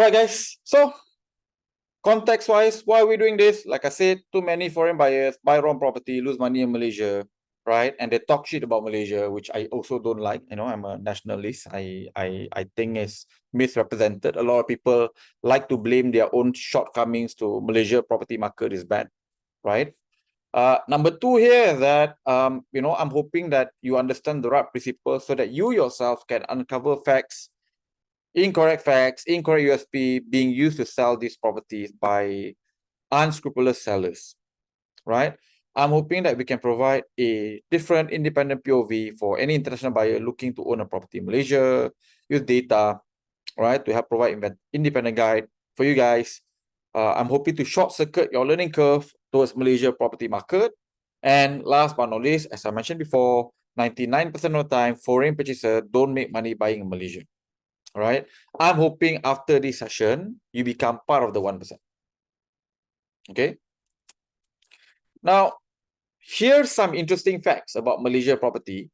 Alright guys, so context-wise, why are we doing this? Like I said, too many foreign buyers buy wrong property, lose money in Malaysia, right? And they talk shit about Malaysia, which I also don't like. You know, I'm a nationalist. I think it's misrepresented. A lot of people like to blame their own shortcomings to Malaysia property market is bad, right? Number two here is that you know, I'm hoping that you understand the right principles so that you yourself can uncover incorrect USP being used to sell these properties by unscrupulous sellers, right? I'm hoping that we can provide a different independent POV for any international buyer looking to own a property in Malaysia, use data, right, to help provide independent guide for you guys. I'm hoping to short circuit your learning curve towards Malaysia property market. And last but not least, as I mentioned before, 99% of the time, foreign purchasers don't make money buying in Malaysia. All right. I'm hoping after this session, you become part of the 1%. Okay. Now, here's some interesting facts about Malaysia property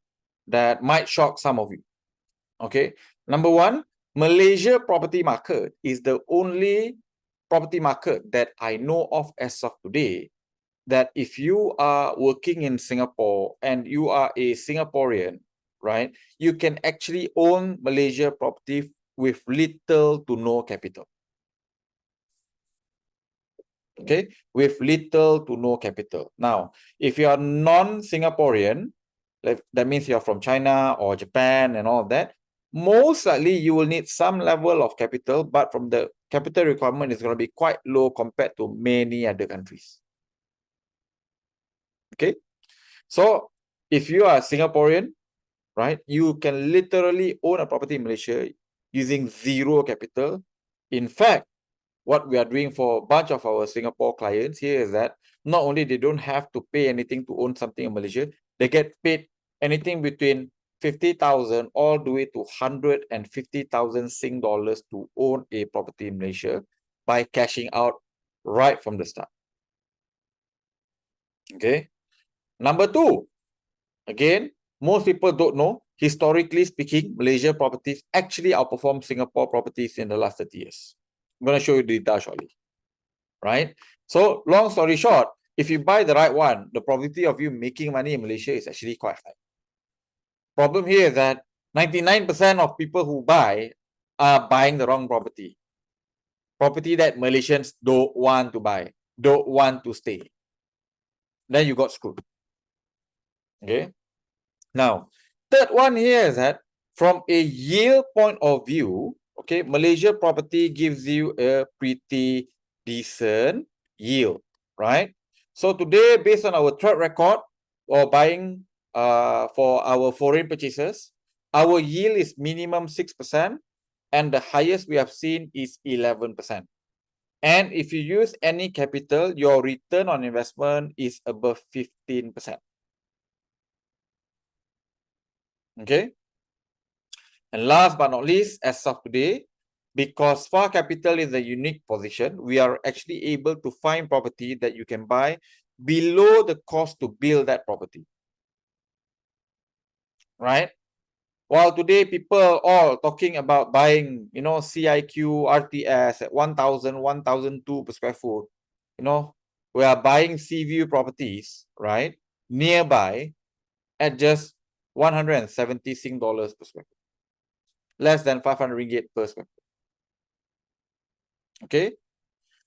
that might shock some of you. Okay. Number one, Malaysia property market is the only property market that I know of as of today that if you are working in Singapore and you are a Singaporean, right, you can actually own Malaysia property with little to no capital. Okay, with little to no capital. Now, if you are non-Singaporean, that means you're from China or Japan and all of that, most likely you will need some level of capital, but from the capital requirement is going to be quite low compared to many other countries. Okay, so if you are a Singaporean, right, you can literally own a property in Malaysia using zero capital. In fact, what we are doing for a bunch of our Singapore clients here is that not only they don't have to pay anything to own something in Malaysia, they get paid anything between 50,000 all the way to 150,000 Sing dollars to own a property in Malaysia by cashing out right from the start. Okay. Number two, again, most people don't know, historically speaking, Malaysia properties actually outperform Singapore properties in the last 30 years. I'm going to show you the data shortly, right? So long story short, if you buy the right one, the probability of you making money in Malaysia is actually quite high. Problem here is that 99% of people who buy are buying the wrong property. Property that Malaysians don't want to buy, don't want to stay. Then you got screwed. Okay. Now, third one here is that from a yield point of view, okay, Malaysia property gives you a pretty decent yield, right? So today, based on our track record or buying for our foreign purchases, our yield is minimum 6%, and the highest we have seen is 11%. And if you use any capital, your return on investment is above 15%. Okay. And last but not least, as of today, because Far Capital is a unique position, we are actually able to find property that you can buy below the cost to build that property. Right? While today people all talking about buying, you know, CIQ, RTS at 1,000, 1,002 per square foot, you know, we are buying sea view properties, right, nearby at just 170 Sing dollars per square foot. Less than 500 ringgit per square foot. Okay,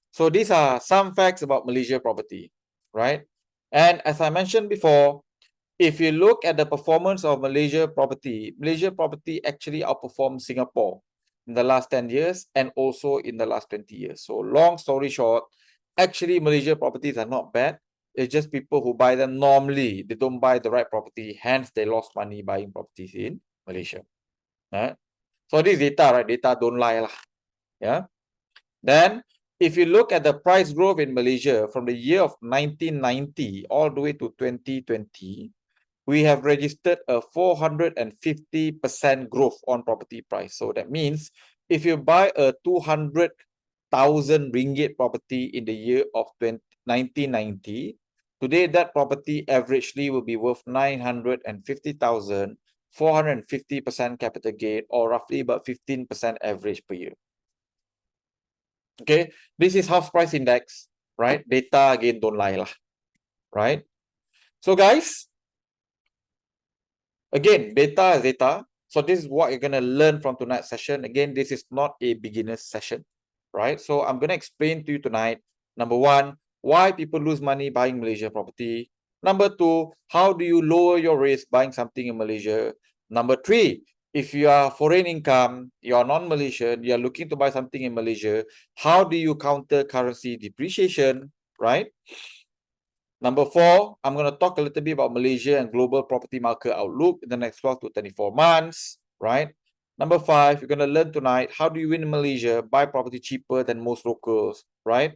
so these are some facts about Malaysia property, right? And as I mentioned before, if you look at the performance of Malaysia property actually outperforms Singapore in the last 10 years and also in the last 20 years. So long story short, actually Malaysia properties are not bad. It's just people who buy them normally, they don't buy the right property, hence they lost money buying properties in Malaysia. Right? So this data, right? Data don't lie lah. Yeah. Then, if you look at the price growth in Malaysia from the year of 1990 all the way to 2020, we have registered a 450% growth on property price. So that means if you buy a 200,000 ringgit property in the year of 1990, today that property averagely will be worth 950,000, 450% capital gain, or roughly about 15% average per year. Okay, this is house price index, right? Data again, don't lie lah, right? So guys, again, data is data. So this is what you're gonna learn from tonight's session. Again, this is not a beginner's session, right? So I'm gonna explain to you tonight. Number one, why people lose money buying Malaysia property. Number two, how do you lower your risk buying something in Malaysia? Number three, if you are foreign income, you are non-Malaysian, you are looking to buy something in Malaysia, how do you counter currency depreciation, right? Number four, I'm going to talk a little bit about Malaysia and global property market outlook in the next 12 to 24 months, right? Number five, you're going to learn tonight, how do you win in Malaysia, buy property cheaper than most locals, right?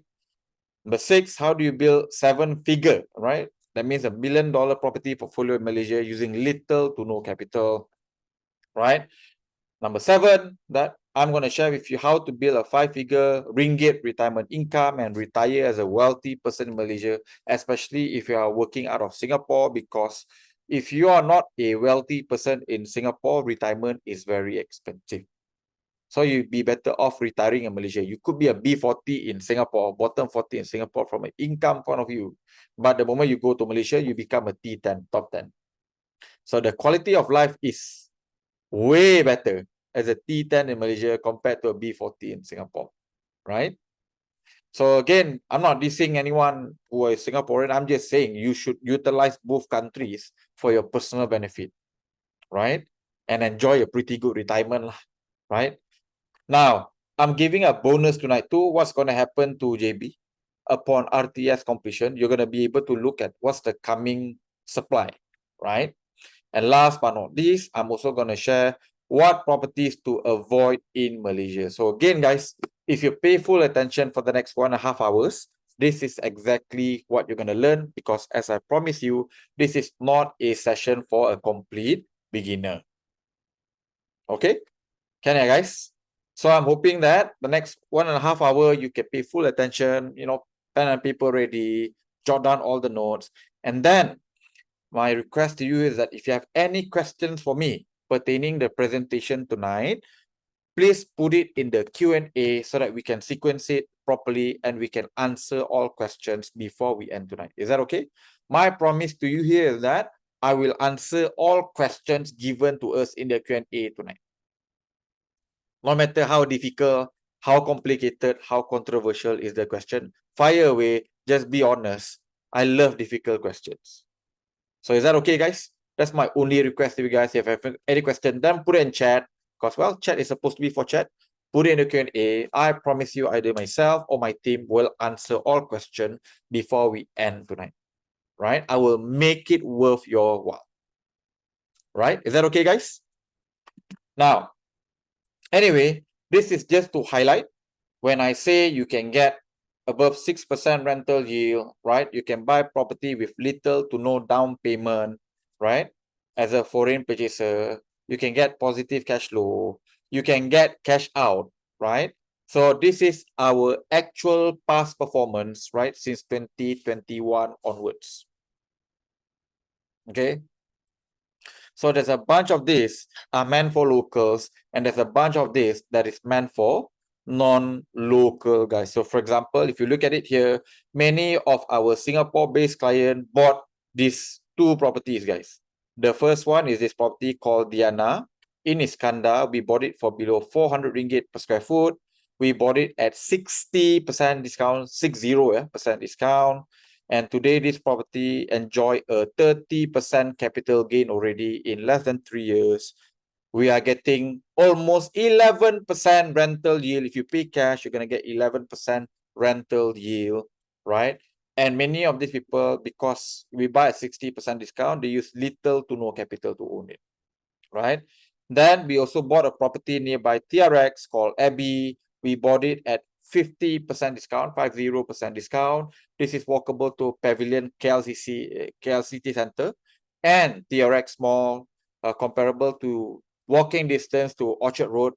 Number six, how do you build seven-figure, right? That means $1 billion property portfolio in Malaysia using little to no capital, right? Number seven, that I'm going to share with you how to build a 5-figure ringgit retirement income and retire as a wealthy person in Malaysia, especially if you are working out of Singapore, because if you are not a wealthy person in Singapore, retirement is very expensive. So you'd be better off retiring in Malaysia. You could be a B40 in Singapore, bottom 40 in Singapore from an income point of view. But the moment you go to Malaysia, you become a T10, top 10. So the quality of life is way better as a T10 in Malaysia compared to a B40 in Singapore, right? So again, I'm not dissing anyone who is Singaporean. I'm just saying you should utilize both countries for your personal benefit, right? And enjoy a pretty good retirement, right? Now, I'm giving a bonus tonight too. What's going to happen to JB upon RTS completion? You're going to be able to look at what's the coming supply, right? And last but not least, I'm also going to share what properties to avoid in Malaysia. So again, guys, if you pay full attention for the next 1.5 hours, this is exactly what you're going to learn, because as I promise you, this is not a session for a complete beginner. Okay? Can I, guys? So I'm hoping that the next 1.5 hours, you can pay full attention, pen and paper ready, jot down all the notes. And then my request to you is that if you have any questions for me pertaining the presentation tonight, please put it in the Q&A so that we can sequence it properly and we can answer all questions before we end tonight. Is that okay? My promise to you here is that I will answer all questions given to us in the Q&A tonight. No matter how difficult, how complicated, how controversial is the question, fire away, just be honest. I love difficult questions. So is that okay, guys? That's my only request to you guys. If you have any question, then put it in chat. Because, well, chat is supposed to be for chat. Put it in the Q&A. I promise you, either myself or my team will answer all questions before we end tonight. Right? I will make it worth your while. Right? Is that okay, guys? Now, anyway, this is just to highlight when I say you can get above 6% rental yield, right? You can buy property with little to no down payment, right? As a foreign purchaser, you can get positive cash flow. You can get cash out, right? So this is our actual past performance, right? Since 2021 onwards. Okay. So there's a bunch of this are meant for locals, and there's a bunch of this that is meant for non-local guys. So for example, if you look at it here, many of our Singapore-based clients bought these two properties, guys. The first one is this property called Diana in Iskandar. We bought it for below 400 ringgit per square foot. We bought it at 60% discount, 60% discount. And today, this property enjoy a 30% capital gain already in less than 3 years. We are getting almost 11% rental yield. If you pay cash, you're going to get 11% rental yield, right? And many of these people, because we buy at 60% discount, they use little to no capital to own it, right? Then we also bought a property nearby TRX called Abbey. We bought it at 50% discount, 50% discount. This is walkable to Pavilion KLCT Center and TRX Mall, comparable to walking distance to Orchard Road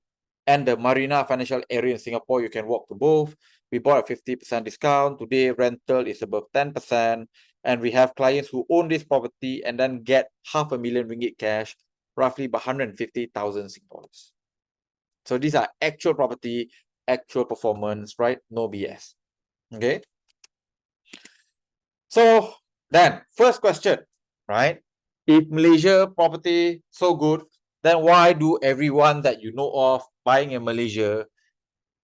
and the Marina Financial Area in Singapore. You can walk to both. We bought a 50% discount. Today, rental is above 10%. And we have clients who own this property and then get $500,000 ringgit cash, roughly about 150,000 dollars. So these are actual property actual performance, right? No BS. Okay. So then, first question, right? If Malaysia property so good, then why do everyone that you know of buying in Malaysia,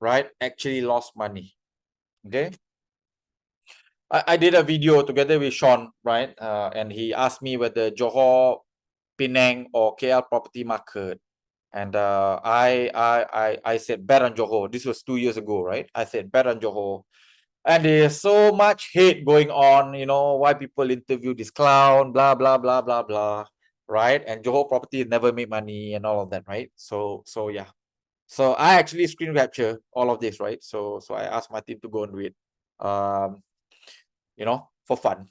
right, actually lost money? Okay. I did a video together with Sean, right? And he asked me whether Johor, Penang, or KL property market. And I said bet on Johor. This was 2 years ago, right? I said bet on Johor. And there's so much hate going on, you know, why people interview this clown, blah, blah, blah, blah, blah, right? And Johor property never made money and all of that, right? So yeah. So I actually screen capture all of this, right? So I asked my team to go and do it, you know, for fun.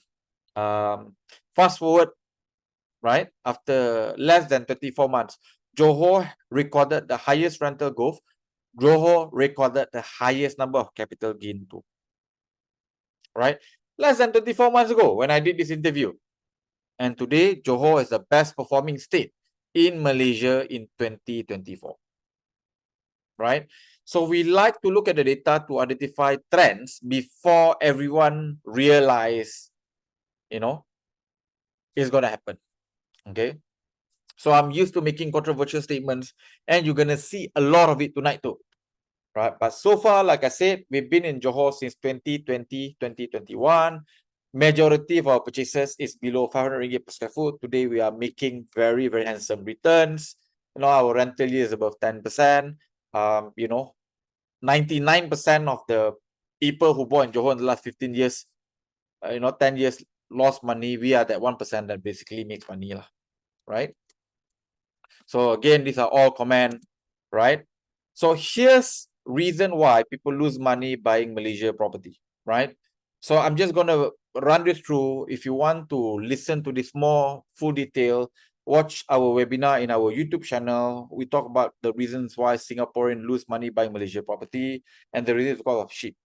Fast forward, right? After less than 34 months, Johor recorded the highest rental growth. Johor recorded the highest number of capital gain too, right? Less than 24 months ago when I did this interview. And today, Johor is the best performing state in Malaysia in 2024, right? So we like to look at the data to identify trends before everyone realize, you know, it's going to happen, okay? So I'm used to making controversial statements, and you're going to see a lot of it tonight too, right? But so far, like I said, we've been in Johor since 2020, 2021. Majority of our purchases is below 500 ringgit per square foot. Today, we are making very, very handsome returns. You know, our rental yield is above 10%. You know, 99% of the people who bought in Johor in the last 15 years, you know, 10 years lost money. We are that 1% that basically makes money, right? So again, these are all comment, right? So here's reason why people lose money buying Malaysia property, right? So I'm just going to run this through. If you want to listen to this more full detail, watch our webinar in our YouTube channel. We talk about the reasons why Singaporeans lose money buying Malaysia property and the reasons because of sheep.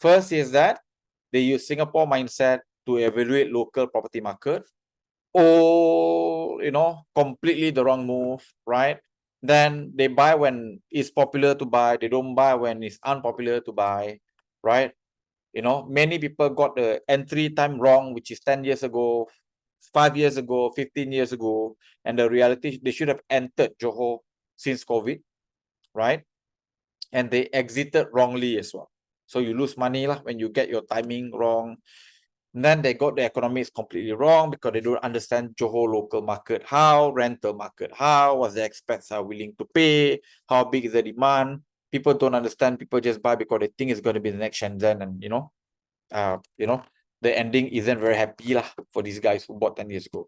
First is that they use Singapore mindset to evaluate local property market. Or, you know, completely the wrong move, right? Then they buy when it's popular to buy. They don't buy when it's unpopular to buy, right? You know, many people got the entry time wrong, which is 10 years ago, 5 years ago, 15 years ago. And the reality, they should have entered Johor since COVID, right? And they exited wrongly as well. So you lose money lah when you get your timing wrong. And then they got the economics completely wrong because they don't understand Johor local market, how rental market, how what the expats are willing to pay, how big is the demand. People don't understand. People just buy because they think it's going to be the next Shenzhen, and you know, the ending isn't very happy lah for these guys who bought 10 years ago,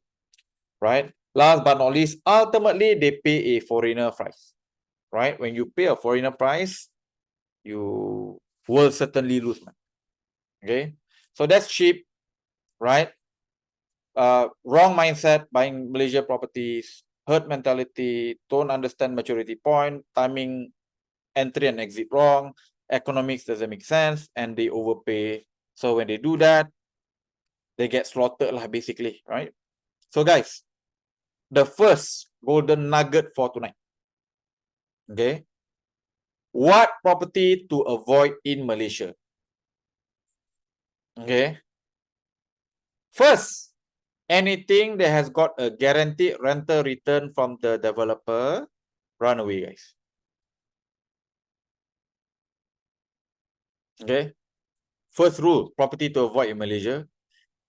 right? Last but not least, ultimately they pay a foreigner price, right? When you pay a foreigner price, you will certainly lose money. Okay, so that's cheap, right? Wrong mindset buying Malaysia properties, herd mentality, don't understand maturity point, timing, entry and exit wrong, economics doesn't make sense, and they overpay. So when they do that, they get slaughtered lah, basically, right? So guys, the first golden nugget for tonight, okay? What property to avoid in Malaysia? Okay. First, anything that has got a guaranteed rental return from the developer, run away, guys. Okay. First rule, property to avoid in Malaysia.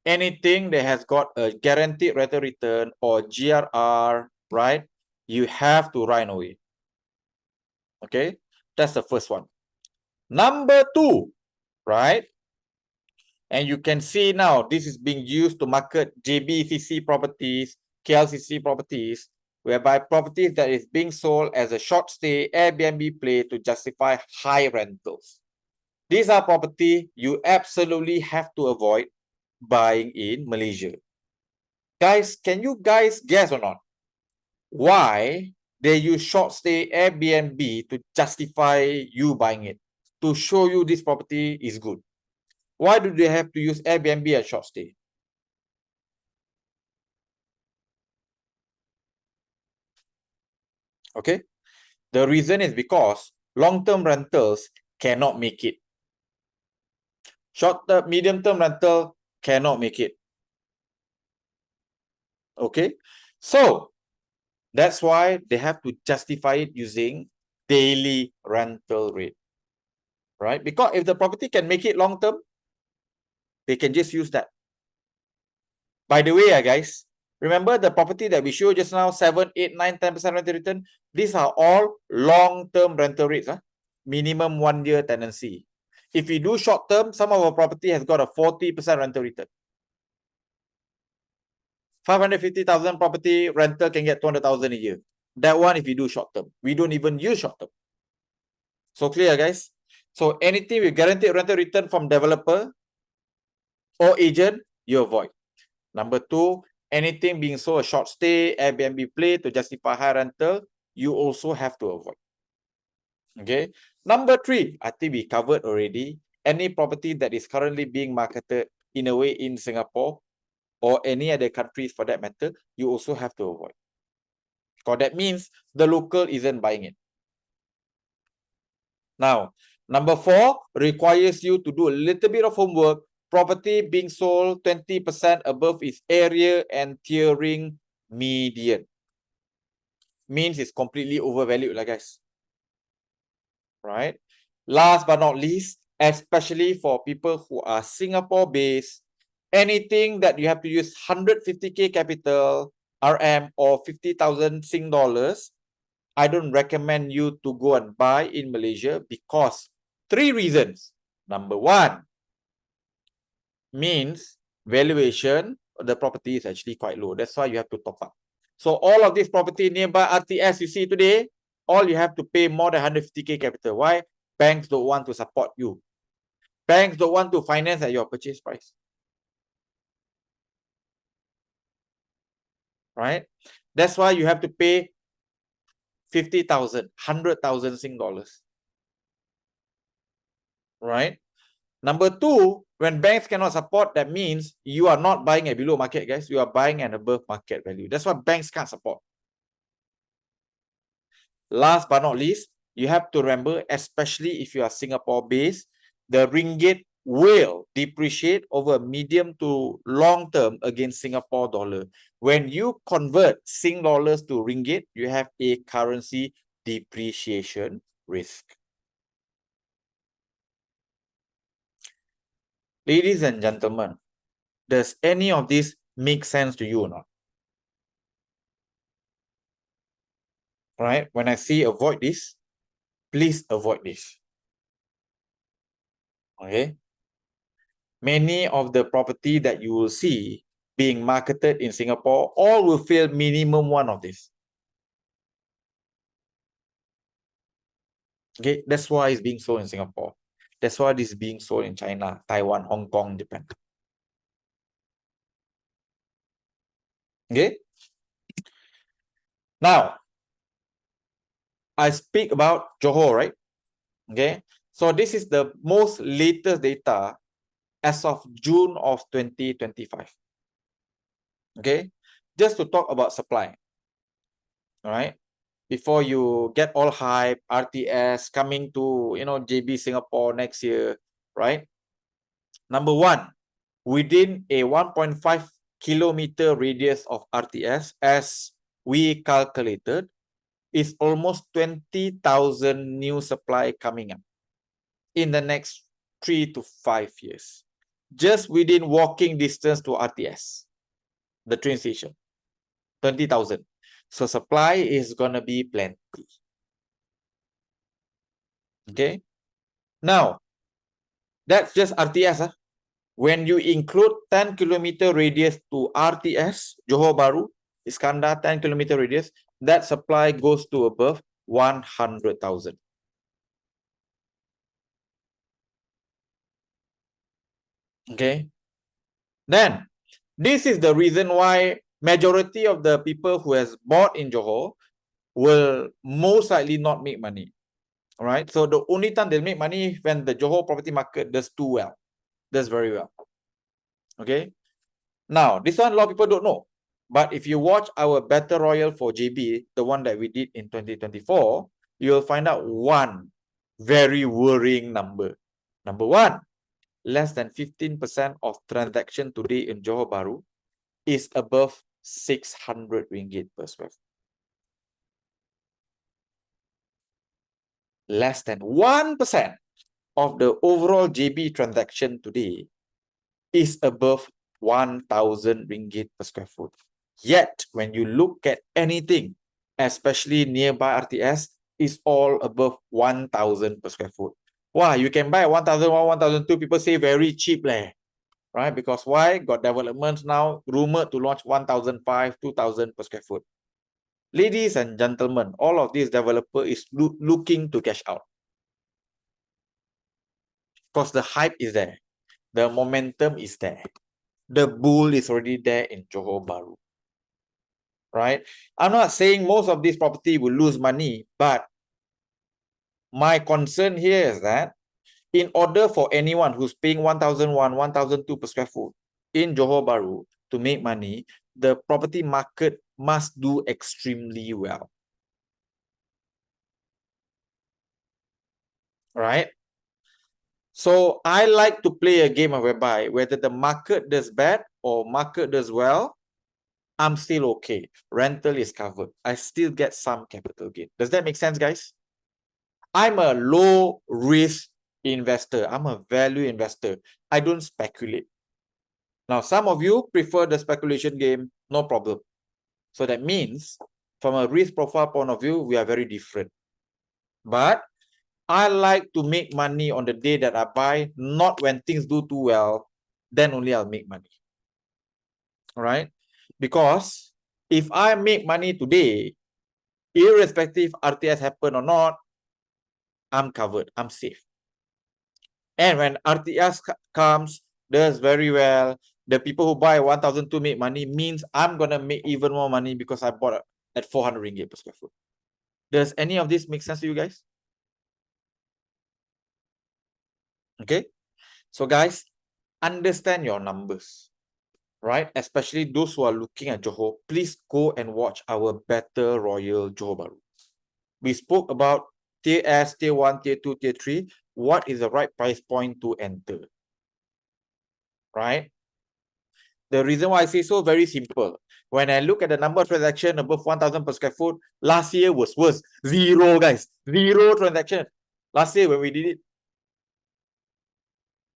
Anything that has got a guaranteed rental return or GRR, right? You have to run away. Okay. That's the first one. Number two, right? And you can see now this is being used to market JBCC properties, KLCC properties, whereby properties that is being sold as a short stay Airbnb play to justify high rentals. These are property you absolutely have to avoid buying in Malaysia. Guys, can you guys guess or not why they use short stay Airbnb to justify you buying it, to show you this property is good? Why do they have to use Airbnb and short stay? Okay, the reason is because long-term rentals cannot make it. Short-term, medium-term rental cannot make it. Okay, so that's why they have to justify it using daily rental rate, right? Because if the property can make it long-term, they can just use that. By the way, guys, remember the property that we showed just now, 7, 8, 9, 10% rental return? These are all long-term rental rates, minimum 1 year tenancy. If we do short-term, some of our property has got a 40% rental return. 550,000 property rental can get 200,000 a year. That one if you do short-term. We don't even use short-term. So clear, guys? So anything with guaranteed rental return from developer or agent, you avoid. Number 2, anything being sold a short stay, Airbnb play to justify high rental, you also have to avoid. Okay. Number 3, I think we covered already. Any property that is currently being marketed in a way in Singapore or any other countries for that matter, you also have to avoid. Because that means the local isn't buying it. Now, number 4 requires you to do a little bit of homework. Property being sold 20% above its area and tiering median. Means it's completely overvalued, like guys. Right? Last but not least, especially for people who are Singapore-based, anything that you have to use 150k capital, RM, or 50,000 Sing dollars, I don't recommend you to go and buy in Malaysia because 3 reasons. Number 1, means valuation of the property is actually quite low. That's why you have to top up. So all of this property nearby RTS you see today, all you have to pay more than 150k capital. Why? Banks don't want to support you. Banks don't want to finance at your purchase price. Right? That's why you have to pay 50,000, 100,000 Sing dollars. Right? Number 2, when banks cannot support, that means you are not buying at below market, guys. You are buying at above market value. That's why banks can't support. Last but not least, you have to remember, especially if you are Singapore-based, the ringgit will depreciate over medium to long term against Singapore dollar. When you convert Sing dollars to ringgit, you have a currency depreciation risk. Ladies and gentlemen, does any of this make sense to you or not? Right? When I say avoid this, please avoid this. Okay? Many of the property that you will see being marketed in Singapore, all will fail minimum one of this. Okay, that's why it's being sold in Singapore. That's why this is being sold in China, Taiwan, Hong Kong, Japan. Okay. Now, I speak about Johor, right? Okay. So this is the most latest data as of June of 2025. Okay. Just to talk about supply. All right. Before you get all hype, RTS coming to, JB Singapore next year, right? Number 1, within a 1.5 kilometer radius of RTS, as we calculated, is almost 20,000 new supply coming up in the next 3 to 5 years. Just within walking distance to RTS, the train station, 20,000. So supply is going to be plenty. Okay. Now, that's just RTS. When you include 10 kilometer radius to RTS, Johor Bahru, Iskandar, 10 kilometer radius, that supply goes to above 100,000. Okay. Then, this is the reason why majority of the people who has bought in Johor will most likely not make money. All right. So the only time they'll make money when the Johor property market does too well. Does very well. Okay. Now, this one a lot of people don't know. But if you watch our Battle Royale for JB, the one that we did in 2024, you'll find out one very worrying number. Number one, less than 15% of transaction today in Johor Bahru is above 600 ringgit per square foot. Less than 1% of the overall JB transaction today is above 1,000 ringgit per square foot. Yet, when you look at anything, especially nearby RTS, is all above 1,000 per square foot. Wow, you can buy 1,001, 1,002, people say very cheap leh. Right? Because why? Got developments now, rumored to launch 1,005, 2,000 per square foot. Ladies and gentlemen, all of these developer is looking to cash out. Because the hype is there. The momentum is there. The bull is already there in Johor Bahru. Right? I'm not saying most of these property will lose money, but my concern here is that in order for anyone who's paying 1,001, 1,002 per square foot in Johor Bahru to make money, the property market must do extremely well. Right? So I like to play a game whereby whether the market does bad or market does well, I'm still okay. Rental is covered. I still get some capital gain. Does that make sense, guys? I'm a low risk investor. I'm a value investor. I don't speculate. Now, some of you prefer the speculation game, no problem. So that means from a risk profile point of view, we are very different. But I like to make money on the day that I buy, not when things do too well, then only I'll make money. All right? Because if I make money today, irrespective RTS happen or not, I'm covered, I'm safe. And when RTS comes, does very well, the people who buy 1,002 make money means I'm going to make even more money because I bought at 400 ringgit per square foot. Does any of this make sense to you guys? Okay. So guys, understand your numbers, right? Especially those who are looking at Johor, please go and watch our Better Royal Johor Bahru. We spoke about tier S, tier 1, tier 2, tier 3. What is the right price point to enter? Right? The reason why I say so, very simple. When I look at the number of transactions above 1,000 per square foot, last year was worse. Zero, guys. Zero transaction. Last year when we did it.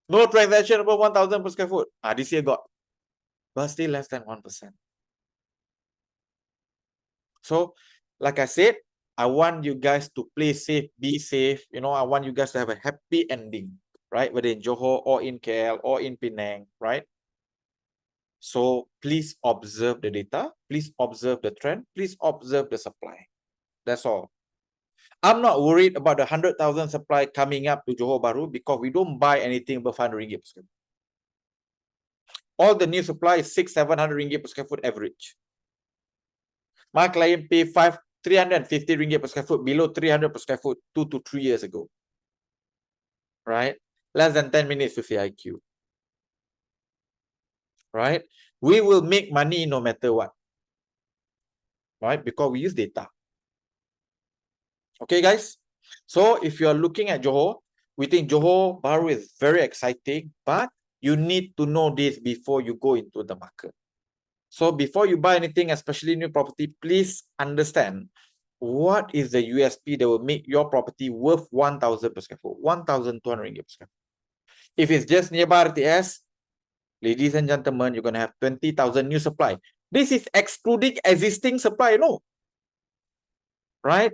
No transaction above 1,000 per square foot. This year got. But still less than 1%. So, like I said, I want you guys to play safe, be safe. You know, I want you guys to have a happy ending, right? Whether in Johor or in KL or in Penang, right? So please observe the data. Please observe the trend. Please observe the supply. That's all. I'm not worried about the 100,000 supply coming up to Johor Bahru because we don't buy anything above 100 ringgit per square foot. All the new supply is 600-700 ringgit per square foot average. My client pay 350 ringgit per square foot, below 300 per square foot 2 to 3 years ago. Right? Less than 10 minutes with the IQ. Right? We will make money no matter what. Right? Because we use data. Okay, guys? So if you are looking at Johor, we think Johor Bahru is very exciting, but you need to know this before you go into the market. So before you buy anything, especially new property, please understand what is the USP that will make your property worth 1,000 per square foot, 1,200 ringgit per square foot. If it's just nearby RTS, ladies and gentlemen, you're going to have 20,000 new supply. This is excluding existing supply, you know. Right?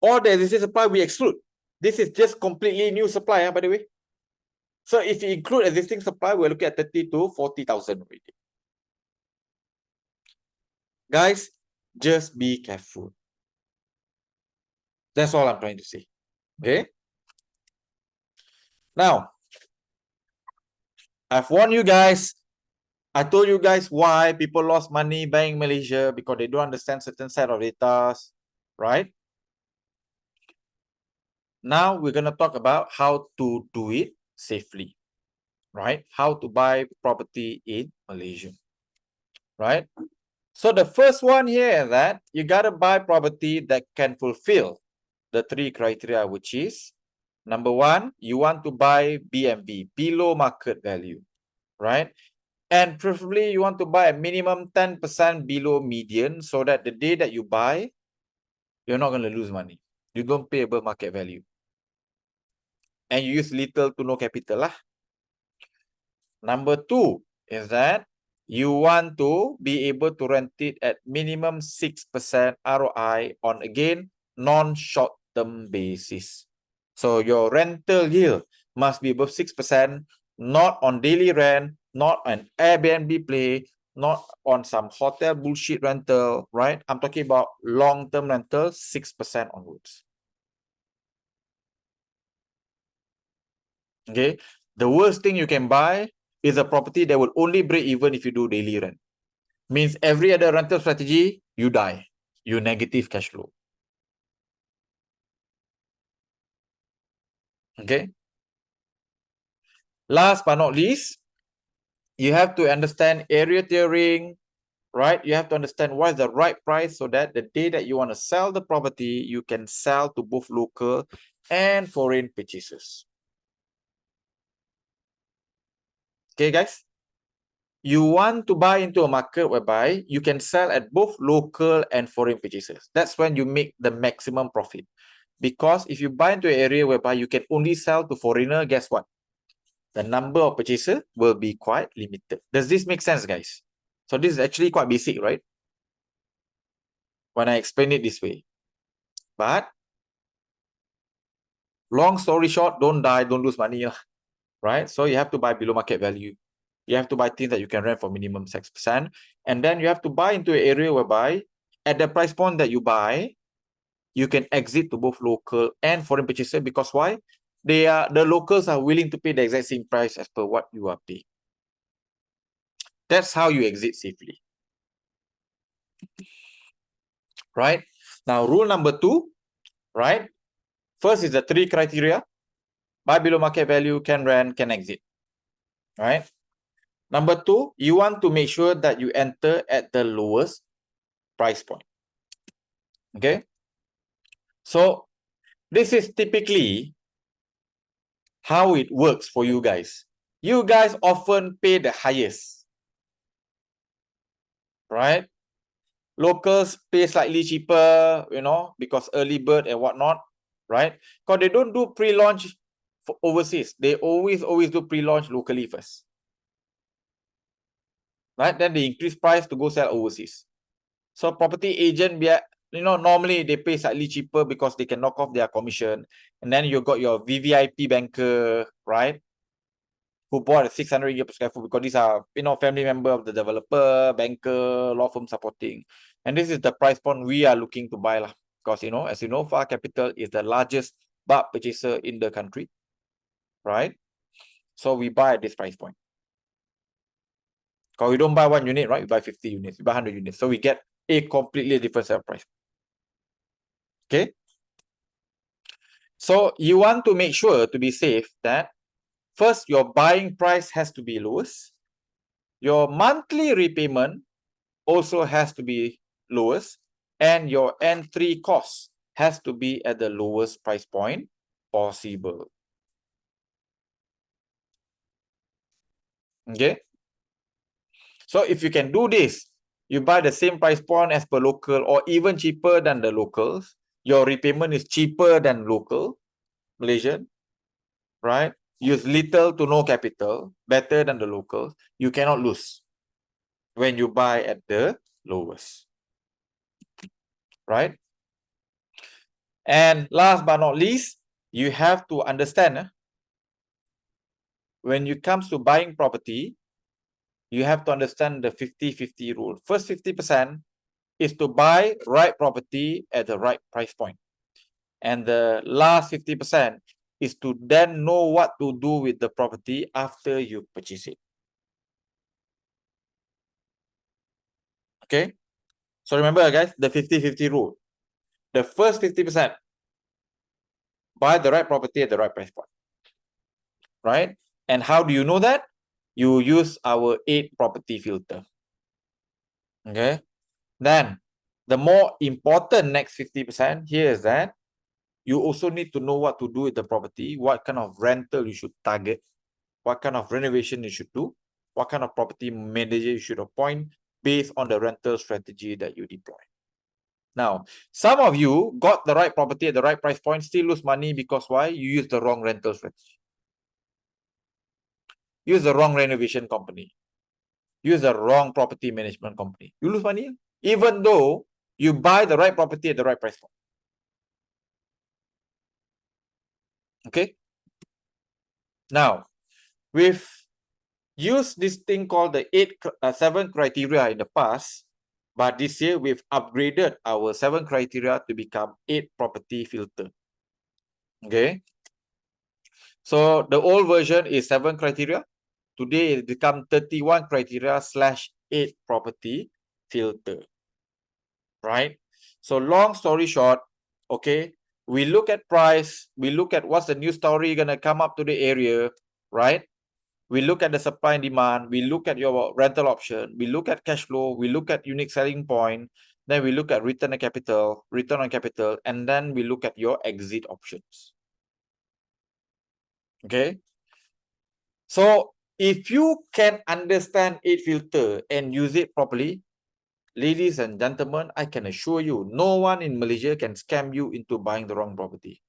All the existing supply we exclude. This is just completely new supply, by the way. So if you include existing supply, we're looking at 30 to 40,000 already. Guys, just be careful. That's all I'm trying to say. Okay? Now, I've warned you guys. I told you guys why people lost money buying Malaysia because they don't understand certain set of data, right? Now we're going to talk about how to do it safely, right? How to buy property in Malaysia, right? So the first one here is that you got to buy property that can fulfill the 3 criteria, which is Number one, you want to buy BMV, below market value, right? And preferably you want to buy a minimum 10% below median so that the day that you buy, you're not going to lose money. You don't pay above market value. And you use little to no capital lah. Number two is that you want to be able to rent it at minimum 6% ROI on, again, non-short-term basis. So your rental yield must be above 6%, not on daily rent, not an Airbnb play, not on some hotel bullshit rental, right? I'm talking about long-term rental, 6% onwards. Okay, the worst thing you can buy is a property that will only break even if you do daily rent. Means every other rental strategy, you die. You negative cash flow. Okay. Last but not least, you have to understand area tiering, right? You have to understand what is the right price so that the day that you want to sell the property, you can sell to both local and foreign purchasers. Okay, guys? You want to buy into a market whereby you can sell at both local and foreign purchasers. That's when you make the maximum profit. Because if you buy into an area whereby you can only sell to foreigner, guess what? The number of purchasers will be quite limited. Does this make sense, guys? So this is actually quite basic, right? When I explain it this way. But long story short, don't die, don't lose money, right? So you have to buy below market value. You have to buy things that you can rent for minimum 6%. And then you have to buy into an area whereby at the price point that you buy, you can exit to both local and foreign purchaser. Because why? The locals are willing to pay the exact same price as per what you are paying. That's how you exit safely. Right? Now, rule number 2, right? First is the 3 criteria. Buy below market value, can rent, can exit. Right? Number 2, you want to make sure that you enter at the lowest price point. Okay? So, this is typically how it works for you guys. You guys often pay the highest. Right? Locals pay slightly cheaper, you know, because early bird and whatnot, right? Because they don't do pre-launch for overseas. They always do pre-launch locally first. Right? Then they increase price to go sell overseas. So property agent, you know, normally they pay slightly cheaper because they can knock off their commission. And then you got your VVIP banker, right? Who bought a 600 ringgit per square foot because these are, you know, family member of the developer, banker, law firm supporting. And this is the price point we are looking to buy lah. Because, you know, as you know, Far Capital is the largest bulk purchaser in the country, right? So we buy at this price point. Because we don't buy 1 unit, right? We buy 50 units, we buy 100 units. So we get a completely different set of price. Okay? So you want to make sure to be safe that first, your buying price has to be lowest. Your monthly repayment also has to be lowest. And your entry cost has to be at the lowest price point possible. Okay? So if you can do this, you buy the same price point as per local or even cheaper than the locals. Your repayment is cheaper than local, Malaysian, right? Use little to no capital, better than the locals. You cannot lose when you buy at the lowest, right? And last but not least, you have to understand when it comes to buying property, you have to understand the 50-50 rule. First 50% is to buy right property at the right price point. And the last 50% is to then know what to do with the property after you purchase it. Okay? So remember, guys, the 50-50 rule. The first 50%, buy the right property at the right price point. Right? And how do you know that? You use our 8 property filter. Okay? Then, the more important next 50% here is that you also need to know what to do with the property, what kind of rental you should target, what kind of renovation you should do, what kind of property manager you should appoint based on the rental strategy that you deploy. Now, some of you got the right property at the right price point, still lose money because why? You use the wrong rental strategy. Use the wrong renovation company. Use the wrong property management company. You lose money, even though you buy the right property at the right price point. Okay? Now, we've used this thing called the 7 criteria in the past, but this year we've upgraded our 7 criteria to become 8 property filter. Okay? So the old version is 7 criteria. Today it become 31 criteria / 8 property filter. Right? So long story short, okay, we look at price, we look at what's the new story gonna come up to the area, right? We look at the supply and demand, we look at your rental option, we look at cash flow, we look at unique selling point, then we look at return on capital, and then we look at your exit options. Okay? So if you can understand 8 filter and use it properly, ladies and gentlemen, I can assure you, no one in Malaysia can scam you into buying the wrong property.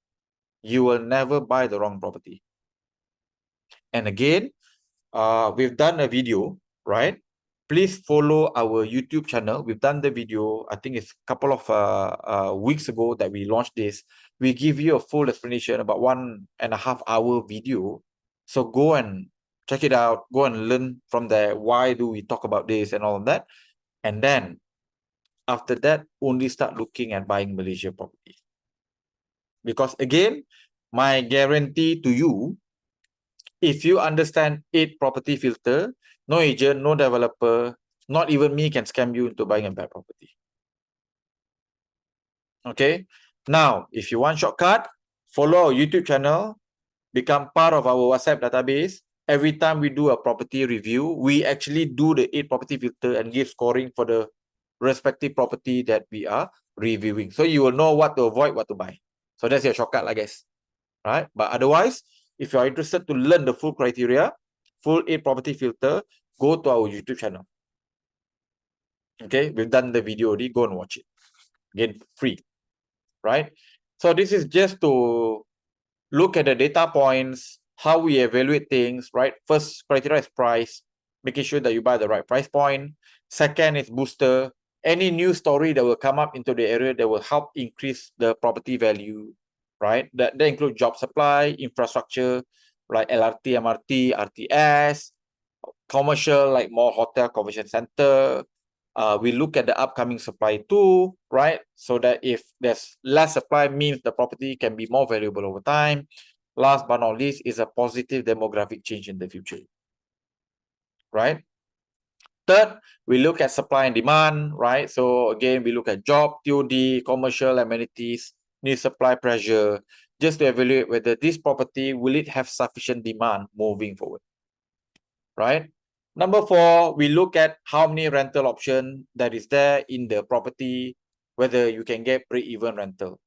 You will never buy the wrong property. And again, we've done a video, right? Please follow our YouTube channel. We've done the video, I think it's a couple of weeks ago that we launched this. We give you a full explanation about 1.5 hour video. So go and check it out. Go and learn from there. Why do we talk about this and all of that? And then after that, only start looking at buying Malaysia property. Because again, my guarantee to you, if you understand 8 property filter, no agent, no developer, not even me can scam you into buying a bad property. Okay. Now, if you want shortcut, follow our YouTube channel, become part of our WhatsApp database. Every time we do a property review, we actually do the 8 property filter and give scoring for the respective property that we are reviewing. So you will know what to avoid, what to buy. So that's your shortcut, I guess. Right? But otherwise, if you are interested to learn the full criteria, full 8 property filter, go to our YouTube channel. Okay, we've done the video already. Go and watch it. Again, free. Right? So this is just to look at the data points, how we evaluate things, right? First criteria is price, making sure that you buy the right price point. Second is booster. Any new story that will come up into the area that will help increase the property value, right? That include job supply, infrastructure, like LRT, MRT, RTS, commercial, like more hotel, convention center. We look at the upcoming supply too, right? So that if there's less supply means the property can be more valuable over time. Last but not least is a positive demographic change in the future, right? Third, we look at supply and demand, right? So again, we look at job, TOD, commercial amenities, new supply pressure, just to evaluate whether this property, will it have sufficient demand moving forward, right? Number 4, we look at how many rental option that is there in the property, whether you can get break-even rental.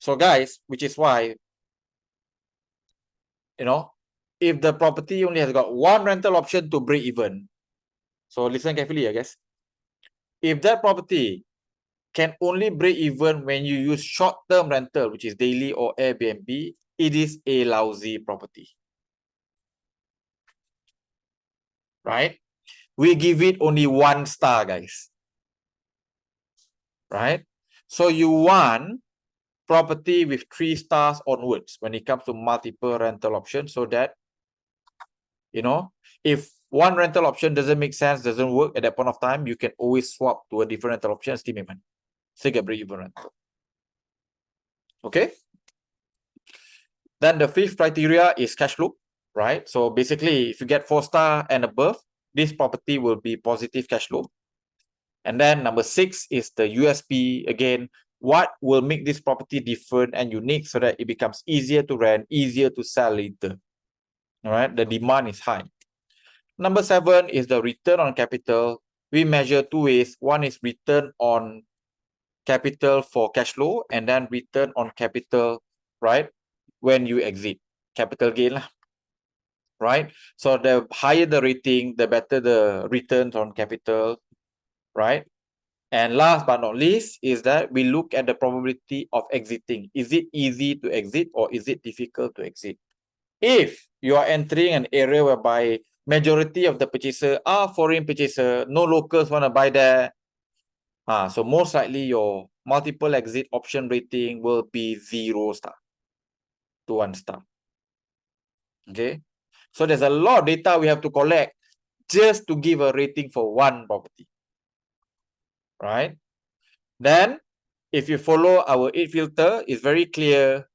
So guys, which is why, you know, if the property only has got 1 rental option to break even, so listen carefully, I guess. If that property can only break even when you use short-term rental, which is daily or Airbnb, it is a lousy property. Right? We give it only 1 star, guys. Right? So you want property with 3 stars onwards when it comes to multiple rental options, so that, you know, if one rental option doesn't make sense, doesn't work at that point of time, you can always swap to a different rental option, still make money. Still get break-even rental. Okay? Then the 5th criteria is cash flow, right? So basically, if you get 4 star and above, this property will be positive cash flow. And then number 6 is the USP. Again, what will make this property different and unique so that it becomes easier to rent, easier to sell later. All right, the demand is high. Number 7 is the return on capital. We measure 2 ways. One is return on capital for cash flow, and then return on capital right? When you exit, capital gain lah, right? So the higher the rating, the better the returns on capital, right? And last but not least is that we look at the probability of exiting. Is it easy to exit or is it difficult to exit? If you are entering an area whereby majority of the purchaser are foreign purchaser, no locals want to buy there, so most likely your multiple exit option rating will be 0 star to 1 star. Okay, so there's a lot of data we have to collect just to give a rating for one property, right? Then if you follow our 8 filter, it's very clear.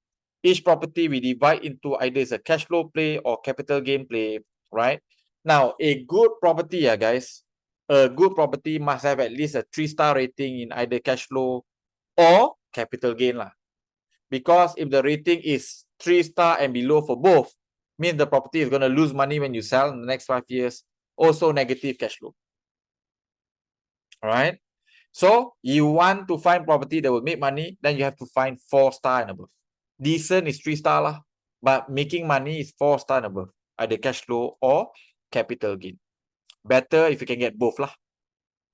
Each property we divide into either is a cash flow play or capital gain play, right? Now, a good property, guys, a good property must have at least a 3-star rating in either cash flow or capital gain lah. Because if the rating is 3-star and below for both, means the property is going to lose money when you sell in the next 5 years. Also negative cash flow. All right. So you want to find property that will make money, then you have to find 4-star and above. Decent is 3-star lah, but making money is 4-star and above, either cash flow or capital gain. Better if you can get both lah,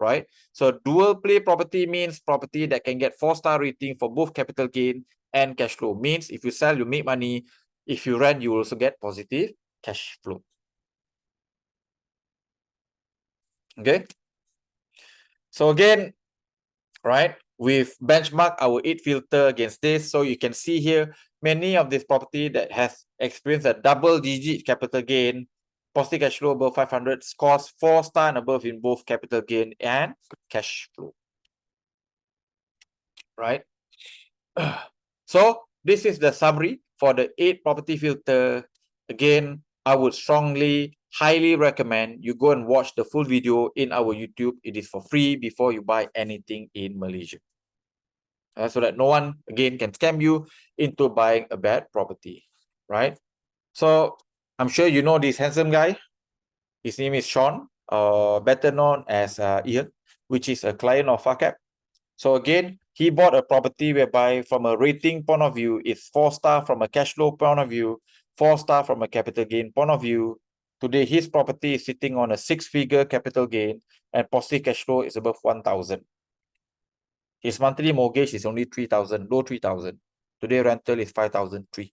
right? So dual play property means property that can get 4-star rating for both capital gain and cash flow. Means if you sell, you make money. If you rent, you also get positive cash flow. Okay. So again, right, we've benchmarked our 8 filter against this. So you can see here, many of this property that has experienced a double-digit capital gain, positive cash flow above 500, scores 4-star and above in both capital gain and cash flow. Right? So this is the summary for the 8 property filter. Again, I would strongly, highly recommend you go and watch the full video in our YouTube. It is for free before you buy anything in Malaysia. So that no one, again, can scam you into buying a bad property, right? So I'm sure you know this handsome guy. His name is Sean, better known as Ian, which is a client of FACAP. So again, he bought a property whereby from a rating point of view, it's 4-star from a cash flow point of view, 4-star from a capital gain point of view. Today, his property is sitting on a 6-figure capital gain and positive cash flow is above 1,000. His monthly mortgage is only 3,000, low 3,000. Today rental is 5,003.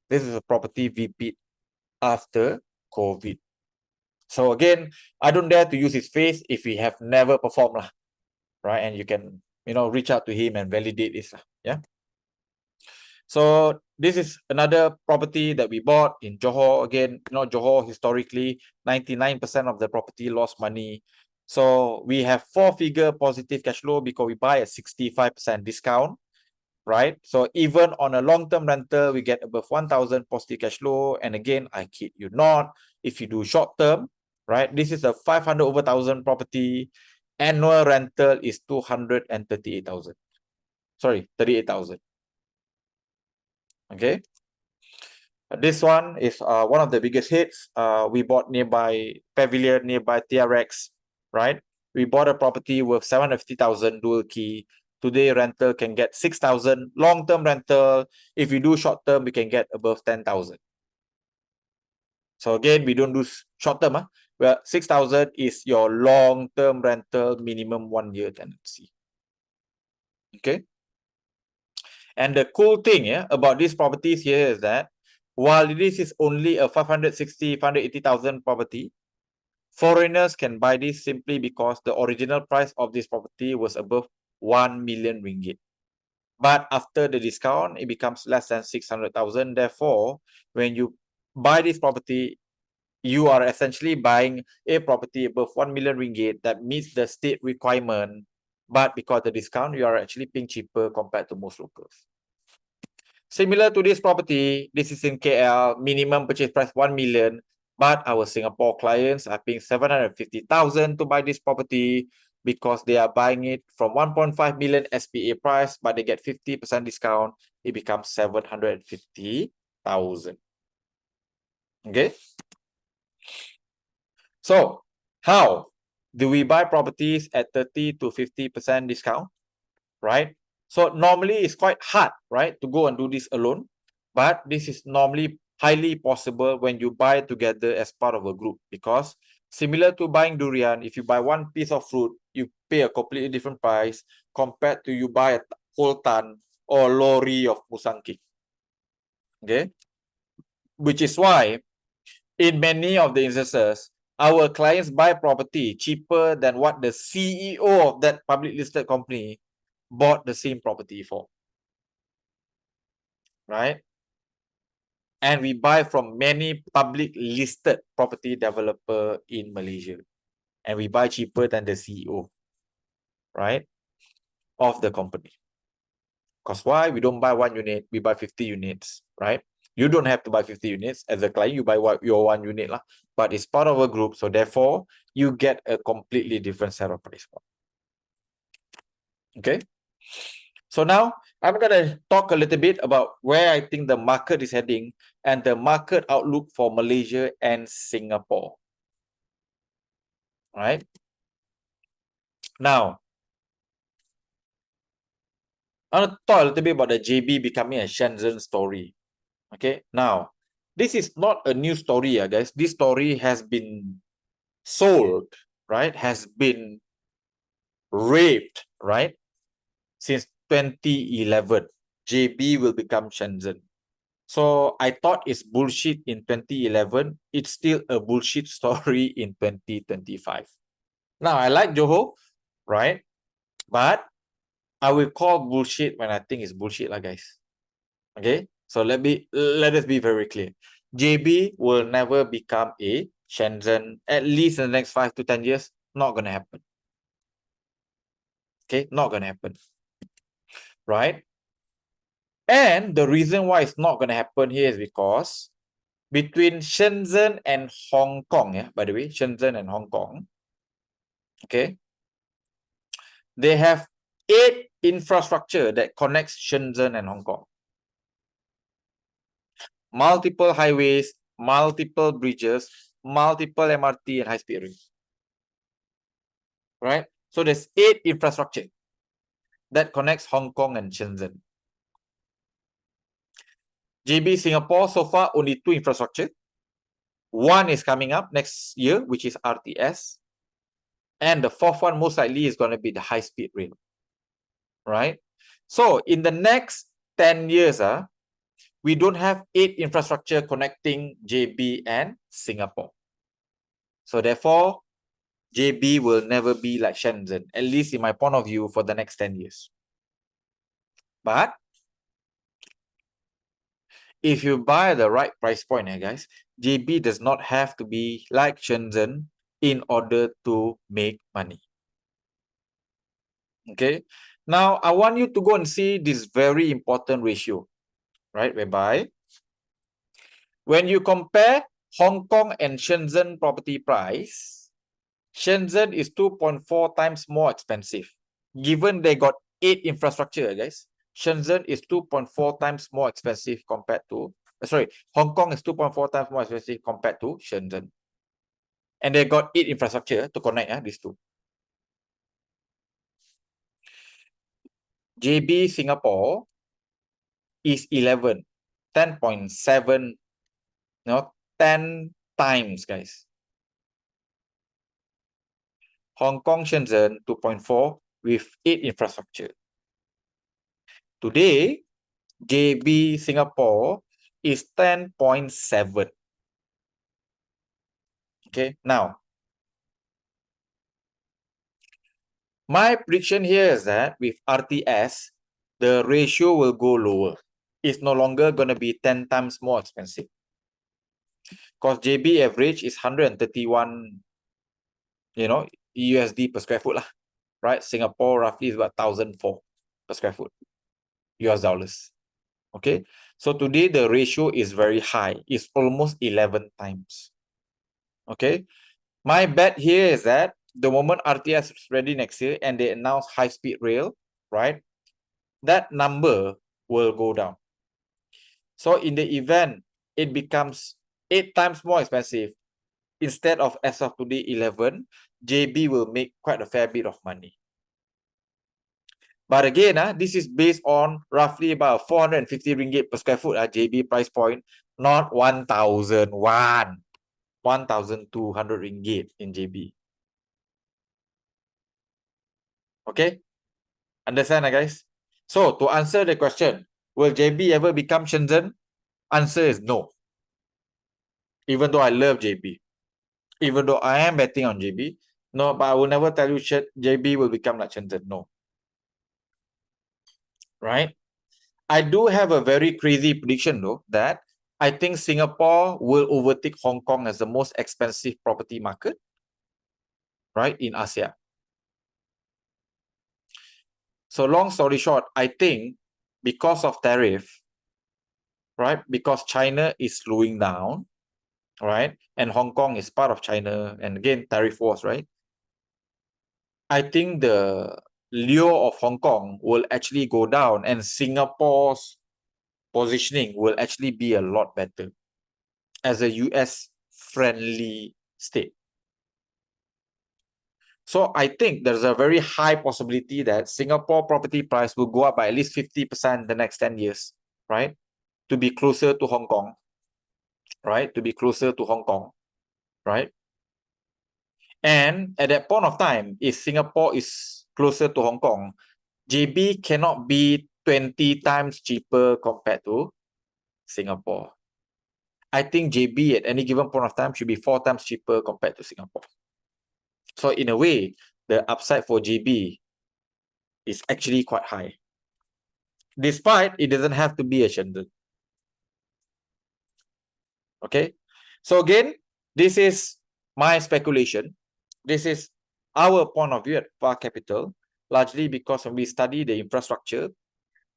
This is a property VP after COVID. So again, I don't dare to use his face if he have never performed lah, right? And you can, reach out to him and validate this lah, yeah. So this is another property that we bought in Johor. Again, Johor historically, 99% of the property lost money. So we have 4-figure positive cash flow because we buy a 65% discount, right? So even on a long-term rental, we get above 1,000 positive cash flow. And again, I kid you not, if you do short-term, right? This is a 500 over 1,000 property. Annual rental is 238,000. Sorry, 38,000. Okay. This one is one of the biggest hits. We bought nearby Pavilion, nearby TRX, right? We bought a property worth 750,000 dual key. Today rental can get 6,000. Long-term rental, if you do short-term, we can get above 10,000. So again, we don't do short-term. Well, 6,000 is your long-term rental, minimum 1 year tenancy. Okay. And the cool thing about these properties here is that while this is only a 580,000 property, foreigners can buy this simply because the original price of this property was above 1 million ringgit. But after the discount, it becomes less than 600,000. Therefore, when you buy this property, you are essentially buying a property above 1 million ringgit that meets the state requirement. But because the discount, you are actually paying cheaper compared to most locals. Similar to this property, this is in KL, minimum purchase price 1 million, but our Singapore clients are paying 750,000 to buy this property because they are buying it from 1.5 million SPA price, but they get 50% discount. It becomes 750,000. Okay. So how do we buy properties at 30 to 50% discount? Right? So normally it's quite hard, right, to go and do this alone. But this is normally highly possible when you buy together as part of a group, because similar to buying durian, if you buy one piece of fruit, you pay a completely different price compared to you buy a whole ton or lorry of musang king. Okay, which is why in many of the instances, our clients buy property cheaper than what the CEO of that public listed company bought the same property for, right? And we buy from many public listed property developer in Malaysia, and we buy cheaper than the CEO, right, of the company. Because why? We don't buy 1 unit, we buy 50 units, right? You don't have to buy 50 units. As a client, you buy your 1 unit lah, but it's part of a group, so therefore you get a completely different set of price point. Okay, so now I'm gonna talk a little bit about where I think the market is heading and the market outlook for Malaysia and Singapore. Right now, I want to talk a little bit about the JB becoming a Shenzhen story. Okay, now this is not a new story, guys. This story has been sold, right? Has been raped, right? Since 2011, JB will become Shenzhen. So I thought it's bullshit in 2011. It's still a bullshit story in 2025. Now I like Johor, right? But I will call bullshit when I think it's bullshit, lah, guys. Okay, so let us be very clear. JB will never become a Shenzhen, at least in the next 5 to 10 years. Not gonna happen. Okay, not gonna happen. Right? And the reason why it's not gonna happen here is because between Shenzhen and Hong Kong, yeah, by the way, Shenzhen and Hong Kong, okay, they have 8 infrastructure that connects Shenzhen and Hong Kong. Multiple highways, multiple bridges, multiple MRT and high-speed rail. Right? So there's 8 infrastructure that connects Hong Kong and Shenzhen. JB Singapore, so far, only 2 infrastructure. One is coming up next year, which is RTS. And the 4th one, most likely, is going to be the high-speed rail. Right? So in the next 10 years, we don't have 8 infrastructure connecting JB and Singapore. So therefore, JB will never be like Shenzhen, at least in my point of view, for the next 10 years. But if you buy the right price point, guys, JB does not have to be like Shenzhen in order to make money. Okay. Now, I want you to go and see this very important ratio, right? Whereby when you compare Hong Kong and Shenzhen property price, Shenzhen is 2.4 times more expensive. Given they got 8 infrastructure, guys, Shenzhen is 2.4 times more expensive compared to, Hong Kong is 2.4 times more expensive compared to Shenzhen. And they got 8 infrastructure to connect these two. JB Singapore is 11, 10.7, 10 times, guys. Hong Kong, Shenzhen, 2.4 with 8 infrastructure. Today, JB Singapore is 10.7. Okay, now, my prediction here is that with RTS, the ratio will go lower. It's no longer going to be 10 times more expensive. Because JB average is 131, USD per square foot lah, right? Singapore roughly is about 1,004 per square foot, US dollars. Okay, so today the ratio is very high. It's almost 11 times. Okay, my bet here is that the moment RTS is ready next year and they announce high-speed rail, right, that number will go down. So in the event it becomes 8 times more expensive, instead of as of today 11, JB will make quite a fair bit of money. But again, this is based on roughly about 450 ringgit per square foot, JB price point, not 1,200 ringgit in JB. Okay? Understand, guys? So, to answer the question, will JB ever become Shenzhen? Answer is no. Even though I love JB. Even though I am betting on JB. No, but I will never tell you JB will become like Shenzhen. No. Right? I do have a very crazy prediction though, that I think Singapore will overtake Hong Kong as the most expensive property market, right, in Asia. So long story short, I think because of tariff, right, because China is slowing down, right, and Hong Kong is part of China, and again, tariff wars, right, I think the lure of Hong Kong will actually go down and Singapore's positioning will actually be a lot better as a US friendly state. So I think there's a very high possibility that Singapore property price will go up by at least 50% in the next 10 years, right? To be closer to Hong Kong, right? To be closer to Hong Kong, right? And at that point of time, if Singapore is closer to Hong Kong, JB cannot be 20 times cheaper compared to Singapore. I think JB at any given point of time should be 4 times cheaper compared to Singapore. So in a way, the upside for JB is actually quite high. Despite it doesn't have to be a Shenzhen. Okay. So again, this is my speculation. This is our point of view at Far Capital, largely because when we study the infrastructure,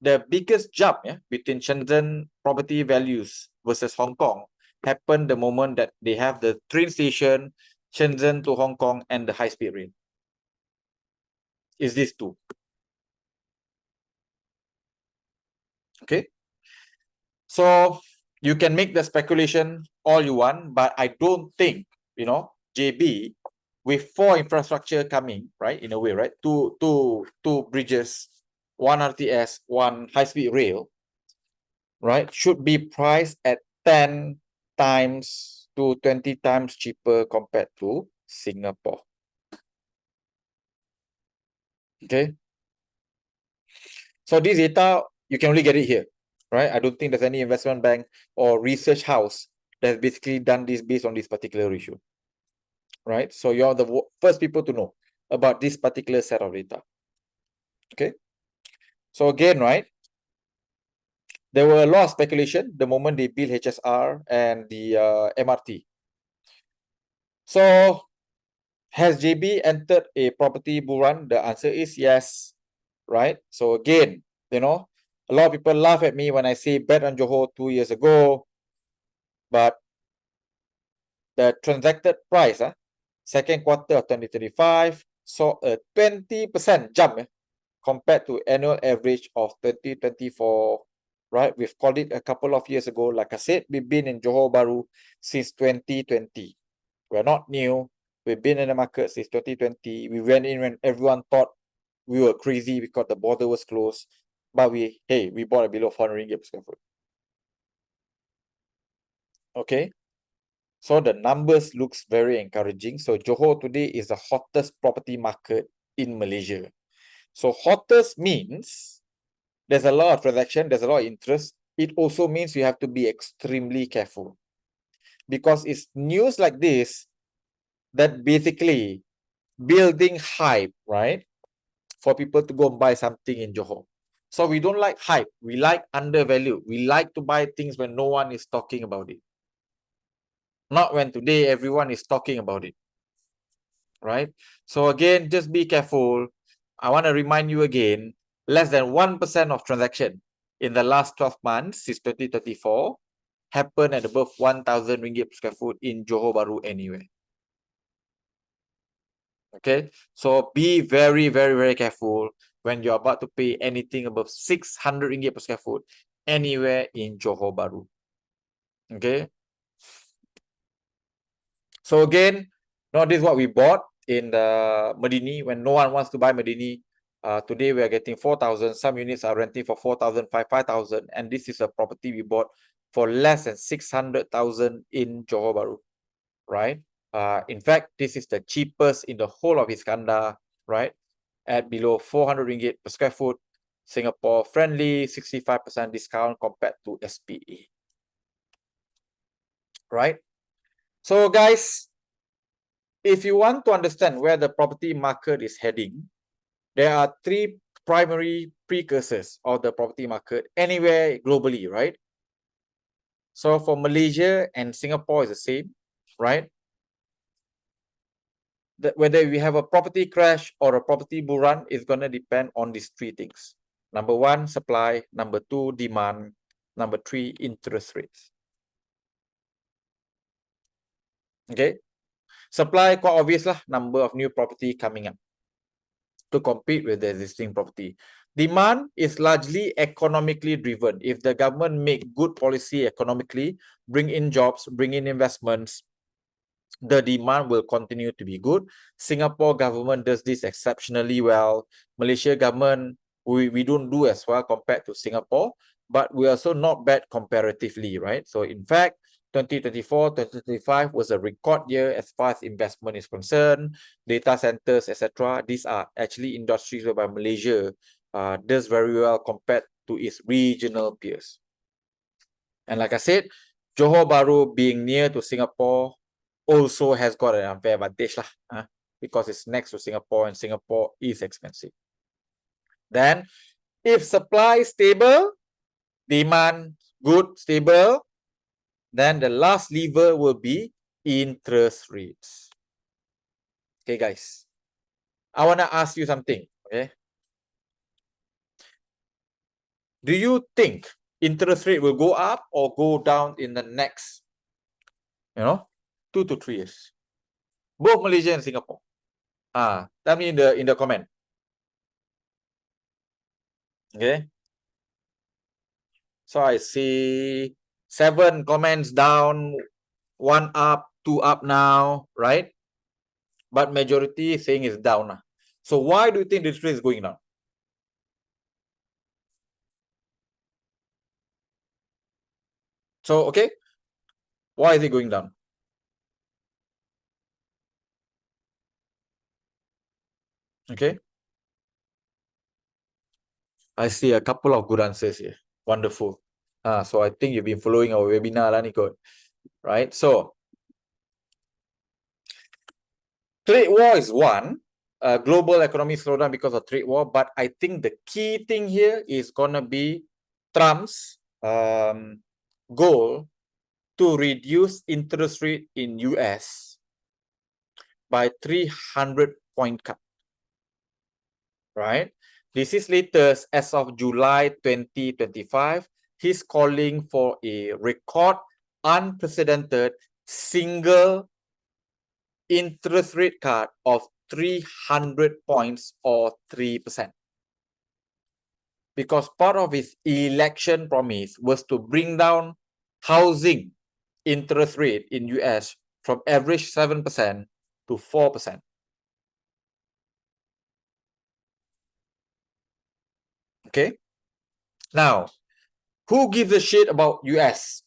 the biggest jump between Shenzhen property values versus Hong Kong happened the moment that they have the train station, Shenzhen to Hong Kong, and the high-speed rail. Is these two. Okay. So you can make the speculation all you want, but I don't think, JB with 4 infrastructure coming, right, in a way, right, two bridges, 1 RTS, 1 high-speed rail, right, should be priced at 10 times to 20 times cheaper compared to Singapore. Okay. So this data, you can only get it here, right? I don't think there's any investment bank or research house that's basically done this based on this particular issue, right? So you're the first people to know about this particular set of data. Okay. So again, right, there were a lot of speculation the moment they built HSR and the MRT. So has JB entered a property bull run? The answer is yes, right? So again, a lot of people laugh at me when I say bet on Johor 2 years ago, but the transacted price, second quarter of 2025, saw a 20% jump compared to annual average of 2024, right? We've called it a couple of years ago. Like I said, we've been in Johor Bahru since 2020. We're not new. We've been in the market since 2020. We went in when everyone thought we were crazy because the border was closed. But we bought it below 400 ringgit per square foot. Okay. So the numbers looks very encouraging. So Johor today is the hottest property market in Malaysia. So hottest means there's a lot of transaction, there's a lot of interest. It also means you have to be extremely careful. Because it's news like this that basically building hype, right? For people to go and buy something in Johor. So we don't like hype. We like undervalue. We like to buy things when no one is talking about it. Not when today everyone is talking about it. Right? So again, just be careful. I want to remind you again, less than 1% of transaction in the last 12 months since 2034 happened at above 1,000 ringgit per square foot in Johor Bahru anywhere. Okay, so be very, very, very careful when you're about to pay anything above 600 ringgit per square foot anywhere in Johor Bahru. Okay. So again, this is what we bought in the Medini when no one wants to buy Medini. Today we are getting 4,000. Some units are renting for 4,000, 5,000, and this is a property we bought for less than 600,000 in Johor Bahru, right? In fact, this is the cheapest in the whole of Iskandar, right? At below 400 ringgit per square foot. Singapore friendly, 65% discount compared to SPA, right? So guys, if you want to understand where the property market is heading, there are three primary precursors of the property market anywhere globally, right? So for Malaysia and Singapore is the same, right? Whether we have a property crash or a property bull run is going to depend on these three things. Number one, supply. Number two, demand. Number three, interest rates. Okay. Supply, quite obvious lah, number of new property coming up to compete with the existing property. Demand is largely economically driven. If the government make good policy economically, bring in jobs, bring in investments, the demand will continue to be good. Singapore government does this exceptionally well. Malaysia government, we don't do as well compared to Singapore, but we are also not bad comparatively, right? So in fact, 2024, 2025 was a record year as far as investment is concerned, data centers, etc. These are actually industries whereby Malaysia does very well compared to its regional peers. And like I said, Johor Bahru being near to Singapore also has got an unfair advantage lah, because it's next to Singapore and Singapore is expensive. Then, if supply is stable, demand good, stable, then the last lever will be interest rates. Okay, guys. I want to ask you something, okay? Do you think interest rate will go up or go down in the next, 2 to 3 years? Both Malaysia and Singapore. Tell me in the comment. Okay. So I see 7 comments down, 1 up, 2 up now, right? But majority saying it's down. So why do you think this rate is going down? So, okay. Why is it going down? Okay. I see a couple of good answers here. Wonderful. So I think you've been following our webinar, Nico. Right? So, trade war is one. Global economic slowdown because of trade war. But I think the key thing here is going to be Trump's goal to reduce interest rate in US by 300 point cut. Right? This is latest as of July 2025. He's calling for a record unprecedented single interest rate cut of 300 points or 3%. Because part of his election promise was to bring down housing interest rate in US from average 7% to 4%. Okay. Now, who gives a shit about US?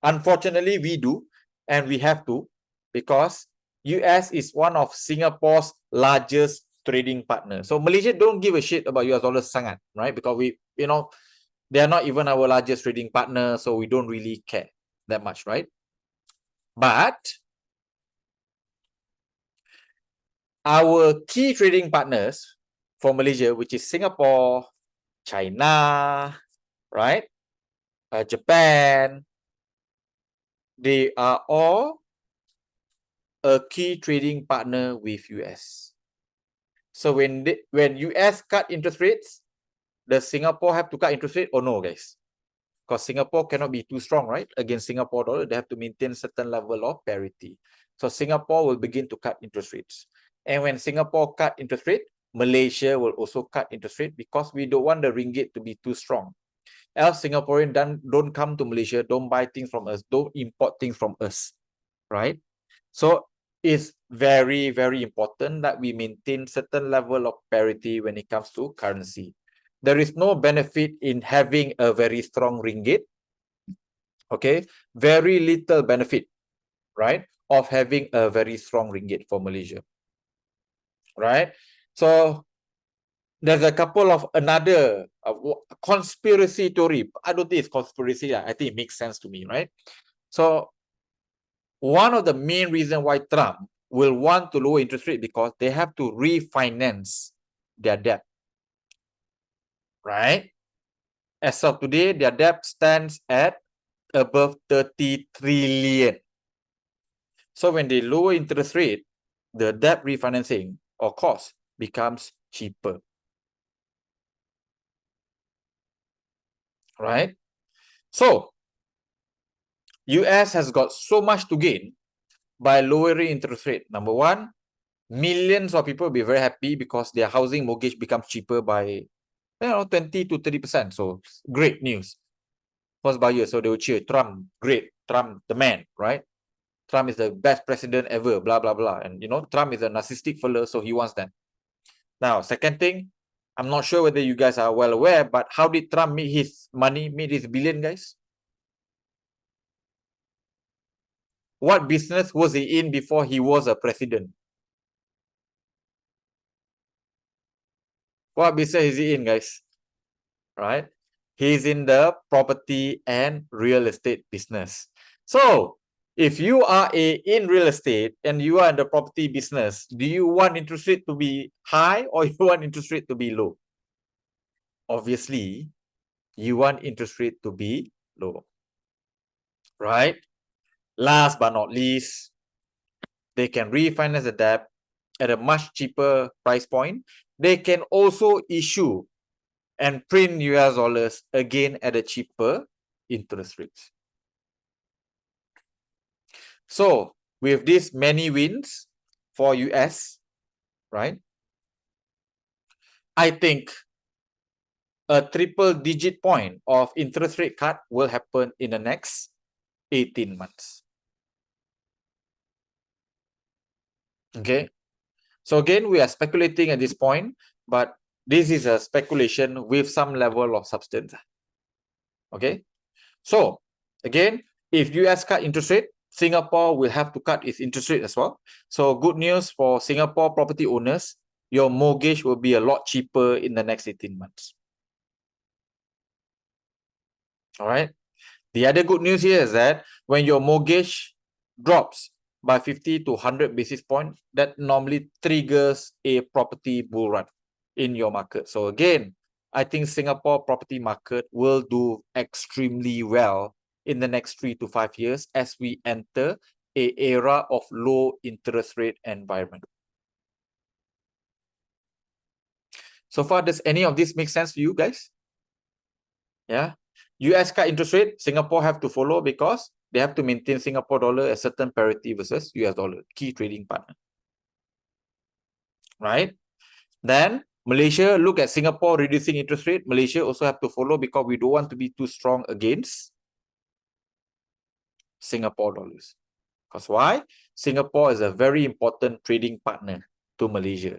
Unfortunately, we do, and we have to, because US is one of Singapore's largest trading partners. So Malaysia don't give a shit about US dollars sangat, right? Because they are not even our largest trading partner, so we don't really care that much, right? But our key trading partners for Malaysia, which is Singapore, China, right? Japan, they are all a key trading partner with US. So when US cut interest rates, does Singapore have to cut interest rate or no, guys? Because Singapore cannot be too strong, right? Against Singapore dollar, they have to maintain certain level of parity. So Singapore will begin to cut interest rates. And when Singapore cut interest rate, Malaysia will also cut interest rate because we don't want the ringgit to be too strong. Else Singaporean don't come to Malaysia, don't buy things from us, don't import things from us, right? So it's very, very important that we maintain certain level of parity when it comes to currency. There is no benefit in having a very strong ringgit. Okay, very little benefit, right, of having a very strong ringgit for Malaysia, right? So there's a couple of another conspiracy theory. I don't think it's conspiracy. I think it makes sense to me, right? So one of the main reasons why Trump will want to lower interest rate because they have to refinance their debt, right? As of today, their debt stands at above 30 trillion. So when they lower interest rate, the debt refinancing or cost becomes cheaper, right? So US has got so much to gain by lowering interest rate. Number one, millions of people will be very happy because their housing mortgage becomes cheaper by 20 to 30%. So great news. First buyer, so they will cheer Trump, great, Trump, the man, right? Trump is the best president ever, blah, blah, blah. And Trump is a narcissistic fellow, so he wants that. Now, second thing, I'm not sure whether you guys are well aware, but how did Trump make his money, made his billion, guys? What business was he in before he was a president? What business is he in, guys? Right? He's in the property and real estate business. So, if you are in real estate and you are in the property business, do you want interest rate to be high or you want interest rate to be low? Obviously, you want interest rate to be low, right? Last but not least, they can refinance the debt at a much cheaper price point. They can also issue and print US dollars again at a cheaper interest rates. So with these many wins for US, right? I think a triple digit point of interest rate cut will happen in the next 18 months. Okay. So again, we are speculating at this point, but this is a speculation with some level of substance. Okay. So again, if US cut interest rate, Singapore will have to cut its interest rate as well. So good news for Singapore property owners, your mortgage will be a lot cheaper in the next 18 months. All right. The other good news here is that when your mortgage drops by 50 to 100 basis points, that normally triggers a property bull run in your market. So again, I think Singapore property market will do extremely well in the next 3 to 5 years as we enter an era of low interest rate environment. So far, does any of this make sense to you guys? Yeah. US cut interest rate, Singapore have to follow because they have to maintain Singapore dollar at certain parity versus US dollar, key trading partner. Right? Then Malaysia, look at Singapore reducing interest rate. Malaysia also have to follow because we don't want to be too strong against Singapore dollars. Because why? Singapore is a very important trading partner to Malaysia.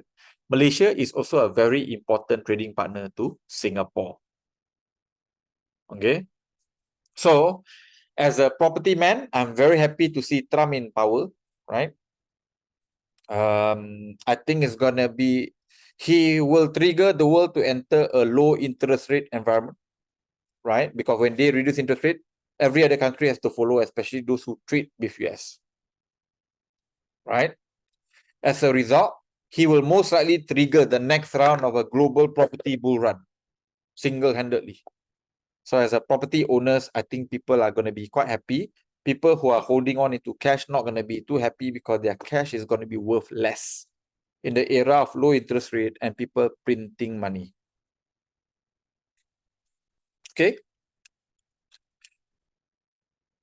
Malaysia is also a very important trading partner to Singapore. Okay? So, as a property man, I'm very happy to see Trump in power, right? I think it's gonna be, he will trigger the world to enter a low interest rate environment, right? Because when they reduce interest rate, every other country has to follow, especially those who trade with US, right? As a result, he will most likely trigger the next round of a global property bull run, single-handedly. So as a property owners, I think people are going to be quite happy. People who are holding on into cash not going to be too happy because their cash is going to be worth less in the era of low interest rate and people printing money. Okay.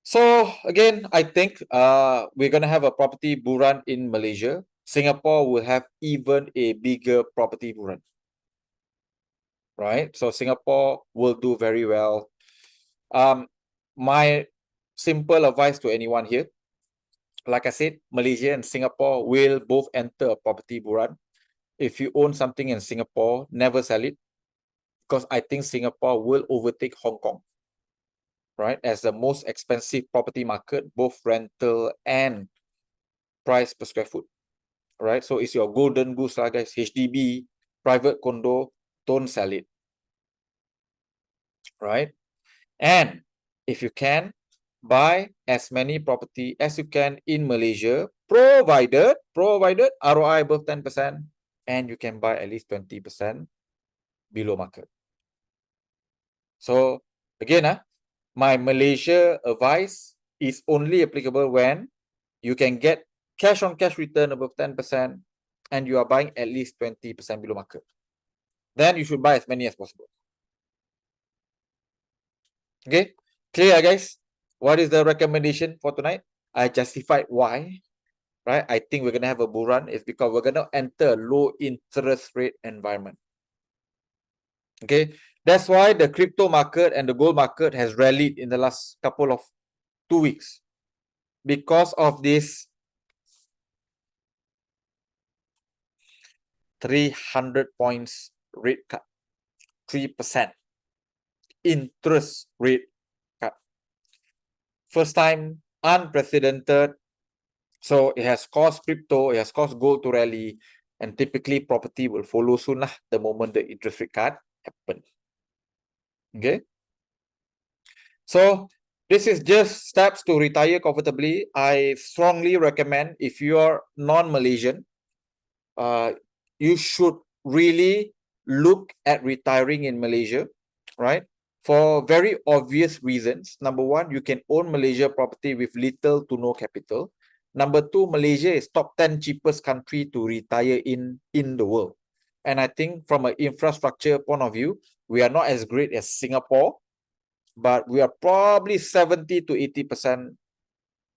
So again, I think we're going to have a property bull run in Malaysia. Singapore will have even a bigger property bull run. Right? So Singapore will do very well. My simple advice to anyone here, like I said, Malaysia and Singapore will both enter a property bull run. If you own something in Singapore, never sell it, because I think Singapore will overtake Hong Kong, right, as the most expensive property market, both rental and price per square foot, right? So it's your golden goose lah, guys. HDB, private condo, don't sell it, right? And if you can, buy as many property as you can in Malaysia, provided ROI above 10%, and you can buy at least 20% below market. So again, my Malaysia advice is only applicable when you can get cash on cash return above 10% and you are buying at least 20% below market. Then you should buy as many as possible. Okay, clear, guys? What is the recommendation for tonight? I justified why, right? I think we're going to have a bull run. It's because we're going to enter a low interest rate environment. Okay, that's why the crypto market and the gold market has rallied in the last couple of 2 weeks, because of this 300 points rate cut, 3% interest rate cut. First time, unprecedented. So it has caused crypto, it has caused gold to rally, and typically property will follow soon lah, the moment the interest rate cut happen. Okay. So this is just steps to retire comfortably. I strongly recommend, if you are non-Malaysian, you should really look at retiring in Malaysia, right? For very obvious reasons. Number one, you can own Malaysia property with little to no capital. Number two, Malaysia is top 10 cheapest country to retire in the world. And I think from an infrastructure point of view, we are not as great as Singapore, but we are probably 70 to 80%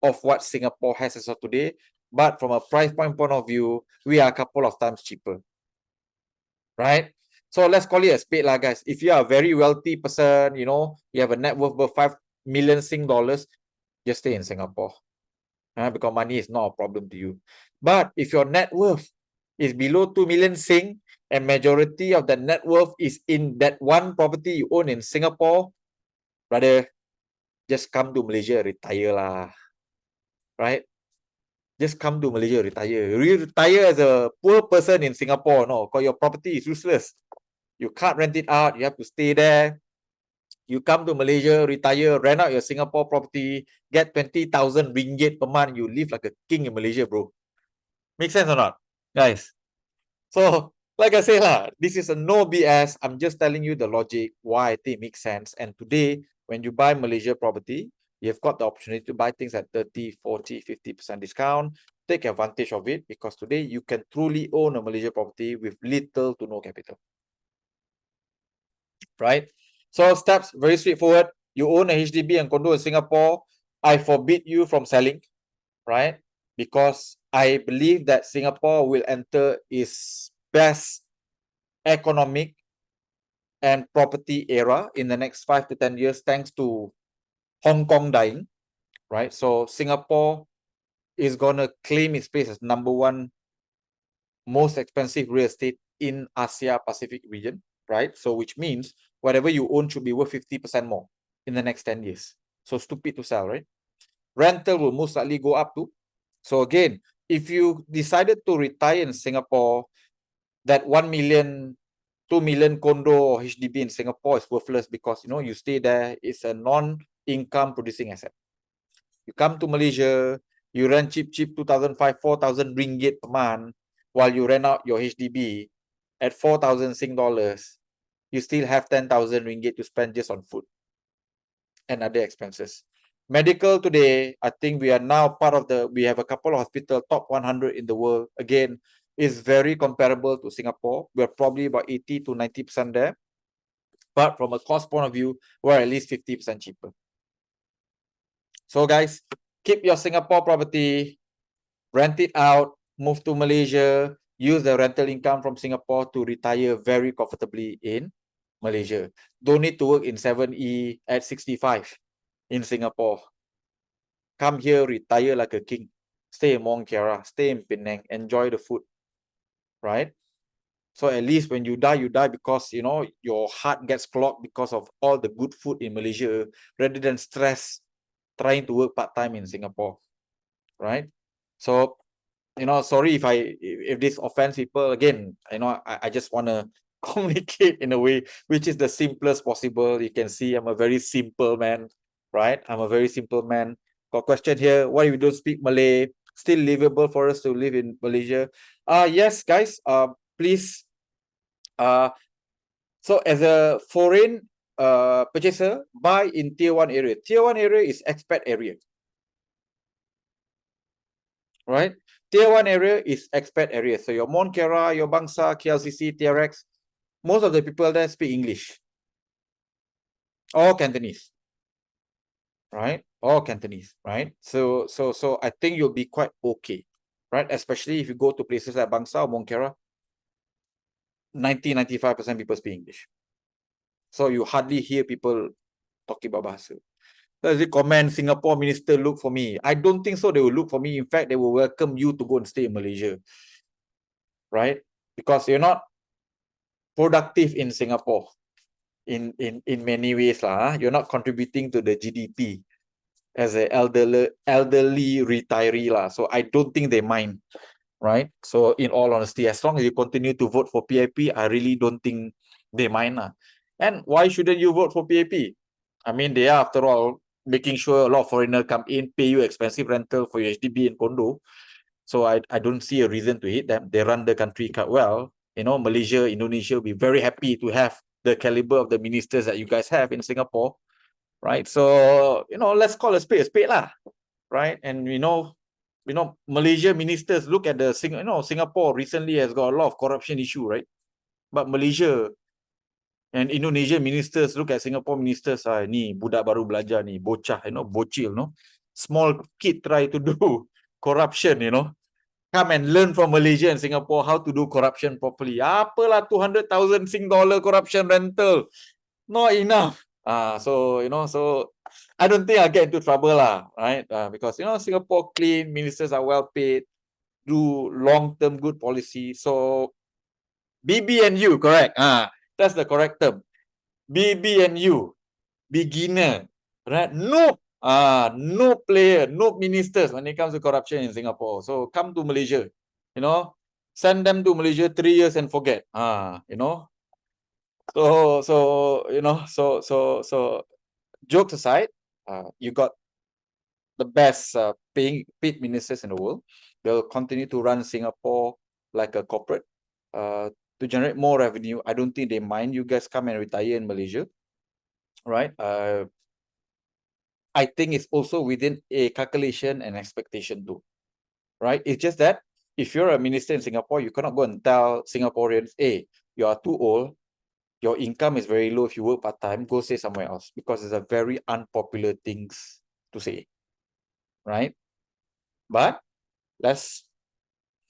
of what Singapore has as of today. But from a price point of view, we are a couple of times cheaper, right? So let's call it a spade lah, guys. If you are a very wealthy person, you know, you have a net worth of 5 million Sing dollars, just stay in Singapore, because money is not a problem to you. But if your net worth is below 2 million Sing, and majority of the net worth is in that one property you own in Singapore, brother, just come to Malaysia, retire lah, right? Just come to Malaysia, retire. Retire as a poor person in Singapore, no, because your property is useless. You can't rent it out, you have to stay there. You come to Malaysia, retire, rent out your Singapore property, get 20,000 ringgit per month, you live like a king in Malaysia, bro. Make sense or not, guys? So, like I say lah, this is a no BS. I'm just telling you the logic, why I think it makes sense. And today, when you buy Malaysia property, you've got the opportunity to buy things at 30, 40, 50% discount. Take advantage of it, because today you can truly own a Malaysia property with little to no capital. Right? So steps, very straightforward. You own a HDB and condo in Singapore, I forbid you from selling, right? Because I believe that Singapore will enter its best economic and property era in the next 5 to 10 years, thanks to Hong Kong dying, right? So Singapore is going to claim its place as #1 most expensive real estate in Asia Pacific region, right? So which means whatever you own should be worth 50% more in the next 10 years. So stupid to sell, right? Rental will most likely go up too. So again, if you decided to retire in Singapore, that 1 million, 2 million condo or HDB in Singapore is worthless, because, you know, you stay there, it's a non-income producing asset. You come to Malaysia, you rent cheap, 2,500, 4,000 ringgit per month, while you rent out your HDB at 4,000 Sing dollars, you still have 10,000 ringgit to spend just on food and other expenses. Medical today, I think we are now part of we have a couple of hospitals, top 100 in the world. Again, is very comparable to Singapore. We're probably about 80 to 90% there. But from a cost point of view, we're at least 50% cheaper. So guys, keep your Singapore property, rent it out, move to Malaysia, use the rental income from Singapore to retire very comfortably in Malaysia. Don't need to work in 7E at 65 in Singapore. Come here, retire like a king. stay in Mongkera, stay in Penang, enjoy the food, right? So at least when you die because, you know, your heart gets clogged because of all the good food in Malaysia, rather than stress trying to work part-time in Singapore, right? So, you know, sorry if this offends people. Again, you know, I just want to communicate in a way which is the simplest possible. You can see I'm a very simple man, right? I'm a very simple man. Got question here, why we don't speak Malay? Still livable for us to live in Malaysia? Yes, guys, please, so as a foreign purchaser, buy in tier 1 area. Tier 1 area is expat area, right? Tier 1 area is expat area. So your Monkera, your Bangsa, KLCC, TRX, most of the people there speak English or Cantonese, right? Or Cantonese, right? So I think you'll be quite okay, right? Especially if you go to places like Bangsa or Monkera, 95% people speak English. So you hardly hear people talking about bahasa. Does it comment Singapore minister look for me? I don't think so. They will look for me. In fact, they will welcome you to go and stay in Malaysia, right? Because you're not productive in Singapore in many ways lah. You're not contributing to the GDP as an elderly retiree lah. So I don't think they mind, right? So in all honesty, as long as you continue to vote for PAP, I really don't think they mind lah. And why shouldn't you vote for PAP? I mean, they are, after all, making sure a lot of foreigners come in, pay you expensive rental for your HDB and condo. So I don't see a reason to hate them. They run the country quite well. You know, Malaysia, Indonesia will be very happy to have the caliber of the ministers that you guys have in Singapore, right? So, you know, let's call a spade lah, right? And Malaysia ministers, look at the Singapore recently has got a lot of corruption issue, right? But Malaysia and Indonesia ministers, look at Singapore ministers, ni budak baru belajar ni, bocah, bocil, small kid try to do corruption, come and learn from Malaysia and Singapore how to do corruption properly. Apalah 200,000 Sing dollar corruption rental, not enough. So I don't think I'll get into trouble lah, right? Because Singapore clean, ministers are well paid, do long-term good policy. So BB&U, correct? That's the correct term. BB&U, beginner, right? No player, no ministers when it comes to corruption in Singapore. So come to Malaysia, send them to Malaysia 3 years and forget. So jokes aside, you got the best paid ministers in the world. They'll continue to run Singapore like a corporate to generate more revenue. I don't think they mind you guys come and retire in Malaysia, right? I think it's also within a calculation and expectation too, right? It's just that if you're a minister in Singapore, you cannot go and tell Singaporeans, hey, you are too old, your income is very low if you work part-time, go stay somewhere else, because it's a very unpopular things to say, right? But let's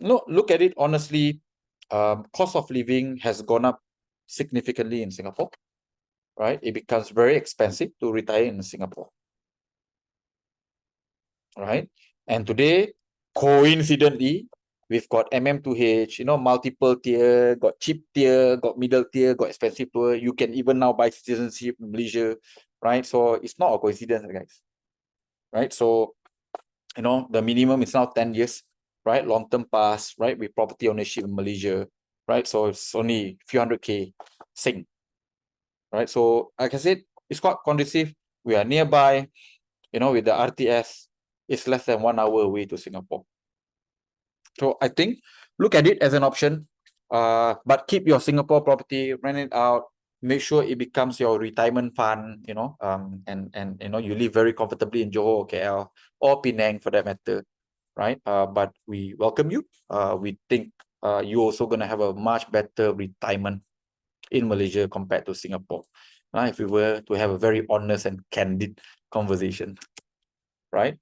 look at it honestly. Cost of living has gone up significantly in Singapore, right? It becomes very expensive to retire in Singapore, right? And today, coincidentally, we've got MM2H, multiple tier, got cheap tier, got middle tier, got expensive tier. You can even now buy citizenship in Malaysia, right? So it's not a coincidence, guys, right? So, the minimum is now 10 years, right? Long-term pass, right? With property ownership in Malaysia, right? So it's only a few hundred K Sing, right? So like I said, it's quite conducive. We are nearby, with the RTS, it's less than 1 hour away to Singapore. So I think look at it as an option, but keep your Singapore property, rent it out, make sure it becomes your retirement fund, and you live very comfortably in Johor or KL or Penang for that matter, right? But we welcome you. We think you also gonna have a much better retirement in Malaysia compared to Singapore, if we were to have a very honest and candid conversation, right?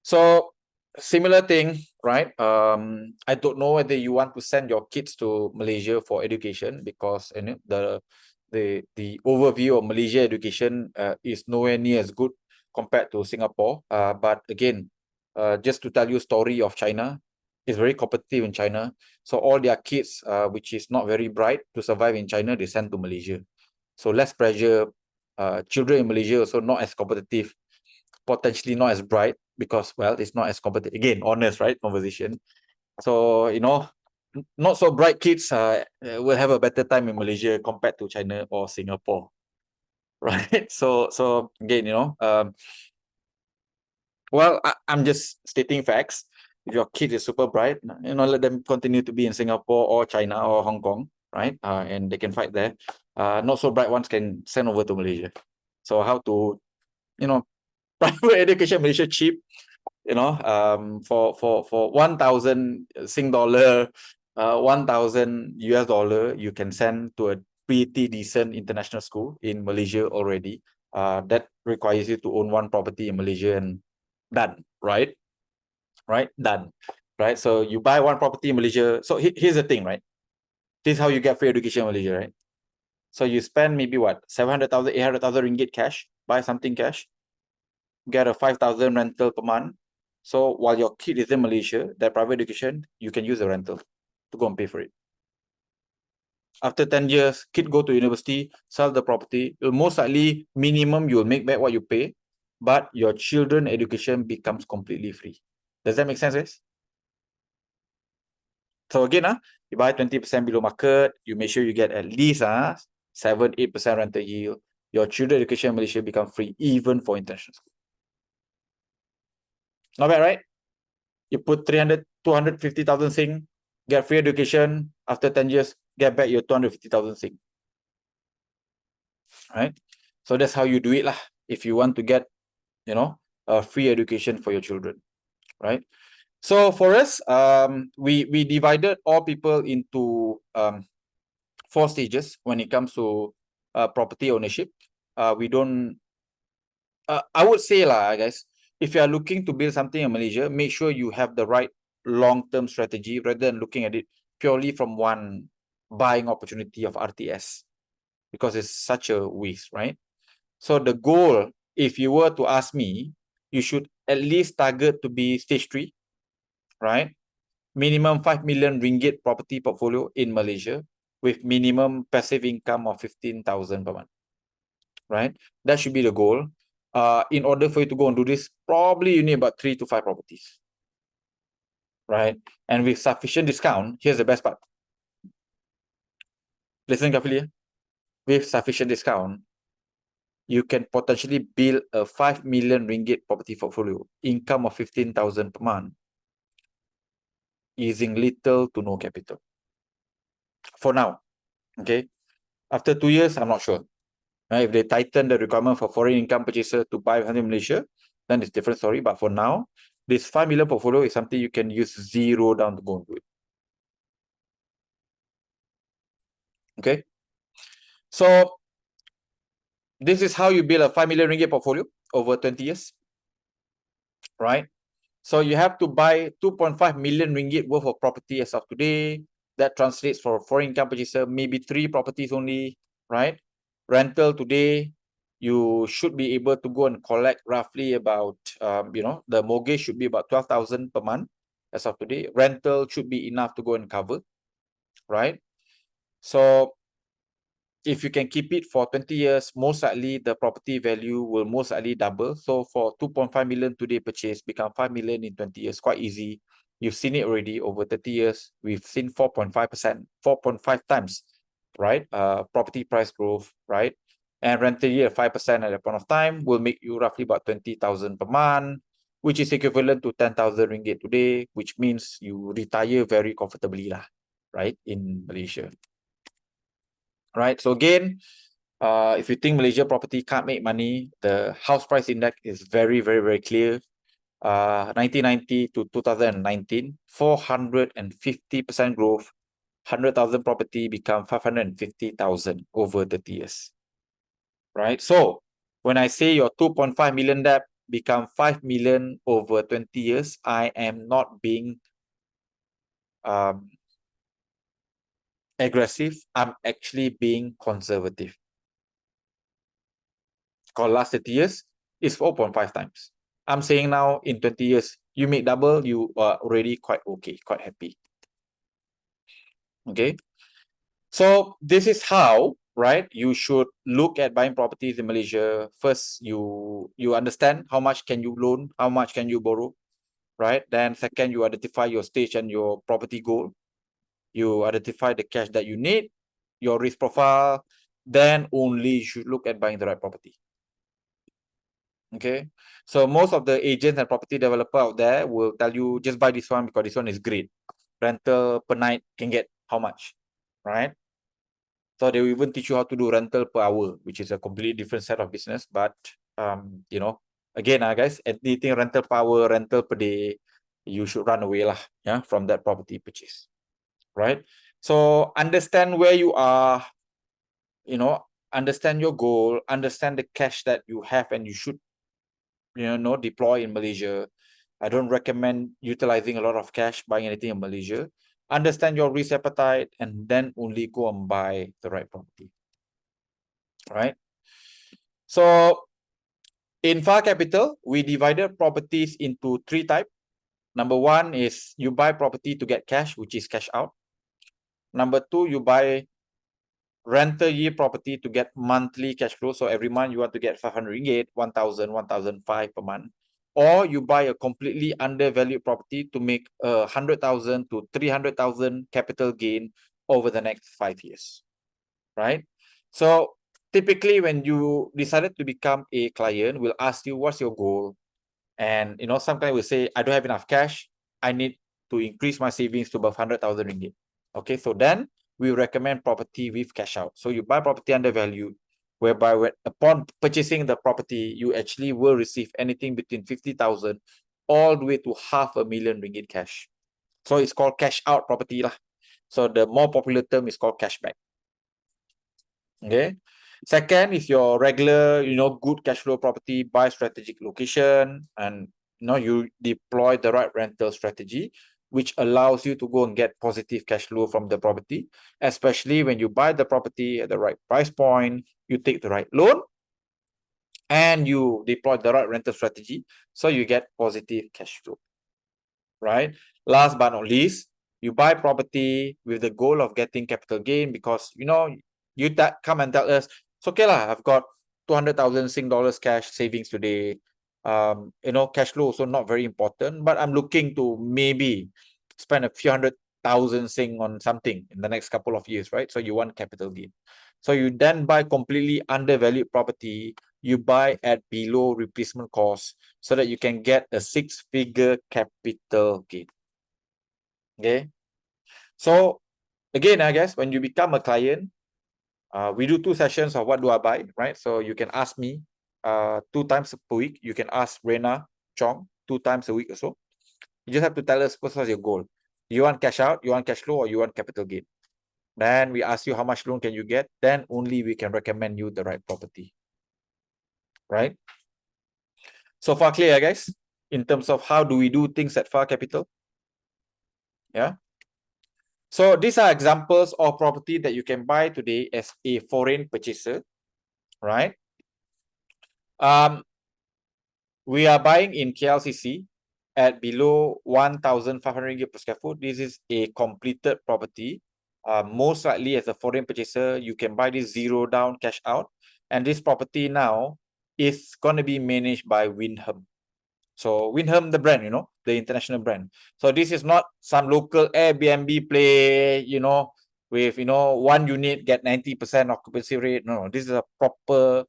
So similar thing, right? I don't know whether you want to send your kids to Malaysia for education, because the overview of Malaysia education is nowhere near as good compared to Singapore. But again, just to tell you a story of China. It's very competitive in China. So all their kids, which is not very bright to survive in China, they send to Malaysia. So less pressure. Children in Malaysia also not as competitive, potentially not as bright because, well, it's not as competitive. Again, honest, right? Conversation. So, not so bright kids will have a better time in Malaysia compared to China or Singapore, right? So again, well, I'm just stating facts. If your kid is super bright, let them continue to be in Singapore or China or Hong Kong, right? And they can fight there. Not so bright ones can send over to Malaysia. So how to, private education in Malaysia cheap, for 1,000 Sing dollar, 1,000 US dollar, you can send to a pretty decent international school in Malaysia already. That requires you to own one property in Malaysia and done, right? Done, right? So you buy one property in Malaysia. So here's the thing, right? This is how you get free education in Malaysia, right? So you spend maybe what, 700,000, 800,000 ringgit cash, buy something cash, get a 5,000 rental per month. So while your kid is in Malaysia, their private education, you can use the rental to go and pay for it. After 10 years, kid go to university, sell the property. Most likely, minimum you will make back what you pay, but your children education becomes completely free. Does that make sense, guys? So again, you buy 20% below market, you make sure you get at least 7-8% rental yield. Your children education in Malaysia become free even for international school. Not bad, right? You put 300, 250,000 Sing, get free education. After 10 years, get back your 250,000 Sing. Right? So that's how you do it lah. If you want to get, a free education for your children. Right? So for us, we divided all people into 4 stages when it comes to property ownership. We don't, I would say lah, guys, if you are looking to build something in Malaysia, make sure you have the right long-term strategy rather than looking at it purely from one buying opportunity of RTS, because it's such a waste, right? So the goal, if you were to ask me, you should at least target to be stage 3, right? Minimum 5 million ringgit property portfolio in Malaysia with minimum passive income of 15,000 per month, right? That should be the goal. In order for you to go and do this, probably you need about 3 to 5 properties, right? And with sufficient discount, here's the best part. Listen carefully. With sufficient discount, you can potentially build a 5 million ringgit property portfolio, income of 15,000 per month, using little to no capital. For now, okay? After 2 years, I'm not sure. If they tighten the requirement for foreign income purchaser to buy in Malaysia, then it's a different story. But for now, this 5 million portfolio is something you can use zero down to go and do it. Okay? So, this is how you build a 5 million ringgit portfolio over 20 years, right? So you have to buy 2.5 million ringgit worth of property as of today. That translates for foreign income purchaser, maybe 3 properties only, right? Rental today, you should be able to go and collect roughly about, the mortgage should be about 12,000 per month as of today. Rental should be enough to go and cover, right? So if you can keep it for 20 years, most likely the property value will most likely double. So for 2.5 million today purchase, become 5 million in 20 years, quite easy. You've seen it already over 30 years. We've seen 4.5%, 4.5 times, right? Property price growth, right? And rental yield at 5% at that point of time will make you roughly about 20,000 per month, which is equivalent to 10,000 ringgit today, which means you retire very comfortably lah, right? In Malaysia. Right, so again, if you think Malaysia property can't make money, the house price index is very, very, very clear. 1990 to 2019, 450% growth, 100,000 property become 550,000 over 30 years. Right, so when I say your 2.5 million debt become 5 million over 20 years, I am not being aggressive. I'm actually being conservative. Because last 30 years is 4.5 times. I'm saying now in 20 years, you make double, you are already quite okay, quite happy. Okay. So this is how, right, you should look at buying properties in Malaysia. First, you understand how much can you loan, how much can you borrow, right? Then second, you identify your stage and your property goal. You identify the cash that you need, your risk profile, then only you should look at buying the right property. Okay, so most of the agents and property developer out there will tell you just buy this one because this one is great. Rental per night can get how much, right? So they will even teach you how to do rental per hour, which is a completely different set of business. But you know, again, guys, anything rental per hour, rental per day, you should run away lah, yeah, from that property purchase, right? So understand where you are, you know, understand your goal, understand the cash that you have and you should, you know, deploy in Malaysia. I don't recommend utilizing a lot of cash buying anything in Malaysia. Understand your risk appetite and then only go and buy the right property. Right? So in Far Capital, we divided properties into 3 types. Number 1 is you buy property to get cash, which is cash out. Number 2, you buy rental year property to get monthly cash flow. So every month you want to get 500 ringgit, 1,000, 1,005 per month. Or you buy a completely undervalued property to make 100,000 to 300,000 capital gain over the next 5 years, right? So typically when you decided to become a client, we'll ask you, what's your goal? And, you know, some client will say, I don't have enough cash. I need to increase my savings to above 100,000 ringgit. Okay, so then we recommend property with cash out. So you buy property undervalued, whereby upon purchasing the property, you actually will receive anything between 50,000 all the way to 500,000 ringgit cash. So it's called cash out property lah. So the more popular term is called cashback. Okay. Second is your regular, you know, good cash flow property, buy strategic location, and you know, you deploy the right rental strategy, which allows you to go and get positive cash flow from the property, especially when you buy the property at the right price point, you take the right loan, and you deploy the right rental strategy, so you get positive cash flow, right? Last but not least, you buy property with the goal of getting capital gain because, you know, you come and tell us, it's okay lah, I've got 200,000 Sing dollars cash savings today. You know, cash flow also not very important, but I'm looking to maybe spend a few 100,000 Sing on something in the next couple of years, right? So you want capital gain. So you then buy completely undervalued property, you buy at below replacement cost so that you can get a 6-figure capital gain. Okay. So again, I guess when you become a client, we do 2 sessions of what do I buy, right? So you can ask me 2 times per week. You can ask Rena Chong 2 times a week or so. You just have to tell us what's your goal. You want cash out, you want cash flow, or you want capital gain. Then we ask you how much loan can you get. Then only we can recommend you the right property. Right? So far clear, guys, in terms of how do we do things at Far Capital. Yeah. So these are examples of property that you can buy today as a foreign purchaser, right? We are buying in KLCC at below 1,500 ringgit per square foot. This is a completed property. Most likely as a foreign purchaser, you can buy this 0 down, cash out. And this property now is going to be managed by Windham. So Windham, the brand, you know, the international brand. So this is not some local Airbnb play, you know, with, you know, 1 unit get 90% occupancy rate. No, this is a proper,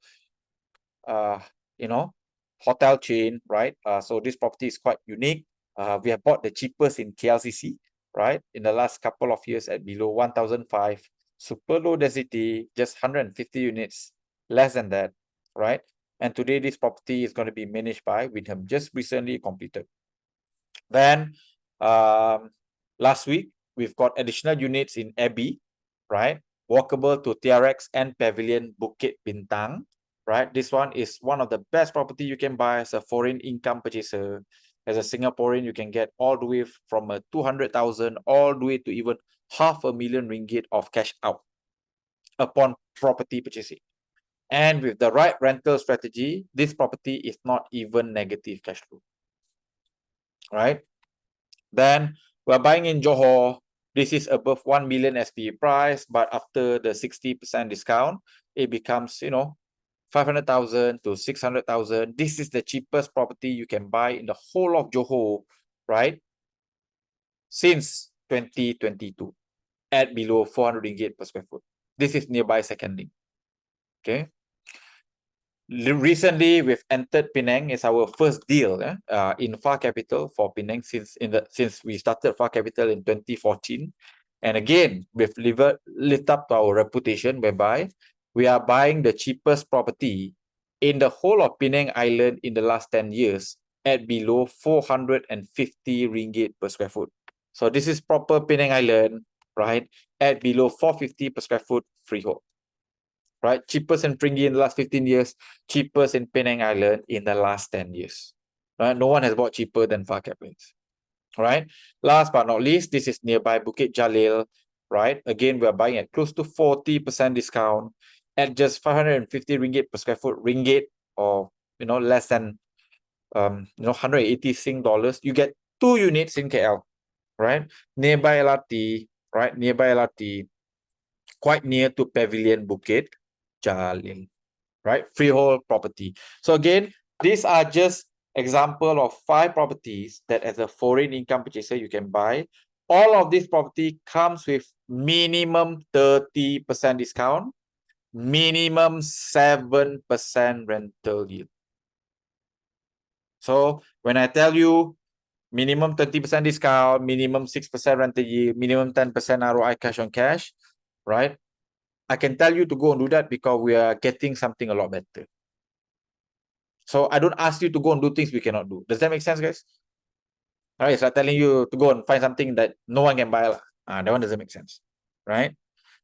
you know, hotel chain, right? So this property is quite unique. We have bought the cheapest in KLCC, right? In the last couple of years at below 1,005, super low density, just 150 units, less than that, right? And today this property is going to be managed by Windham, just recently completed. Then last week, we've got additional units in Abbey, right? Walkable to TRX and Pavilion Bukit Bintang, right? This one is one of the best property you can buy as a foreign income purchaser. As a Singaporean, you can get all the way from a 200,000 all the way to even 500,000 ringgit of cash out upon property purchasing. And with the right rental strategy, this property is not even negative cash flow. right? Then we're buying in Johor. This is above 1 million SPE price, but after the 60% discount, it becomes, 500,000 to 600,000. This is the cheapest property you can buy in the whole of Johor, right? Since 2022 at below 400 ringgit per square foot. This is nearby second link. Okay. Recently, we've entered Penang as our first deal in Far Capital for Penang since we started Far Capital in 2014. And again, we've lived up to our reputation whereby we are buying the cheapest property in the whole of Penang Island in the last 10 years at below 450 ringgit per square foot. So this is proper Penang Island, right? At below 450 per square foot freehold. Right, cheapest in Pringgi in the last 15 years, cheapest in Penang Island in the last 10 years. Right, no one has bought cheaper than Far Cap Place. Right, last but not least, this is nearby Bukit Jalil. Right, again, we are buying at close to 40% discount at just 550 ringgit per square foot, ringgit, or less than 180 Sing dollars. You get 2 units in KL, right, nearby LRT, right, nearby LRT, quite near to Pavilion Bukit Jalil, right? Freehold property. So again, these are just example of 5 properties that as a foreign income purchaser you can buy. All of this property comes with minimum 30% discount, minimum 7% rental yield. So when I tell you minimum 30% discount, minimum 6% rental yield, minimum 10% ROI cash on cash, right? I can tell you to go and do that because we are getting something a lot better. So I don't ask you to go and do things we cannot do. Does that make sense, guys? All right, so I'm telling you to go and find something that no one can buy. That one doesn't make sense, right?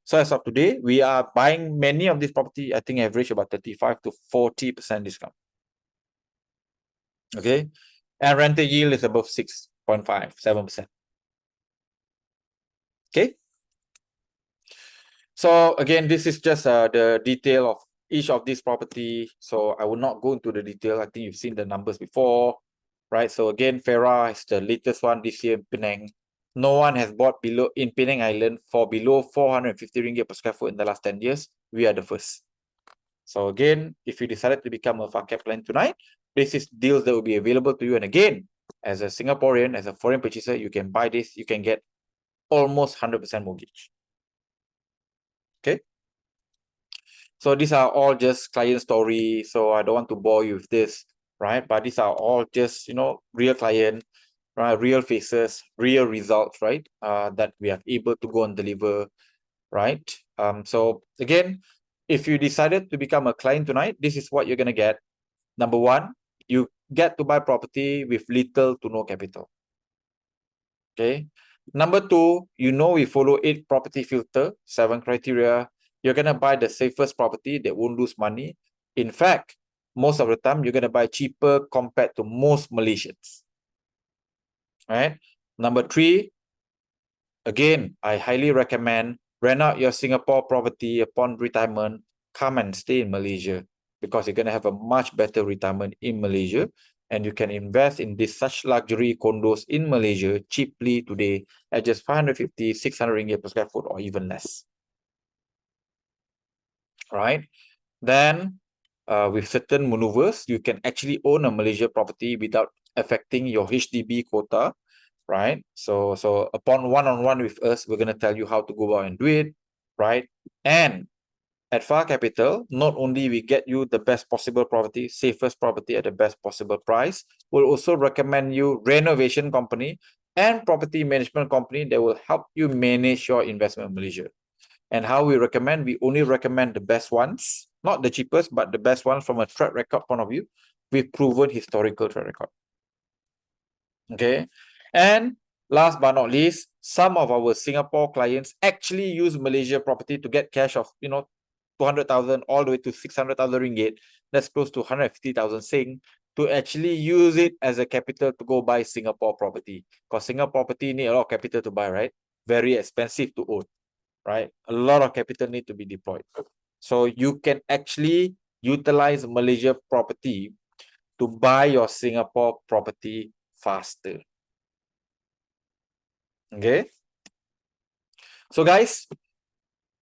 So as of today, we are buying many of these property, I think average about 35 to 40% discount. Okay. And rental yield is above 6.5, 7%. Okay. So again, this is just the detail of each of these property. So I will not go into the detail. I think you've seen the numbers before, right? So again, Farah is the latest one this year in Penang. No one has bought below in Penang Island for below 450 ringgit per square foot in the last 10 years. We are the first. So again, if you decided to become a Far Cap client tonight, this is deals that will be available to you. And again, as a Singaporean, as a foreign purchaser, you can buy this. You can get almost 100% mortgage. Okay. So these are all just client story. So I don't want to bore you with this, right? But these are all just, real client, right? Real faces, real results, right? That we are able to go and deliver, right? So again, if you decided to become a client tonight, this is what you're going to get. Number one, you get to buy property with little to no capital. Okay. Number two, we follow 8 property filter, 7 criteria. You're going to buy the safest property that won't lose money. In fact, most of the time, you're going to buy cheaper compared to most Malaysians. Right? Number 3, again, I highly recommend rent out your Singapore property upon retirement. Come and stay in Malaysia because you're going to have a much better retirement in Malaysia. And you can invest in this such luxury condos in Malaysia cheaply today at just 550, 600 ringgit per square foot or even less. Right? Then, with certain maneuvers, you can actually own a Malaysia property without affecting your HDB quota. Right? So upon one-on-one with us, we're going to tell you how to go about and do it. Right? And at Far Capital, not only we get you the best possible property, safest property at the best possible price, we'll also recommend you renovation company and property management company that will help you manage your investment in Malaysia. And how we only recommend the best ones, not the cheapest, but the best ones from a track record point of view, with proven historical track record. Okay. And last but not least, some of our Singapore clients actually use Malaysia property to get cash of, 200,000 all the way to 600,000 ringgit. That's close to 150,000 Sing to actually use it as a capital to go buy Singapore property. Because Singapore property need a lot of capital to buy, right? Very expensive to own, right? A lot of capital need to be deployed. So you can actually utilize Malaysia property to buy your Singapore property faster. Okay. So guys,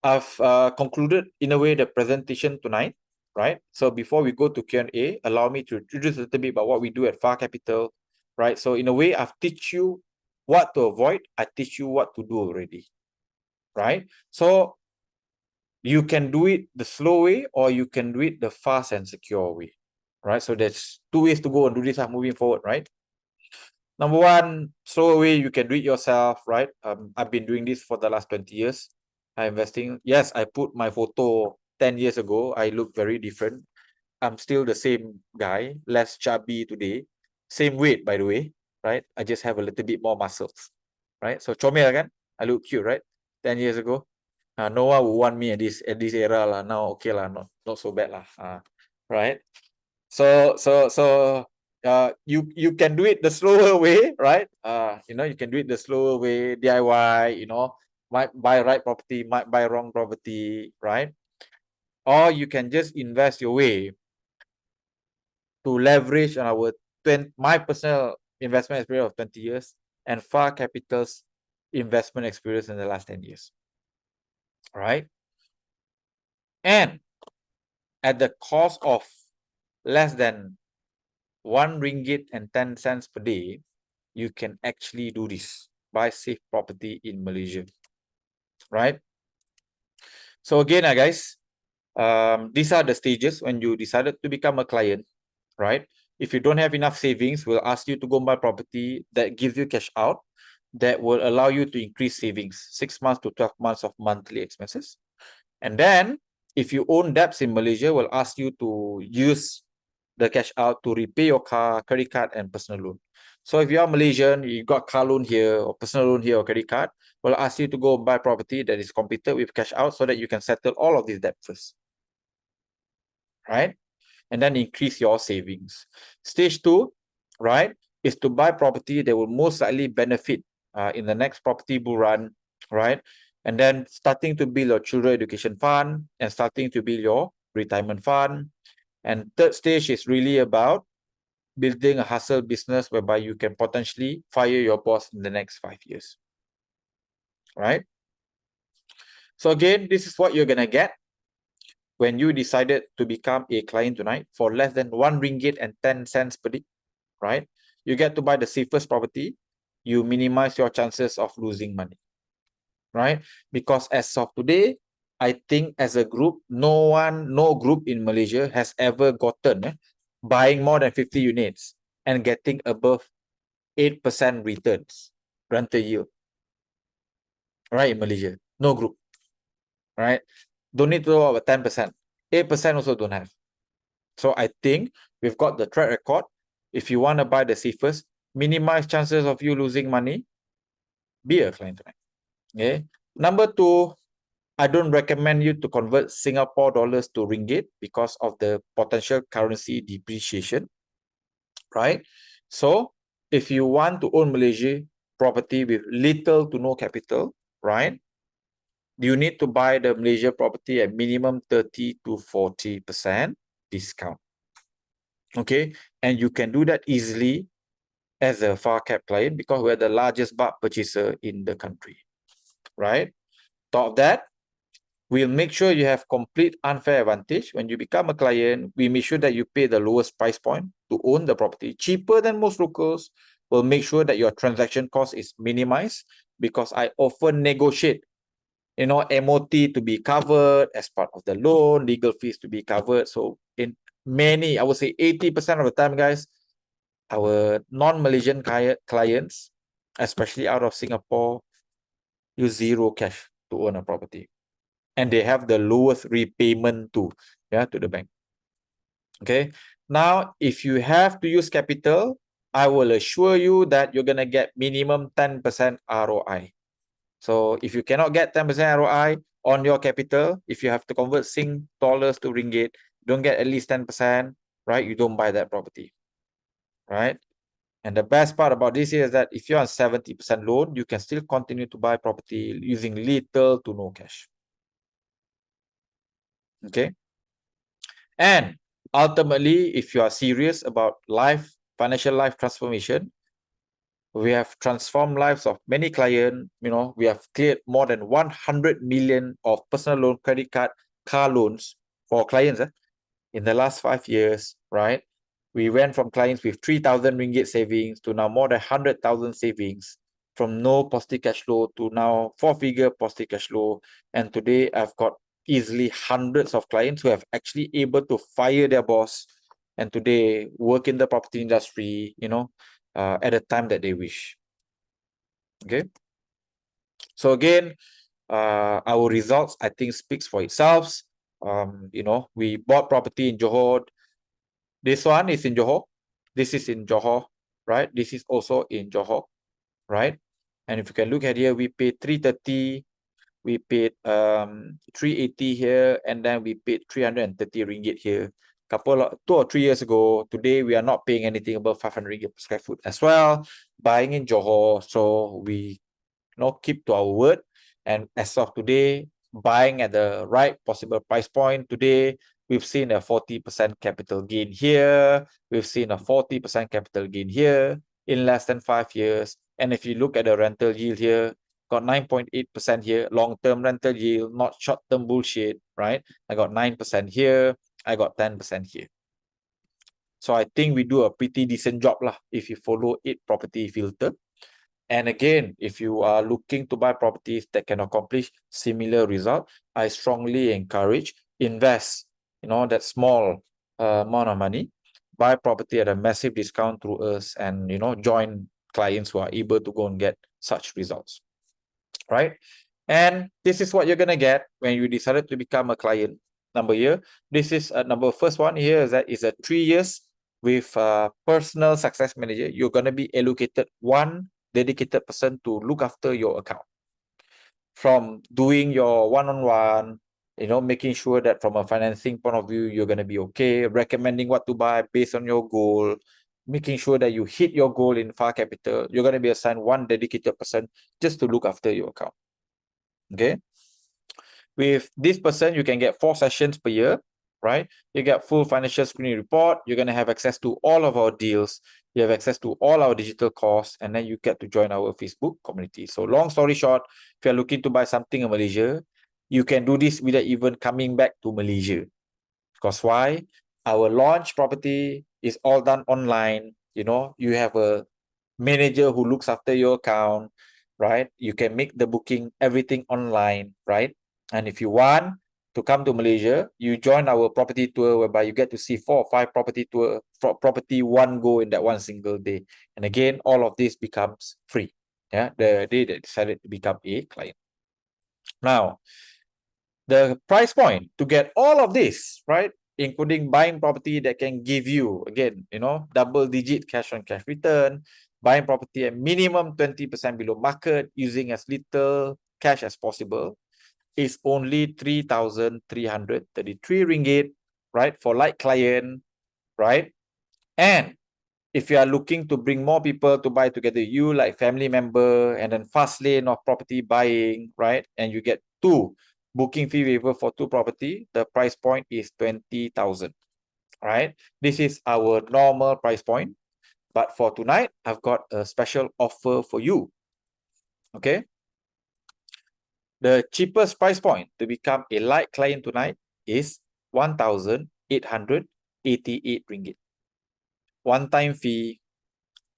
I've concluded in a way the presentation tonight, right? So before we go to Q&A, allow me to introduce a little bit about what we do at Far Capital, right? So in a way, I've teach you what to avoid. I teach you what to do already, right? So you can do it the slow way or you can do it the fast and secure way, right? So there's two ways to go and do this moving forward, right? Number one, slow way, you can do it yourself, right? I've been doing this for the last 20 years. I'm investing. Yes, I put my photo 10 years ago. I look very different. I'm still the same guy, less chubby today. Same weight, by the way, right? I just have a little bit more muscles, right? So comel kan? I look cute, right? 10 years ago. No one would want me at this era lah. Now okay lah, not so bad lah. Right? So you can do it the slower way, right? You can do it the slower way, DIY, might buy right property, might buy wrong property, right? Or you can just invest your way to leverage on my personal investment experience of 20 years and Far Capital's investment experience in the last 10 years. Right? And at the cost of less than 1 ringgit and 10 cents per day, you can actually do this, buy safe property in Malaysia. Right? So again, guys, these are the stages when you decided to become a client, right? If you don't have enough savings, we'll ask you to go buy property that gives you cash out, that will allow you to increase savings, 6 months to 12 months of monthly expenses. And then, if you own debts in Malaysia, we'll ask you to use the cash out to repay your car, credit card, and personal loan. So if you are Malaysian, you got car loan here, or personal loan here, or credit card, we'll ask you to go buy property that is completed with cash out so that you can settle all of these debts first. Right? And then increase your savings. Stage 2, right, is to buy property that will most likely benefit in the next property bull run, right? And then starting to build your children education fund and starting to build your retirement fund. And third stage is really about building a hustle business whereby you can potentially fire your boss in the next 5 years, right? So again, this is what you're going to get when you decided to become a client tonight for less than 1 ringgit and 10 cents per day, right? You get to buy the safest property. You minimize your chances of losing money, right? Because as of today, I think as a group, no group in Malaysia has ever gotten buying more than 50 units and getting above 8% returns, rental yield, right, in Malaysia. No group, right? Don't need to know about 10%. 8% also don't have. So I think we've got the track record. If you want to buy the safest, minimize chances of you losing money, be a client tonight. Okay. Number 2, I don't recommend you to convert Singapore dollars to ringgit because of the potential currency depreciation, right? So if you want to own Malaysia property with little to no capital, right, you need to buy the Malaysia property at minimum 30 to 40% discount. Okay, and you can do that easily as a Far Cap client because we're the largest bulk purchaser in the country, right? Top of that, we'll make sure you have complete unfair advantage. When you become a client, we make sure that you pay the lowest price point to own the property, cheaper than most locals. We'll make sure that your transaction cost is minimized because I often negotiate, MOT to be covered as part of the loan, legal fees to be covered. So in many, I would say 80% of the time, guys, our non-Malaysian clients, especially out of Singapore, use zero cash to own a property. And they have the lowest repayment too, to the bank. Okay. Now, if you have to use capital, I will assure you that you're going to get minimum 10% ROI. So if you cannot get 10% ROI on your capital, if you have to convert Sing dollars to ringgit, don't get at least 10%, right? You don't buy that property, right? And the best part about this is that if you're on 70% loan, you can still continue to buy property using little to no cash. Okay. And ultimately, if you are serious about financial life transformation, We have transformed lives of many clients. You know, we have cleared more than 100 million of personal loan, credit card, car loans for clients in the last 5 years, right? We went from clients with 3,000 ringgit savings to now more than 100,000 savings, from no positive cash flow to now 4-figure positive cash flow. And today I've got easily hundreds of clients who have actually able to fire their boss and today work in the property industry, you know, at a time that they wish. Okay. So again, our results, I think, speaks for itself. You know, we bought property in Johor. This one is in Johor. This is in Johor, right? This is also in Johor, right? And if you can look at here, we paid 330, we paid 380 here, and then we paid 330 ringgit here. 2 or 3 years ago. Today we are not paying anything above 500 ringgit per square foot as well. Buying in Johor, so we keep to our word. And as of today, buying at the right possible price point. Today we've seen a 40% capital gain here. We've seen a 40% capital gain here in less than 5 years. And if you look at the rental yield here, got 9.8% here, long-term rental yield, not short-term bullshit, right? I got 9% here, I got 10% here. So I think we do a pretty decent job lah if you follow 8 property filter. And again, if you are looking to buy properties that can accomplish similar result, I strongly encourage invest, that small amount of money, buy property at a massive discount through us, and join clients who are able to go and get such results, right? And this is what you're gonna get when you decided to become a client. Number here, this is first one here is that is a 3 years with personal success manager. You're gonna be allocated one dedicated person to look after your account, from doing your one-on-one, making sure that from a financing point of view, you're going to be okay, recommending what to buy based on your goal, making sure that you hit your goal in far capital. You're going to be assigned one dedicated person just to look after your account. Okay. With this person, you can get 4 sessions per year, right? You get full financial screening report. You're going to have access to all of our deals. You have access to all our digital courses, and then you get to join our Facebook community. So long story short, if you're looking to buy something in Malaysia, you can do this without even coming back to Malaysia. Because why? Our launch property is all done online. You have a manager who looks after your account, right? You can make the booking, everything online, right? And if you want to come to Malaysia, you join our property tour, whereby you get to see 4 or 5 property tour for property one go in that one single day. And again, all of this becomes free. Yeah, the day that decided to become a client. Now, the price point to get all of this, right, including buying property that can give you, again, double-digit cash on cash return, buying property at minimum 20% below market, using as little cash as possible, is only 3,333 ringgit, right, for light client, right? And if you are looking to bring more people to buy together, you like family member, and then fast lane of property buying, right? And you get 2 booking fee waiver for 2 property, the price point is 20,000, right? This is our normal price point. But for tonight, I've got a special offer for you. Okay. The cheapest price point to become a light client tonight is 1,888 ringgit. One-time fee,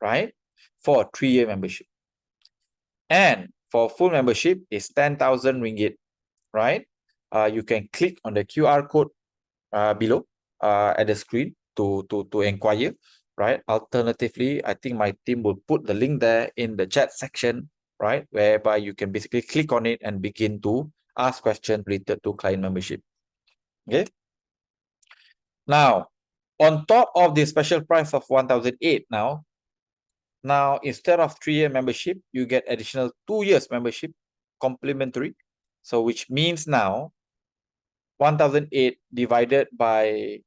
right? For a 3-year membership. And for full membership is 10,000 ringgit, right? You can click on the QR code below at the screen to inquire, right? Alternatively, I think my team will put the link there in the chat section, right? Whereby you can basically click on it and begin to ask questions related to client membership. Okay. Now, on top of the special price of 1,008 now, instead of 3-year membership, you get additional 2 years membership complimentary. So which means now 1,008 divided by,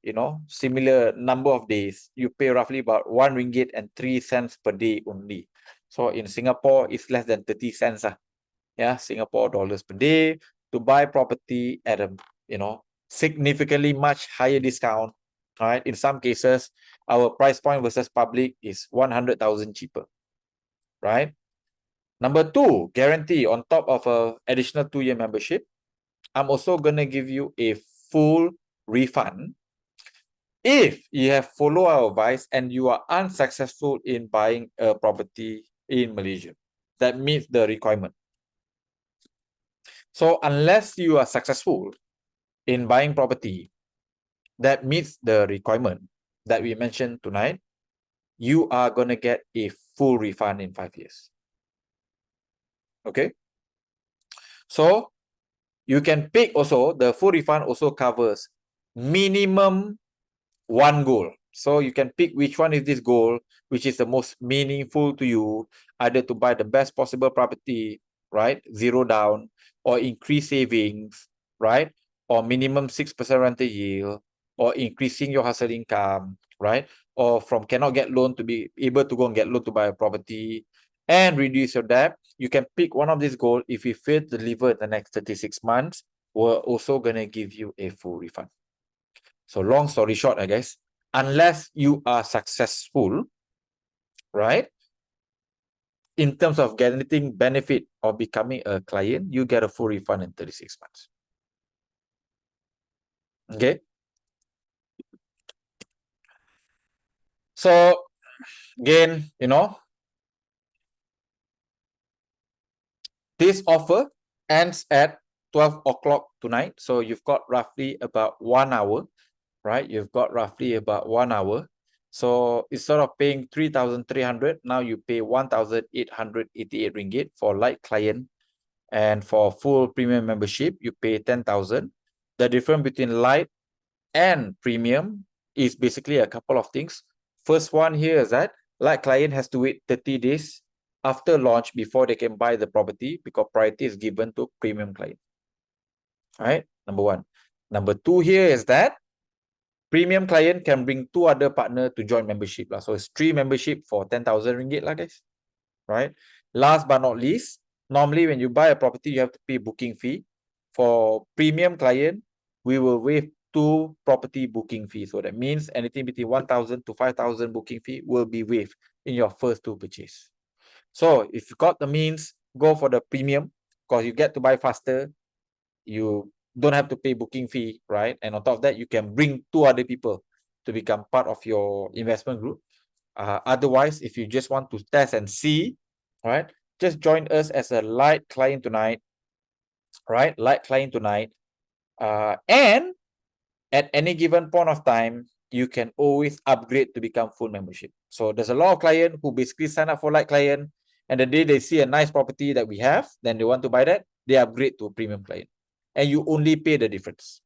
similar number of days, you pay roughly about 1 ringgit and 3 cents per day only. So in Singapore, it's less than 30 cents. Yeah, Singapore dollars per day to buy property at a, significantly much higher discount. All right. In some cases, our price point versus public is 100,000 cheaper. right? Number two, guarantee on top of a additional 2-year membership, I'm also gonna give you a full refund if you have followed our advice and you are unsuccessful in buying a property in Malaysia that meets the requirement. So unless you are successful in buying property that meets the requirement that we mentioned tonight, you are going to get a full refund in 5 years. Okay? So you can pick also, the full refund also covers minimum one goal. So you can pick which one is this goal, which is the most meaningful to you, either to buy the best possible property, right? Zero down, or increase savings, right? Or minimum 6% rental yield, or increasing your household income, right? Or from cannot get loan to be able to go and get loan to buy a property and reduce your debt. You can pick one of these goals. If you fail to deliver in the next 36 months, we're also going to give you a full refund. So long story short, I guess, unless you are successful, right, in terms of getting benefit or becoming a client, you get a full refund in 36 months. Okay. So again, you know, this offer ends at 12 o'clock tonight. So you've got roughly about 1 hour, right? You've got roughly about 1 hour. So instead of paying 3,300, now you pay 1,888 ringgit for light client. And for full premium membership, you pay 10,000. The difference between light and premium is basically a couple of things. First one here is that light client has to wait 30 days after launch before they can buy the property because priority is given to premium client. All right, number one. Number two here is that premium client can bring 2 other partner to join membership. So it's 3 membership for 10,000 ringgit, guys. Right? Last but not least, normally when you buy a property, you have to pay booking fee. For premium client, we will waive 2 property booking fees. So that means anything between 1,000 to 5,000 booking fee will be waived in your first 2 purchase. So if you got the means, go for the premium because you get to buy faster. You don't have to pay booking fee, right? And on top of that, you can bring 2 other people to become part of your investment group. Otherwise, if you just want to test and see, right, just join us as a light client tonight, right? Light client tonight. And at any given point of time, you can always upgrade to become full membership. So there's a lot of clients who basically sign up for light client, and the day they see a nice property that we have, then they want to buy that, they upgrade to a premium client. And you only pay the difference.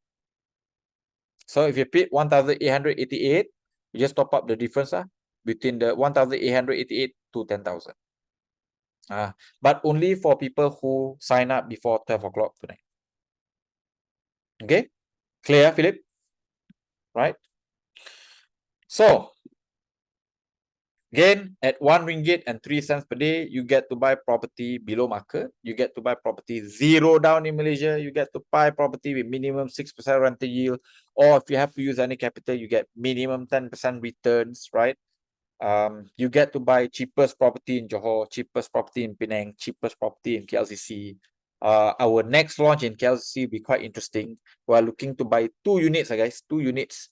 So if you paid 1,888, you just top up the difference between the 1,888 to 10,000. But only for people who sign up before 12 o'clock tonight. Okay? Clear, Philip? Right? So, again, at 1 ringgit and 3 cents per day, you get to buy property below market. You get to buy property zero down in Malaysia. You get to buy property with minimum 6% rental yield. Or if you have to use any capital, you get minimum 10% returns, right? You get to buy cheapest property in Johor, cheapest property in Penang, cheapest property in KLCC. Our next launch in KLCC will be quite interesting. We're looking to buy 2 units, guys, 2 units.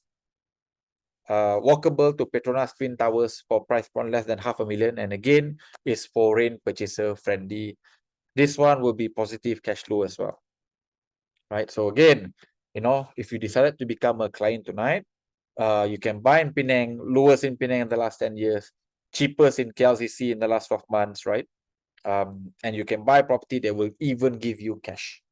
Walkable to Petronas Twin Towers for price point less than 500,000. And again, is foreign purchaser friendly. This one will be positive cash flow as well. Right. So again, you know, if you decided to become a client tonight, you can buy in Penang, lowest in Penang in the last 10 years, cheapest in KLCC in the last 12 months, right? And you can buy property that will even give you cash.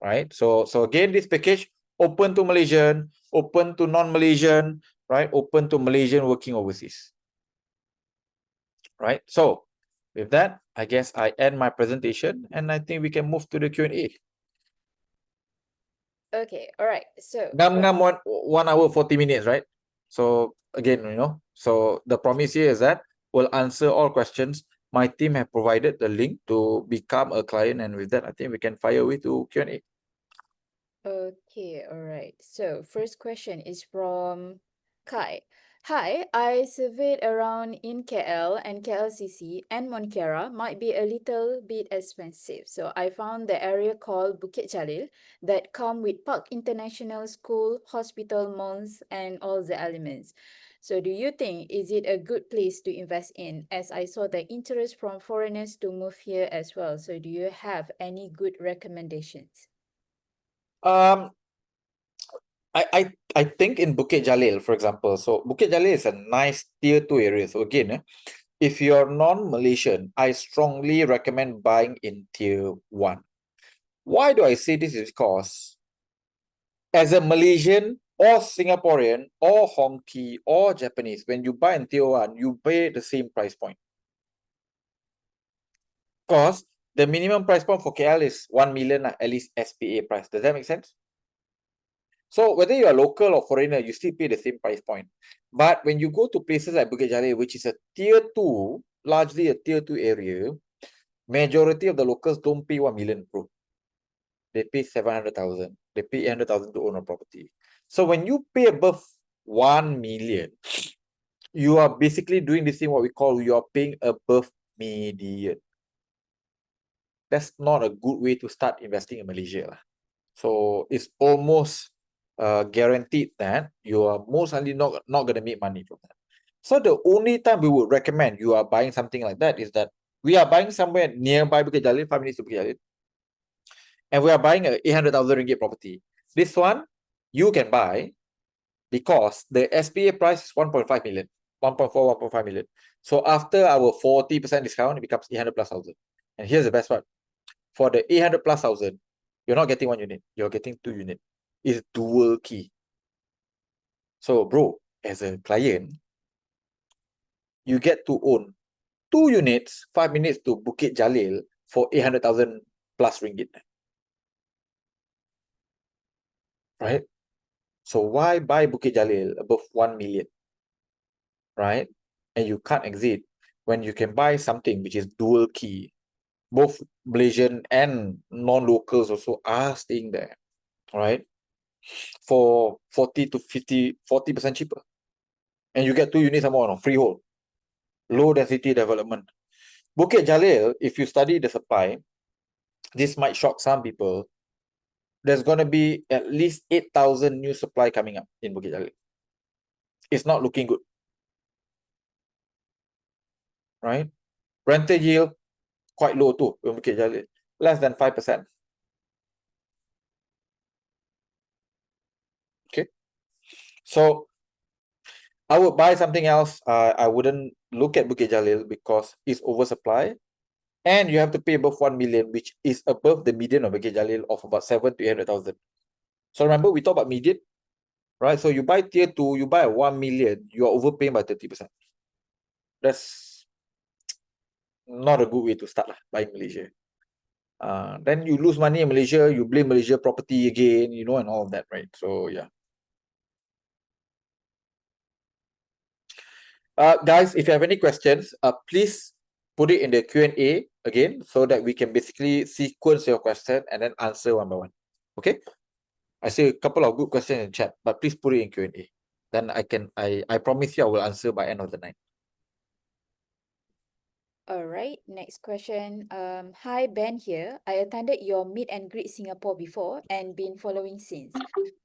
Right? So again, this package open to Malaysian, open to non-Malaysian, right? Open to Malaysian working overseas. Right? So with that, I guess I end my presentation and I think we can move to the Q&A. Okay, all right. So Ngam 1 hour 40 minutes, right? So again, you know, so the promise here is that we'll answer all questions. My team have provided the link to become a client, and with that, I think we can fire away to Q&A. okay, all right. So first question is from Kai. Hi, I surveyed around in KL and KLCC, and Monkera might be a little bit expensive. So I found the area called Bukit Jalil that come with Park International School, hospital, malls, and all the elements. So do you think is it a good place to invest in? As I saw the interest from foreigners to move here as well. So do you have any good recommendations? Um, I think in Bukit Jalil, for example, so Bukit Jalil is a nice tier 2 area. So again, if you're non-Malaysian, I strongly recommend buying in tier 1. Why do I say this? Is because as a Malaysian or Singaporean or Hongki or Japanese, when you buy in tier 1, you pay the same price point. Because the minimum price point for KL is 1 million, at least SPA price. Does that make sense? So whether you're local or foreigner, you still pay the same price point. But when you go to places like Bukit Jalil, which is a tier 2, largely a tier 2 area, majority of the locals don't pay 1 million, bro. They pay 700,000. They pay 800,000 to own a property. So when you pay above 1 million, you are basically doing this thing what we call you are paying above median. That's not a good way to start investing in Malaysia. So it's almost guaranteed that you are most likely not going to make money from that. So the only time we would recommend you are buying something like that is that we are buying somewhere nearby Bukit Jalil, 5 minutes to Bukit Jalil, and we are buying a 800,000 ringgit property. This one you can buy because the SPA price is 1.5 million, 1.4, 1.5 million. So after our 40% discount, it becomes 800 plus thousand. And here's the best part. For the 800 plus thousand, you're not getting 1 unit, you're getting 2 units. It's dual key. So bro, as a client, you get to own 2 units, 5 minutes to Bukit Jalil for 800,000 plus ringgit. Right? So why buy Bukit Jalil above 1 million? Right? And you can't exit when you can buy something which is dual key. Both Malaysian and non-locals also are staying there. Right? For 40 to 50, 40% cheaper. And you get 2 units more on freehold. Low density development. Bukit Jalil, if you study the supply, this might shock some people. There's going to be at least 8,000 new supply coming up in Bukit Jalil. It's not looking good. Right? Rental yield, quite low too in Bukit Jalil. Less than 5%. Okay. So I would buy something else. I wouldn't look at Bukit Jalil because it's oversupply. And you have to pay above 1 million, which is above the median of Bukit Jalil of about 7 to 800,000. So remember, we talked about median, right? So you buy tier 2, you buy a 1 million, you are overpaying by 30%. That's not a good way to start buying Malaysia. Then you lose money in Malaysia, you blame Malaysia property again, you know, and all of that, right? So yeah. Guys, if you have any questions, please put it in the Q&A again so that we can basically sequence your question and then answer one by one. Okay? I see a couple of good questions in chat, but please put it in Q&A. Then I promise you I will answer by end of the night. All right, next question. Hi, Ben here. I attended your Meet and Greet Singapore before and been following since.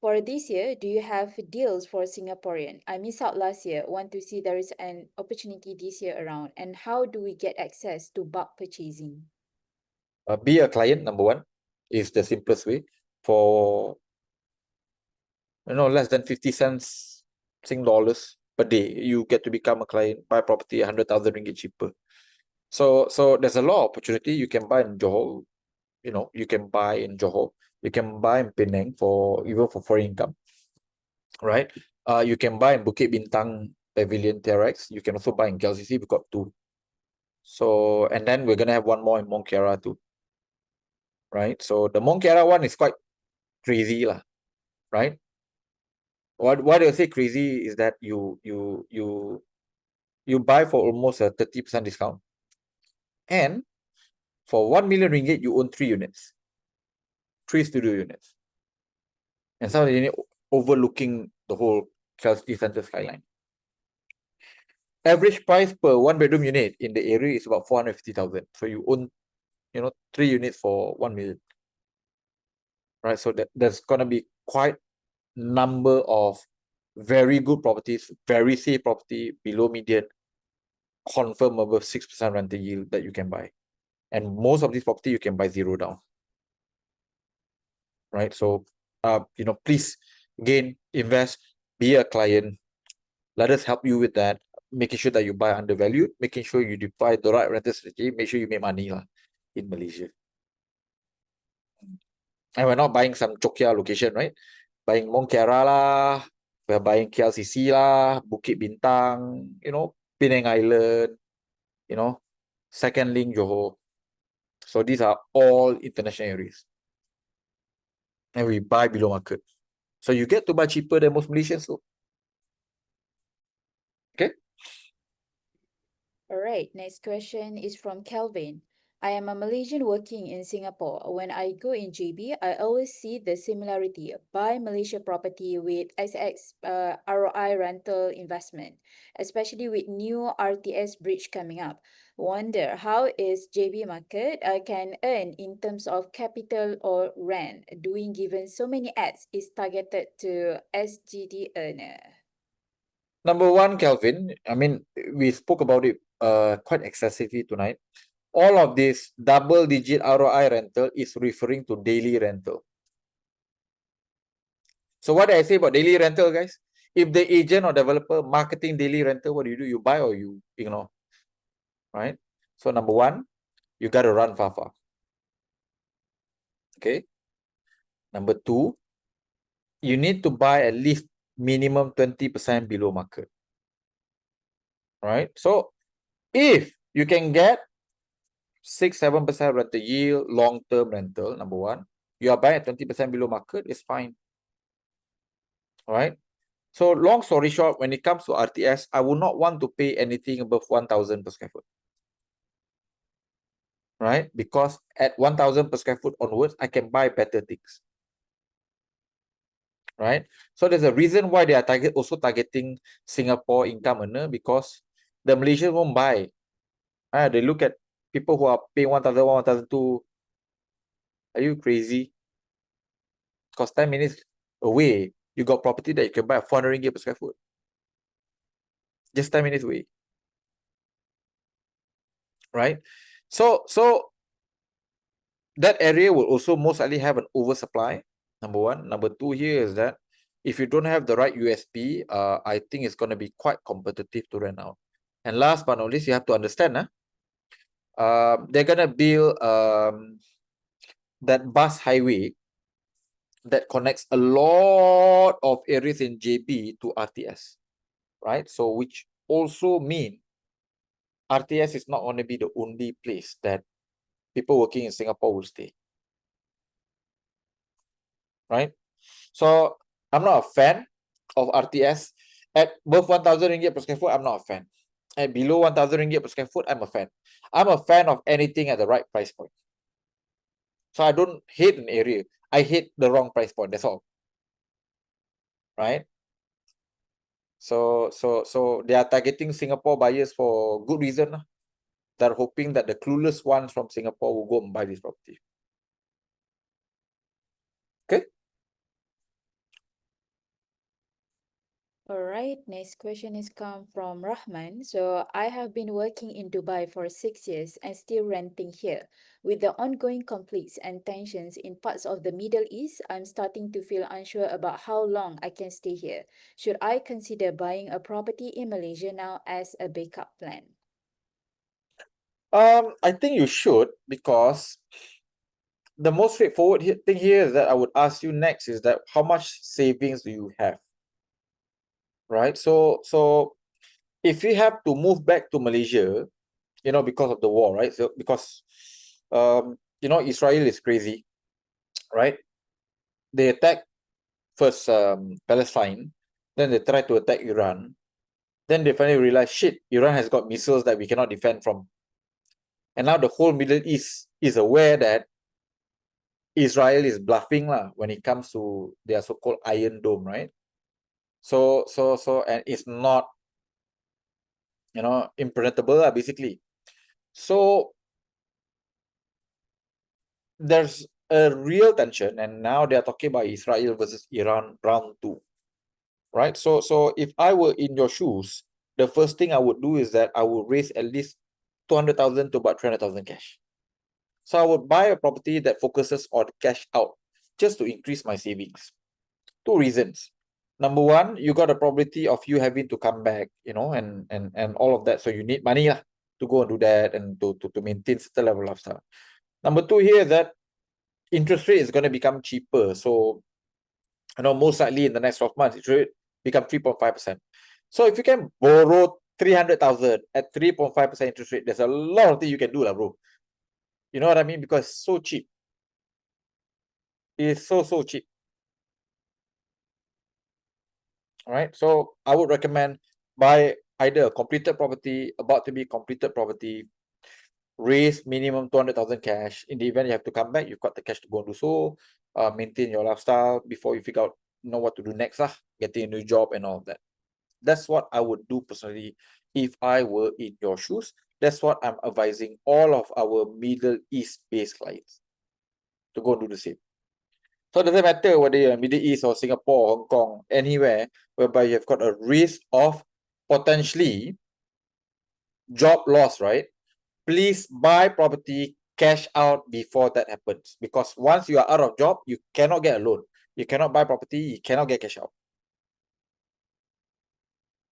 For this year, do you have deals for Singaporean? I missed out last year. Want to see there is an opportunity this year around. And how do we get access to bulk purchasing? Be a client, number one, is the simplest way. For less than 50 cents Sing dollars per day, you get to become a client, buy property 100,000 ringgit cheaper. So there's a lot of opportunity. You can buy in Johor, you can buy in Johor, you can buy in Penang for even for foreign income, right? You can buy in Bukit Bintang Pavilion TRX. You can also buy in KLCC. We got 2. So and then we're gonna have one more in Monkera too, right? So the Monkera one is quite crazy lah, right? Why do I say crazy is that you buy for almost a 30% discount, and for 1 million ringgit you own 3 units, 3 studio units, and some of the unit overlooking the whole KLCC Center skyline. Average price per 1 bedroom unit in the area is about 450,000. So you own, 3 units for 1 million. Right? So there's gonna be quite number of very good properties, very safe property below median, confirm above 6% rental yield that you can buy. And most of these property you can buy 0 down. Right? So please again invest, be a client. Let us help you with that. Making sure that you buy undervalued, making sure you deploy the right rental strategy, make sure you make money in Malaysia. And we're not buying some Chokia location, right? Buying Mongkera lah, we're buying KLCC lah, Bukit Bintang, Penang Island, Second Link, Johor. So these are all international areas. And we buy below market. So you get to buy cheaper than most Malaysians. So. Okay. All right, next question is from Kelvin. I am a Malaysian working in Singapore. When I go in JB, I always see the similarity. Buy Malaysia property with XX ROI rental investment, especially with new RTS bridge coming up. Wonder how is JB market can earn in terms of capital or rent, doing given so many ads is targeted to SGD earner. Number one, Kelvin, I mean, we spoke about it quite excessively tonight. All of this double-digit ROI rental is referring to daily rental. So what did I say about daily rental, guys? If the agent or developer marketing daily rental, what do? You buy or you ignore, right? So number one, you got to run far. Okay. Number two, you need to buy at least minimum 20% below market. Right? So if you can get 6-7% rental yield, long-term rental, number one, you are buying at 20% below market, it's fine. All right. So long story short, when it comes to RTS, I would not want to pay anything above 1,000 per square foot. Right? Because at 1,000 per square foot onwards, I can buy better things. Right? So there's a reason why they are also targeting Singapore income earner, because the Malaysians won't buy. They look at people who are paying 1,000, 1,002. Are you crazy? Because 10 minutes away, you got property that you can buy at 400 ringgit per square foot. Just 10 minutes away. Right? So that area will also most likely have an oversupply. Number one. Number two here is that if you don't have the right USP, I think it's going to be quite competitive to rent out. And last but not least, you have to understand, they're going to build that bus highway that connects a lot of areas in JB to RTS, right? So which also mean RTS is not going to be the only place that people working in Singapore will stay, right? So I'm not a fan of RTS. At above 1,000 ringgit per square foot, I'm not a fan. At below 1,000 ringgit per square foot, I'm a fan. I'm a fan of anything at the right price point. So I don't hate an area. I hate the wrong price point. That's all. Right? So they are targeting Singapore buyers for good reason. They're hoping that the clueless ones from Singapore will go and buy this property. Okay. All right, next question is come from Rahman. So I have been working in Dubai for 6 years and still renting here. With the ongoing conflicts and tensions in parts of the Middle East, I'm starting to feel unsure about how long I can stay here. Should I consider buying a property in Malaysia now as a backup plan? I think you should, because the most straightforward thing here is that I would ask you next is that how much savings do you have? Right? So if you have to move back to Malaysia, because of the war, right? So because Israel is crazy, right? They attack first Palestine, then they try to attack Iran. Then they finally realize, shit, Iran has got missiles that we cannot defend from. And now the whole Middle East is aware that Israel is bluffing when it comes to their so-called Iron Dome, right? So and it's not you know, impenetrable basically. So there's a real tension, and now they are talking about Israel versus Iran round 2, right? So if I were in your shoes, the first thing I would do is that I would raise at least 200,000 to about 300,000 cash. So I would buy a property that focuses on cash out just to increase my savings. 2 reasons. Number one, you got a probability of you having to come back, you know, and all of that. So you need money lah, to go and do that and to maintain certain level of stuff. Number two here is that interest rate is going to become cheaper. So, you know, most likely in the next 12 months, it should become 3.5%. So if you can borrow 300,000 at 3.5% interest rate, there's a lot of things you can do lah, bro. You know what I mean? Because it's so cheap. It is so cheap. All right. So I would recommend buy either a completed property, about to be completed property, raise minimum 200,000 cash. In the event you have to come back, you've got the cash to go and do so. Maintain your lifestyle before you figure out know what to do next, getting a new job and all of that. That's what I would do personally if I were in your shoes. That's what I'm advising all of our Middle East based clients to go and do the same. So it doesn't matter whether you're in Middle East or Singapore, Hong Kong, anywhere whereby you've got a risk of potentially job loss, right? Please buy property cash out before that happens. Because once you are out of job, you cannot get a loan. You cannot buy property, you cannot get cash out.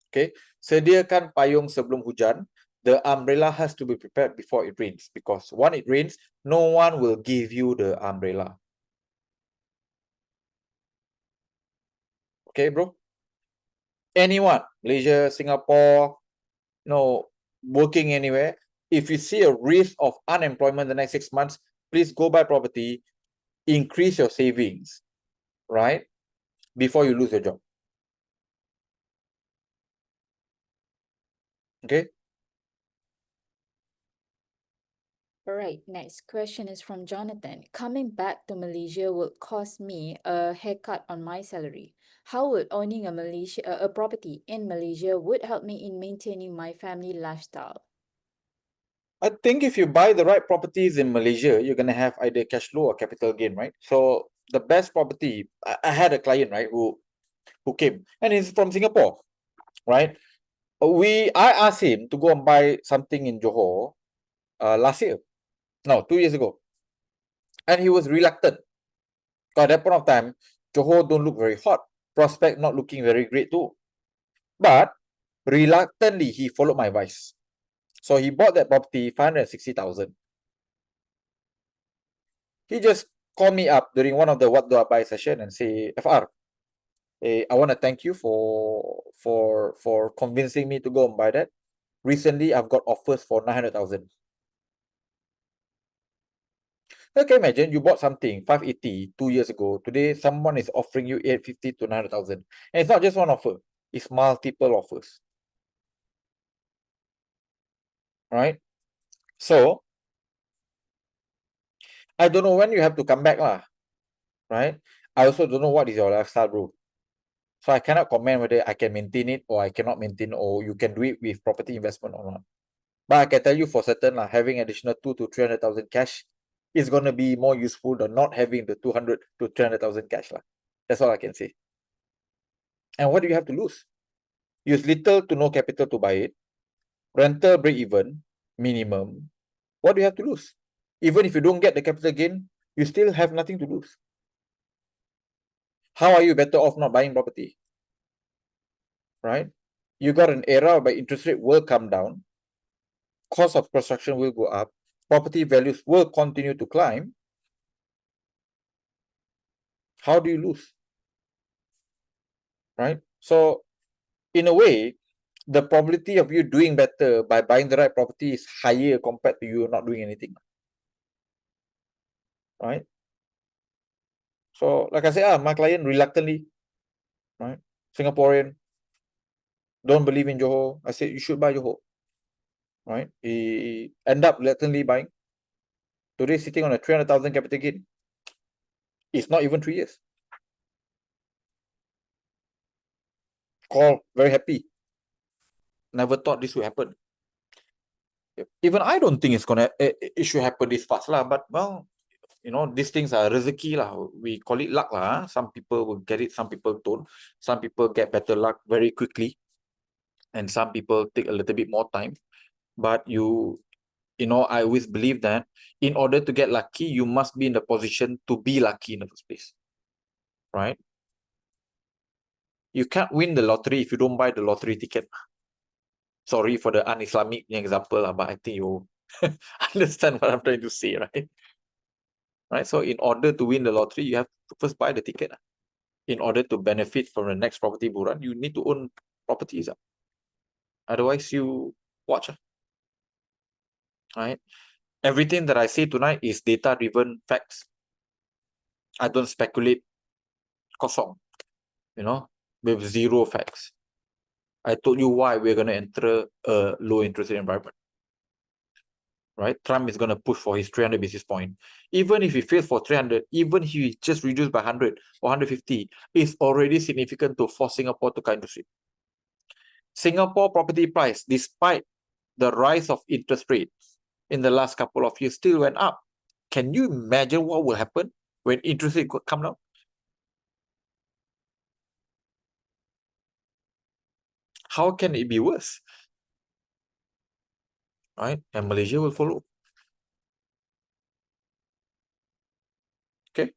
Okay, sediakan payung sebelum hujan. The umbrella has to be prepared before it rains, because when it rains, no one will give you the umbrella. Okay, bro? Anyone, Malaysia, Singapore, you know, working anywhere, if you see a risk of unemployment the next 6 months, please go buy property, increase your savings, right? Before you lose your job. Okay. All right, next question is from Jonathan. Coming back to Malaysia would cost me a haircut on my salary. How would owning a property in Malaysia would help me in maintaining my family lifestyle? I think if you buy the right properties in Malaysia, you're going to have either cash flow or capital gain, right? So the best property, I had a client, right, who came, and he's from Singapore, right? I asked him to go and buy something in Johor last year. No, 2 years ago. And he was reluctant. Because at that point of time, Johor don't look very hot. Prospect not looking very great too. But reluctantly, he followed my advice. So he bought that property, 560,000. He just called me up during one of the what do I buy session and say, FR, I want to thank you for convincing me to go and buy that. Recently, I've got offers for 900,000. Okay, imagine you bought something 580 2 years ago. Today, someone is offering you 850 to 900,000. And it's not just one offer, it's multiple offers. Right? So, I don't know when you have to come back, right? I also don't know what is your lifestyle, bro. So I cannot comment whether I can maintain it or I cannot maintain, or you can do it with property investment or not. But I can tell you for certain, having additional 2 to 300,000 cash is going to be more useful than not having the 200 to 300,000 cash. That's all I can say. And what do you have to lose? Use little to no capital to buy it. Rental break even, minimum. What do you have to lose? Even if you don't get the capital gain, you still have nothing to lose. How are you better off not buying property? Right? You got an era where interest rate will come down, cost of construction will go up, property values will continue to climb. How do you lose? Right? So, in a way, the probability of you doing better by buying the right property is higher compared to you not doing anything. Right? So, like I said, my client reluctantly, right? Singaporean, don't believe in Johor. I said, you should buy Johor. Right? He end up reluctantly buying. Today, sitting on a 300,000 capital gain. It's not even 3 years. Call, very happy. Never thought this would happen. Even I don't think it should happen this fast lah. But well, you know, these things are rezeki lah. We call it luck lah. Some people will get it, some people don't. Some people get better luck very quickly, and some people take a little bit more time. But you know, I always believe that in order to get lucky, you must be in the position to be lucky in the first place, right? You can't win the lottery if you don't buy the lottery ticket. Sorry for the un-Islamic example, but I think you understand what I'm trying to say, right? Right. So in order to win the lottery, you have to first buy the ticket. In order to benefit from the next property buran, you need to own properties. Otherwise, you watch. Right. Everything that I say tonight is data-driven facts. I don't speculate kosong, you know, with zero facts. I told you why we're going to enter a low interest rate environment. Right? Trump is going to push for his 300 basis point. Even if he fails for 300, even if he just reduced by 100 or 150, it's already significant to force Singapore to cut interest rate. Singapore property price, despite the rise of interest rates in the last couple of years, still went up. Can you imagine what will happen when interest rate come down? How can it be worse? Right? And Malaysia will follow. Okay.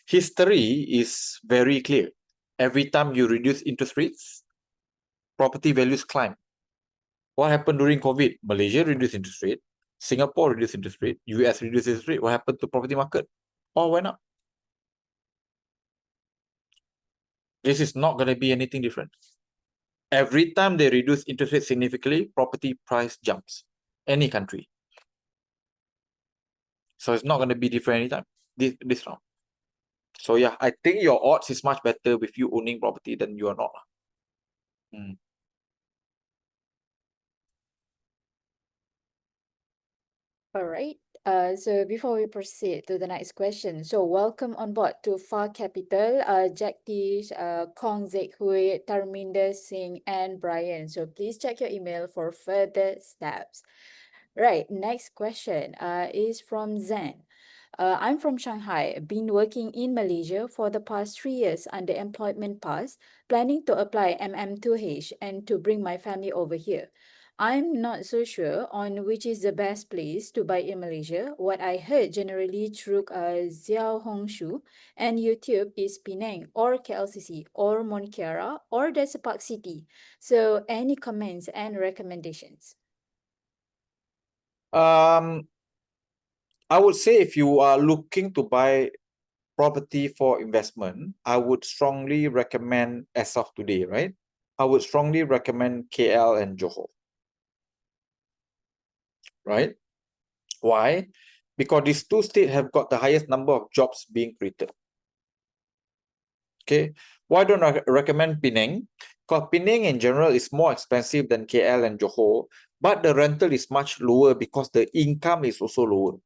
History is very clear. Every time you reduce interest rates, property values climb. What happened during COVID? Malaysia reduced interest rate, Singapore reduced interest rate, US reduced interest rate. What happened to property market? All went up. This is not going to be anything different. Every time they reduce interest rate significantly, property price jumps. Any country. So it's not going to be different anytime. This round. So yeah, I think your odds is much better with you owning property than you are not. All right. So before we proceed to the next question, so welcome on board to Far Capital, Jagdish, Kong Zek Hui, Tarminder Singh, and Brian. So please check your email for further steps. Right. Next question is from Zen. I'm from Shanghai, been working in Malaysia for the past 3 years under employment pass, planning to apply MM2H and to bring my family over here. I'm not so sure on which is the best place to buy in Malaysia. What I heard generally through Xiao Hongshu and YouTube is Penang or KLCC or Monkiara or there's a Park City. So any comments and recommendations? I would say if you are looking to buy property for investment, I would strongly recommend, as of today, right? I would strongly recommend KL and Johor. Right? Why? Because these two states have got the highest number of jobs being created. Okay. Why don't I recommend Penang? Because Penang in general is more expensive than KL and Johor, but the rental is much lower because the income is also lower.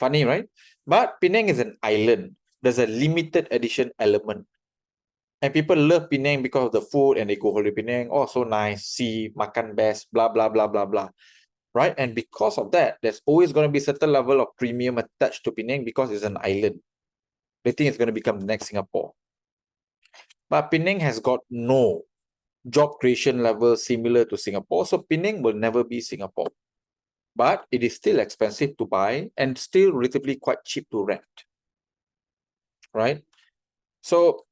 Funny, right? But Penang is an island. There's a limited edition element. And people love Penang because of the food and they go holiday Penang. Oh, so nice. See, makan best, blah, blah, blah, blah, blah. Right? And because of that, there's always going to be a certain level of premium attached to Penang because it's an island. They think it's going to become the next Singapore. But Penang has got no job creation level similar to Singapore. So Penang will never be Singapore. But it is still expensive to buy and still relatively quite cheap to rent. Right? So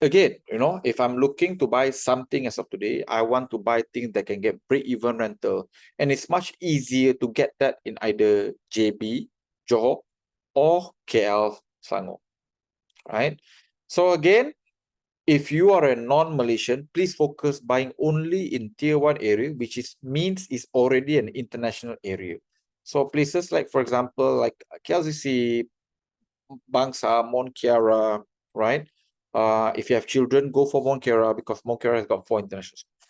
again, you know, if I'm looking to buy something as of today, I want to buy things that can get break-even rental. And it's much easier to get that in either JB, Johor, or KL, Selangor. Right? So again, if you are a non-Malaysian, please focus buying only in tier 1 area, which means is already an international area. So places like, for example, like KLCC, Bangsa, Monkiara, right? If you have children, go for Monkiara because Monkiara has got 4 international schools.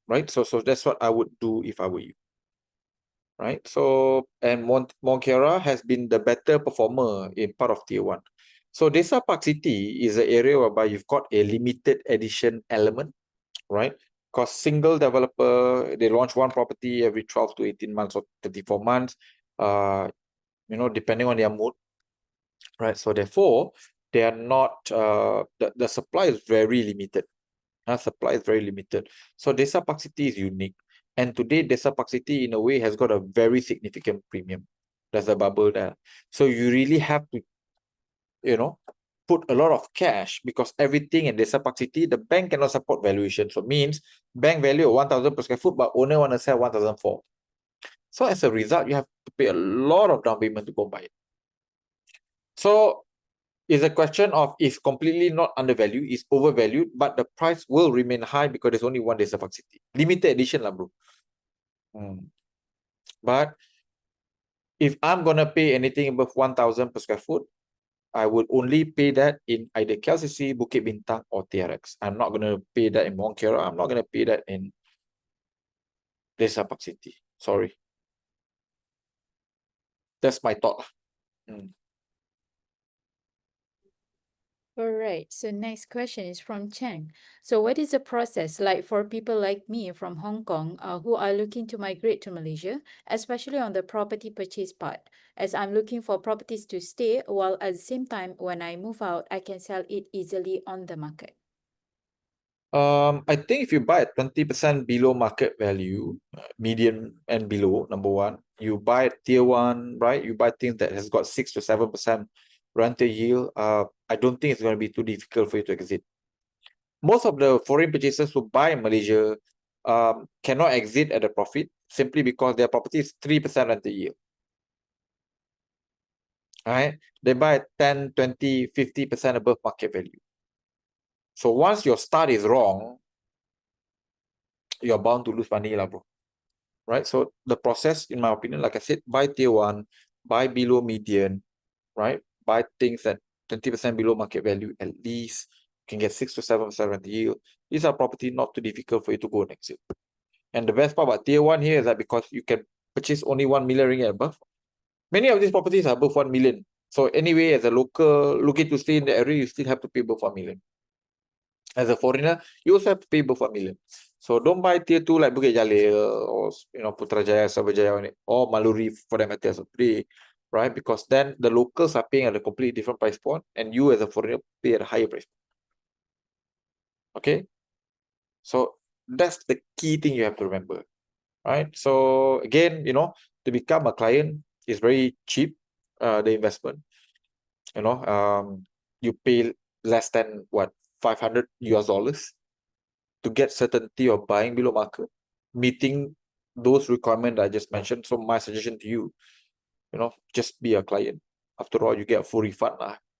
Right? So that's what I would do if I were you. Right? So, and Monkiara has been the better performer in part of tier 1. So Desa Park City is an area whereby you've got a limited edition element, right? Because single developer, they launch one property every 12 to 18 months or 34 months, depending on their mood, right? So therefore, they are not, the supply is very limited. Supply is very limited. So Desa Park City is unique. And today, Desa Park City, in a way, has got a very significant premium. There's a bubble there. So you really have to, put a lot of cash, because everything in Desa Park City, the bank cannot support valuation. So means bank value of 1,000 per square foot, but owner want to sell 1,004. So as a result, you have to pay a lot of down payment to go buy it. So it's a question of, it's completely not undervalued, it's overvalued, but the price will remain high because there's only one Desa Park City. Limited edition lah, bro. But if I'm gonna pay anything above 1,000 per square foot, I would only pay that in either KLCC, Bukit Bintang, or TRX. I'm not gonna pay that in Monkera. I'm not gonna pay that in Desa Park City. Sorry. That's my thought. All right. So next question is from Cheng. So what is the process like for people like me from Hong Kong who are looking to migrate to Malaysia, especially on the property purchase part, as I'm looking for properties to stay, while at the same time, when I move out, I can sell it easily on the market? I think if you buy at 20% below market value, median and below, number one, you buy tier one, right? You buy things that has got 6 to 7% rental yield. I don't think it's going to be too difficult for you to exit. Most of the foreign purchasers who buy in Malaysia cannot exit at a profit simply because their property is 3% rental yield. Right? They buy at 10, 20, 50% above market value. So once your start is wrong, you're bound to lose money, lah, bro. Right? So the process, in my opinion, like I said, buy tier one, buy below median, right? Buy things that 20% below market value, at least you can get 6 to 7% rental yield. These are property not too difficult for you to go and exit. And the best part about tier one here is that because you can purchase only 1 million ringgit above, many of these properties are above 1 million. So anyway, as a local looking to stay in the area, you still have to pay above 1 million. As a foreigner, you also have to pay above 1 million. So don't buy tier 2 like Bukit Jalil or Putrajaya, Sabarjaya, or Maluri for that matter today, right? Because then the locals are paying at a completely different price point, and you as a foreigner pay at a higher price point. Okay? So that's the key thing you have to remember, right? So again, to become a client is very cheap, the investment. You pay less than what, $500 to get certainty of buying below market, meeting those requirements I just mentioned. So my suggestion to you, just be a client. After all, you get a full refund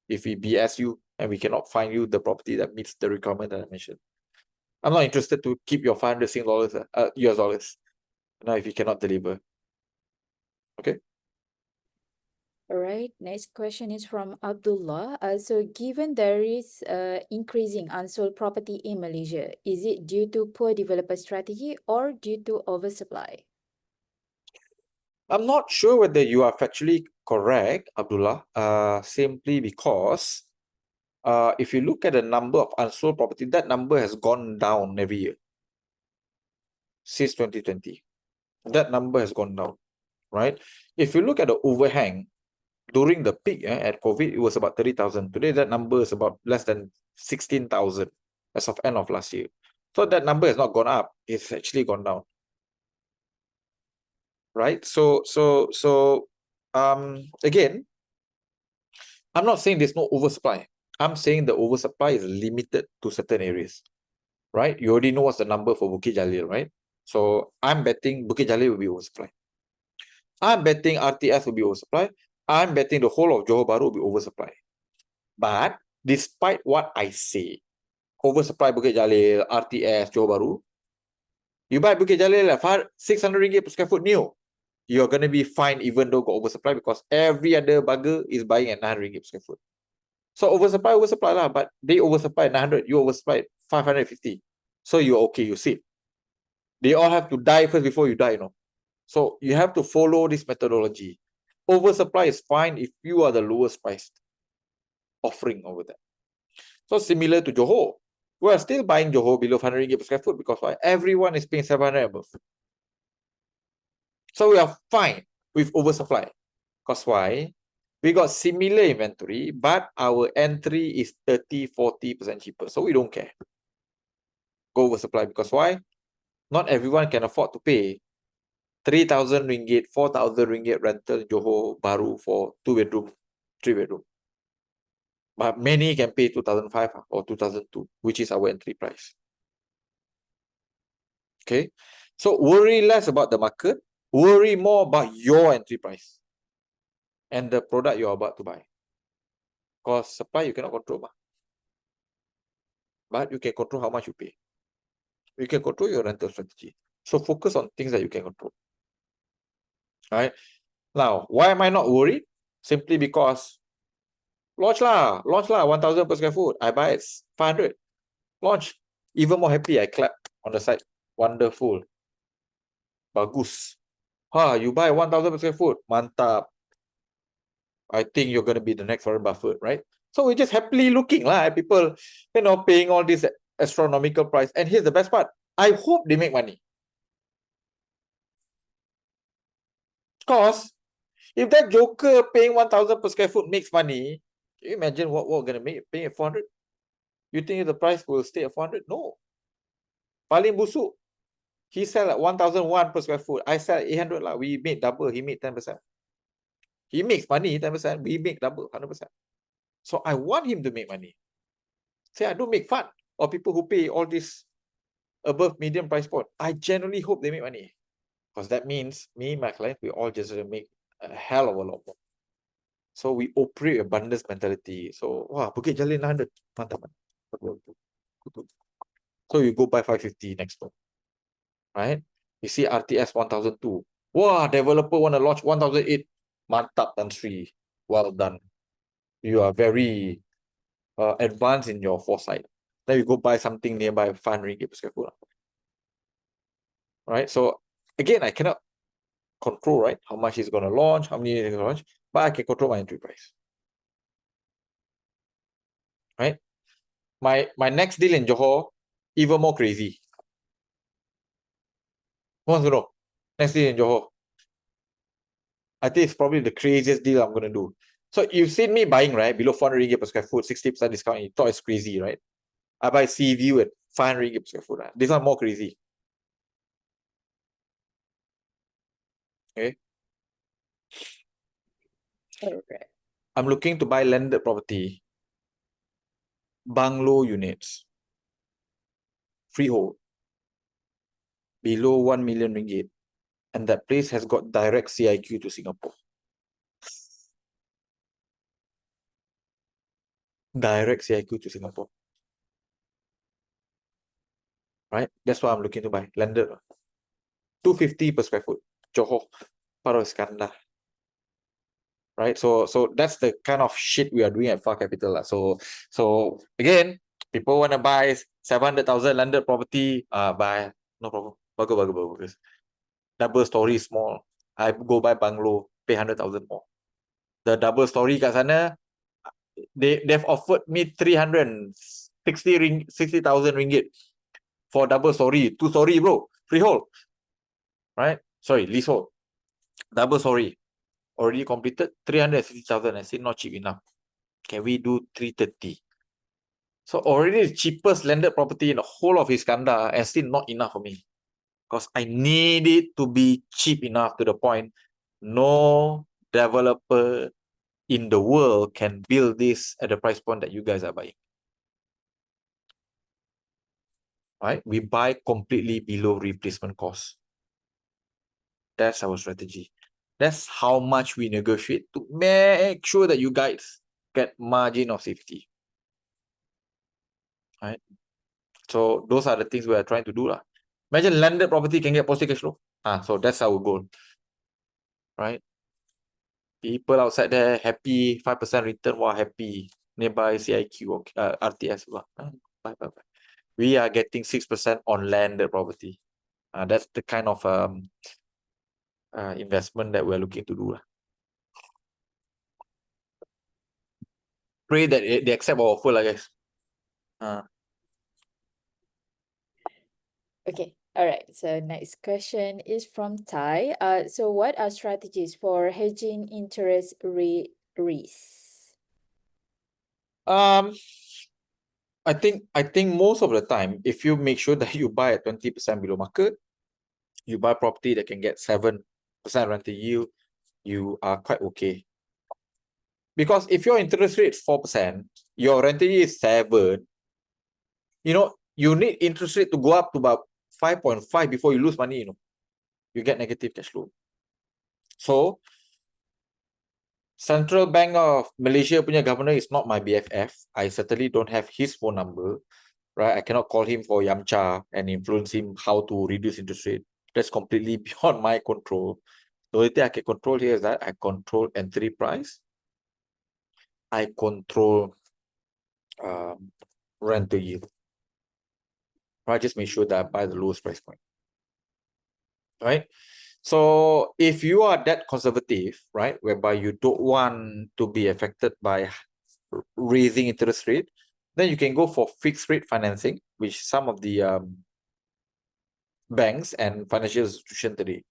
if we BS you and we cannot find you the property that meets the requirement that I mentioned. I'm not interested to keep your $500 US dollars if you cannot deliver. Okay. All right. Next question is from Abdullah. So given there is increasing unsold property in Malaysia, is it due to poor developer strategy or due to oversupply? I'm not sure whether you are factually correct, Abdullah, simply because if you look at the number of unsold property, that number has gone down every year since 2020. That number has gone down, right? If you look at the overhang, during the peak at COVID, it was about 30,000. Today, that number is about less than 16,000 as of end of last year. So that number has not gone up. It's actually gone down. Right? So again, I'm not saying there's no oversupply. I'm saying the oversupply is limited to certain areas. Right? You already know what's the number for Bukit Jalil, right? So I'm betting Bukit Jalil will be oversupply. I'm betting RTS will be oversupply. I'm betting the whole of Johor Bahru will be oversupply. But despite what I say, oversupply Bukit Jalil, RTS, Johor Bahru, you buy Bukit Jalil at 600 ringgit per square foot new, you're going to be fine even though got oversupply, because every other bugger is buying at 900 ringgit per square foot. So oversupply lah, but they oversupply at 900, you oversupply at 550. So you're okay, you sit. They all have to die first before you die, So you have to follow this methodology. Oversupply is fine if you are the lowest priced. offering over there. So similar to Johor, we are still buying Johor below 500 ringgit per square foot because why? Everyone is paying 700 above. So we are fine with oversupply. Because why? We got similar inventory, but our entry is 30-40% cheaper. So we don't care. Go oversupply because why? Not everyone can afford to pay 3,000 ringgit, 4,000 ringgit rental in Johor Baru for 2 bedroom, 3 bedroom. But many can pay 2,500 or 2,002, which is our entry price. Okay, so worry less about the market, worry more about your entry price and the product you're about to buy. Because supply you cannot control, but you can control how much you pay. You can control your rental strategy. So focus on things that you can control. All right. Now, why am I not worried? Simply because launch lah, 1,000 per square foot. I buy it 500. Launch. Even more happy, I clap on the side. Wonderful. Bagus. You buy 1,000 per square foot. Mantap. I think you're going to be the next Warren Buffett, right? So we're just happily looking at people, paying all this astronomical price. And here's the best part. I hope they make money. Because if that joker paying 1,000 per square foot makes money, can you imagine what we're going to make? Paying at 400? You think the price will stay at 400? No. Paling busuk. He sell at 1,001 per square foot. I sell at 800 lah. We made double. He made 10%. He makes money 10%. We make double 100%. So I want him to make money. Say I don't make fun of people who pay all this above medium price point. I genuinely hope they make money. Because that means me, my client, we all just make a hell of a lot more. So we operate abundance mentality. So, Bukit Jalil 900. Mantap. So you go buy 550 next door. Right? You see RTS 1002. Developer want to launch 1008. Mantap, Tan Sri. Well done. You are very advanced in your foresight. Then you go buy something nearby 500 ringgit per square foot. Right? So again, I cannot control, right? How much he's going to launch, how many he's going to launch, but I can control my entry price. Right? My next deal in Johor, even more crazy. Who wants to know? Next deal in Johor. I think it's probably the craziest deal I'm going to do. So you've seen me buying, right? Below 400 ringgit per square foot, 60% discount. You thought it's crazy, right? I buy Sea View at 500 ringgit per square foot. Right? This one more crazy. Okay. Correct. I'm looking to buy landed property, bungalow units, freehold, below 1 million ringgit. And that place has got direct CIQ to Singapore. Direct CIQ to Singapore. Right? That's what I'm looking to buy. Landed. 250 per square foot. Johor. Part of Iskandar. Right? So that's the kind of shit we are doing at Far Capital. So again, people want to buy 700,000 landed property. Buy. No problem. Bagus. Double story small. I go buy bungalow. Pay 100,000 more. The double story kat sana, they've offered me 60,000 ringgit for double story, 2 story, bro, freehold, right? Sorry, leasehold, double story, already completed 360,000. I said not cheap enough. Can we do 330? So already the cheapest landed property in the whole of Iskandar, and still not enough for me, because I need it to be cheap enough to the point no developer in the world can build this at the price point that you guys are buying. Right? We buy completely below replacement cost. That's our strategy. That's how much we negotiate to make sure that you guys get margin of safety. Right? So those are the things we are trying to do. Imagine landed property can get positive cash flow. So that's our goal. Right? People outside there happy, 5% return, happy. Nearby CIQ, RTS. Bye. We are getting 6% on landed property. That's the kind of investment that we're looking to do. pray that they accept our offer, like guys. Okay, all right. So next question is from Thai. So what are strategies for hedging interest rate risks? I think most of the time, if you make sure that you buy at 20% below market, you buy property that can get 7% rental yield, you are quite okay. Because if your interest rate is 4%, your rental yield is 7, you need interest rate to go up to about 5.5 before you lose money, you get negative cash flow. So Central Bank of Malaysia punya governor is not my BFF. I certainly don't have his phone number, right? I cannot call him for Yamcha and influence him how to reduce interest rate. That's completely beyond my control. The only thing I can control here is that I control entry price. I control rental yield. Right? Just make sure that I buy the lowest price point. Right? So if you are that conservative, right, whereby you don't want to be affected by raising interest rate, then you can go for fixed rate financing, which some of the banks and financial institutions today.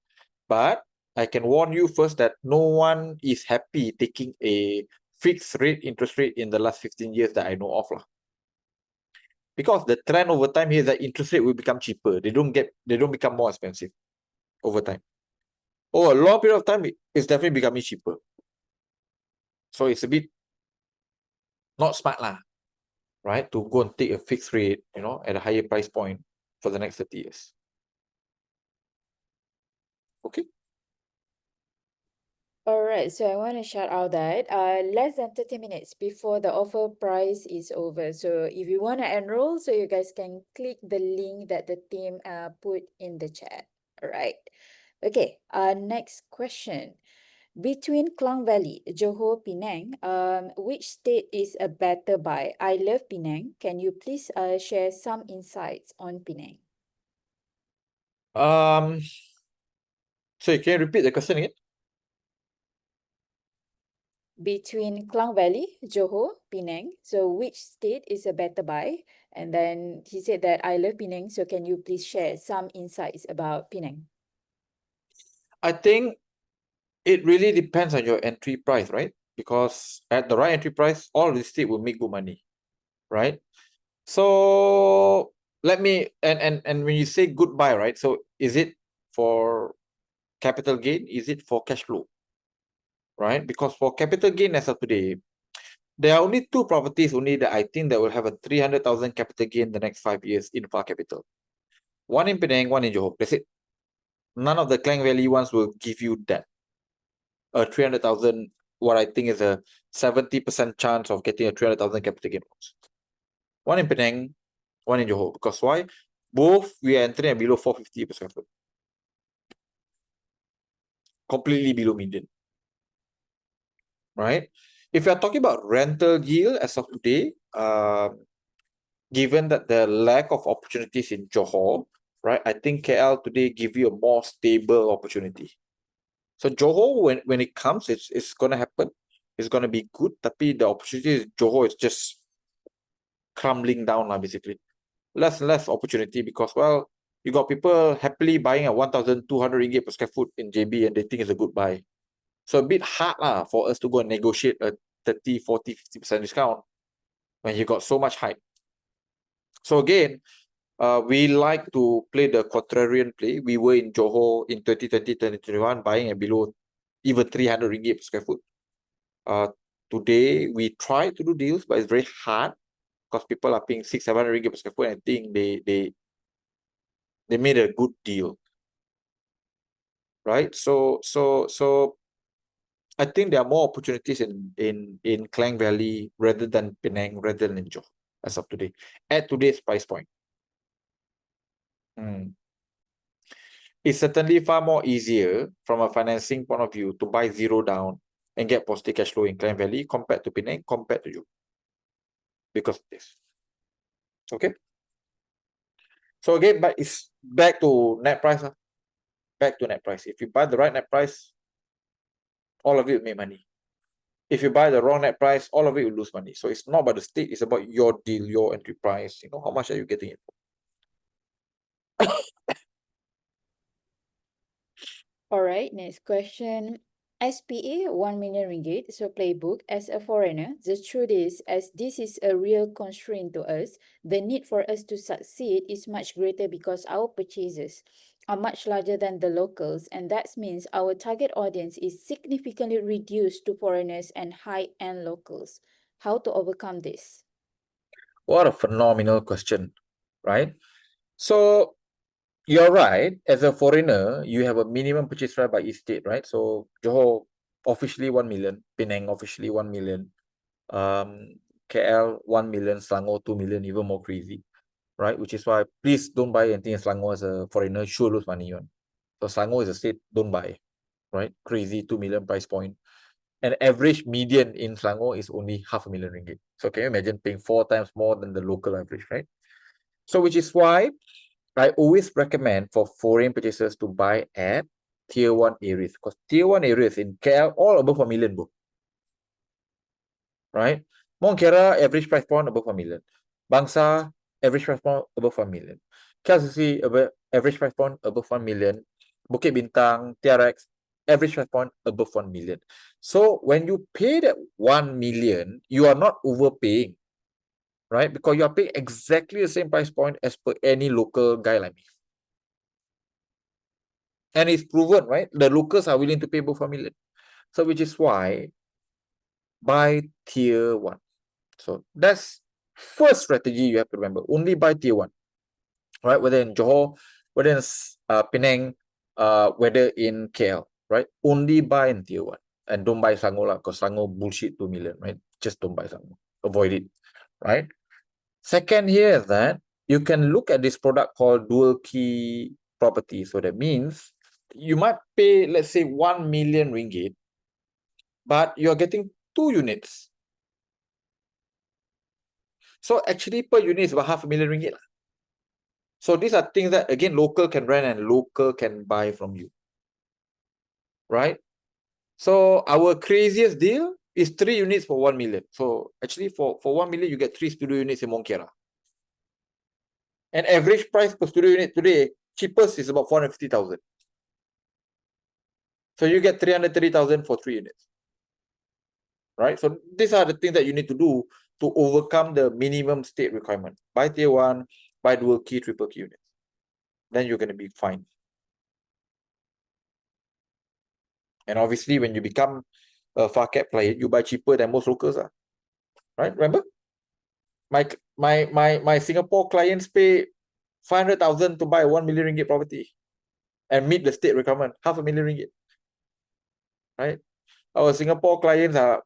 But I can warn you first that no one is happy taking a fixed rate interest rate in the last 15 years that I know of. Because the trend over time here is that interest rate will become cheaper. They don't become more expensive over time. Over a long period of time, it's definitely becoming cheaper. So it's a bit not smart right? To go and take a fixed rate, at a higher price point for the next 30 years. Okay. All right, so I want to shout out that less than 30 minutes before the offer price is over. So if you want to enroll, so you guys can click the link that the team put in the chat. All right. Okay, next question. Between Klang Valley, Johor, Penang, which state is a better buy? I love Penang. Can you please share some insights on Penang? So can you repeat the question again? Between Klang Valley, Johor, Penang. So which state is a better buy? And then he said that I love Penang. So can you please share some insights about Penang? I think it really depends on your entry price, right? Because at the right entry price, all the state will make good money, right? So let me and when you say goodbye, right? So is it for capital gain? Is it for cash flow? Right? Because for capital gain as of today, there are only 2 properties only that I think that will have a 300,000 capital gain the next 5 years in Far Capital. One in Penang, one in Johor. That's it. None of the Klang Valley ones will give you that. 300,000, what I think is a 70% chance of getting a 300,000 capital gain. One in Penang, one in Johor. Because why? Both we are entering at below 450 per square foot. Completely below median. Right? If you are talking about rental yield as of today, given that the lack of opportunities in Johor, right? I think KL today give you a more stable opportunity. So Johor, when it comes, it's gonna happen. It's gonna be good. Tapi the opportunity in Johor is just crumbling down basically. Less and less opportunity because, well, you got people happily buying at 1,200 ringgit per square foot in JB and they think it's a good buy. So a bit hard for us to go and negotiate a 30, 40, 50% discount when you got so much hype. So again, we like to play the contrarian play. We were in Johor in 2020, 2021, buying at below even 300 ringgit per square foot. Today, we try to do deals, but it's very hard because people are paying 600-700 ringgit per square foot and I think they made a good deal. Right? So I think there are more opportunities in Klang Valley rather than Penang, rather than in Johor as of today, at today's price point. It's certainly far more easier from a financing point of view to buy zero down and get positive cash flow in Klang Valley compared to Penang, compared to you. Because of this. Okay? So again, but it's back to net price. Back to net price. If you buy the right net price, all of it will make money. If you buy the wrong net price, all of it will lose money. So it's not about the state, it's about your deal, your entry price. You know, how much are you getting it? All right, next question. SPA 1 million ringgit, so playbook. As a foreigner, the truth is, as this is a real constraint to us, the need for us to succeed is much greater because our purchases are much larger than the locals, and that means our target audience is significantly reduced to foreigners and high-end locals. How to overcome this? What a phenomenal question, right? So you're right. As a foreigner, you have a minimum purchase price by each state, right? So Johor officially 1 million, Penang officially 1 million, KL 1 million, Selangor 2 million, even more crazy, right? Which is why please don't buy anything in Selangor as a foreigner, sure lose money on. So Selangor is a state, don't buy, right? Crazy 2 million price point. And average median in Selangor is only 500,000 ringgit. So can you imagine paying 4 times more than the local average, right? So which is why I always recommend for foreign purchasers to buy at tier 1 areas, because tier 1 areas in KL all above 1 million, bro. Right? Mongkera average price point above 1 million. Bangsa average price point above 1 million. KLCC average price point above 1 million. Bukit Bintang, TRX average price point above 1 million. So when you pay that 1 million, you are not overpaying, right? Because you are paying exactly the same price point as per any local guy like me. And it's proven, right? The locals are willing to pay above 1 million. So which is why buy tier 1. So that's first strategy you have to remember. Only buy tier 1. Right? Whether in Johor, whether in Penang, whether in KL, right? Only buy in tier 1. And don't buy Selangor, because Selangor bullshit 2 million, right? Just don't buy Selangor. Avoid it. Right? Second here is that you can look at this product called dual key property. So that means you might pay, let's say, 1 million ringgit, but you're getting 2 units. So actually per unit is about 500,000 ringgit. So these are things that, again, local can rent and local can buy from you. Right? So our craziest deal is 3 units for 1 million. So actually for 1 million, you get 3 studio units in Mongkera. And average price per studio unit today, cheapest is about 450,000. So you get 330,000 for 3 units. Right? So these are the things that you need to do to overcome the minimum state requirement. Buy tier 1, buy dual key, triple key units. Then you're going to be fine. And obviously, when you become a far cap client, you buy cheaper than most locals. Right? Remember? My Singapore clients pay 500,000 to buy 1 million ringgit property and meet the state requirement, 500,000 ringgit. Right? Our Singapore clients are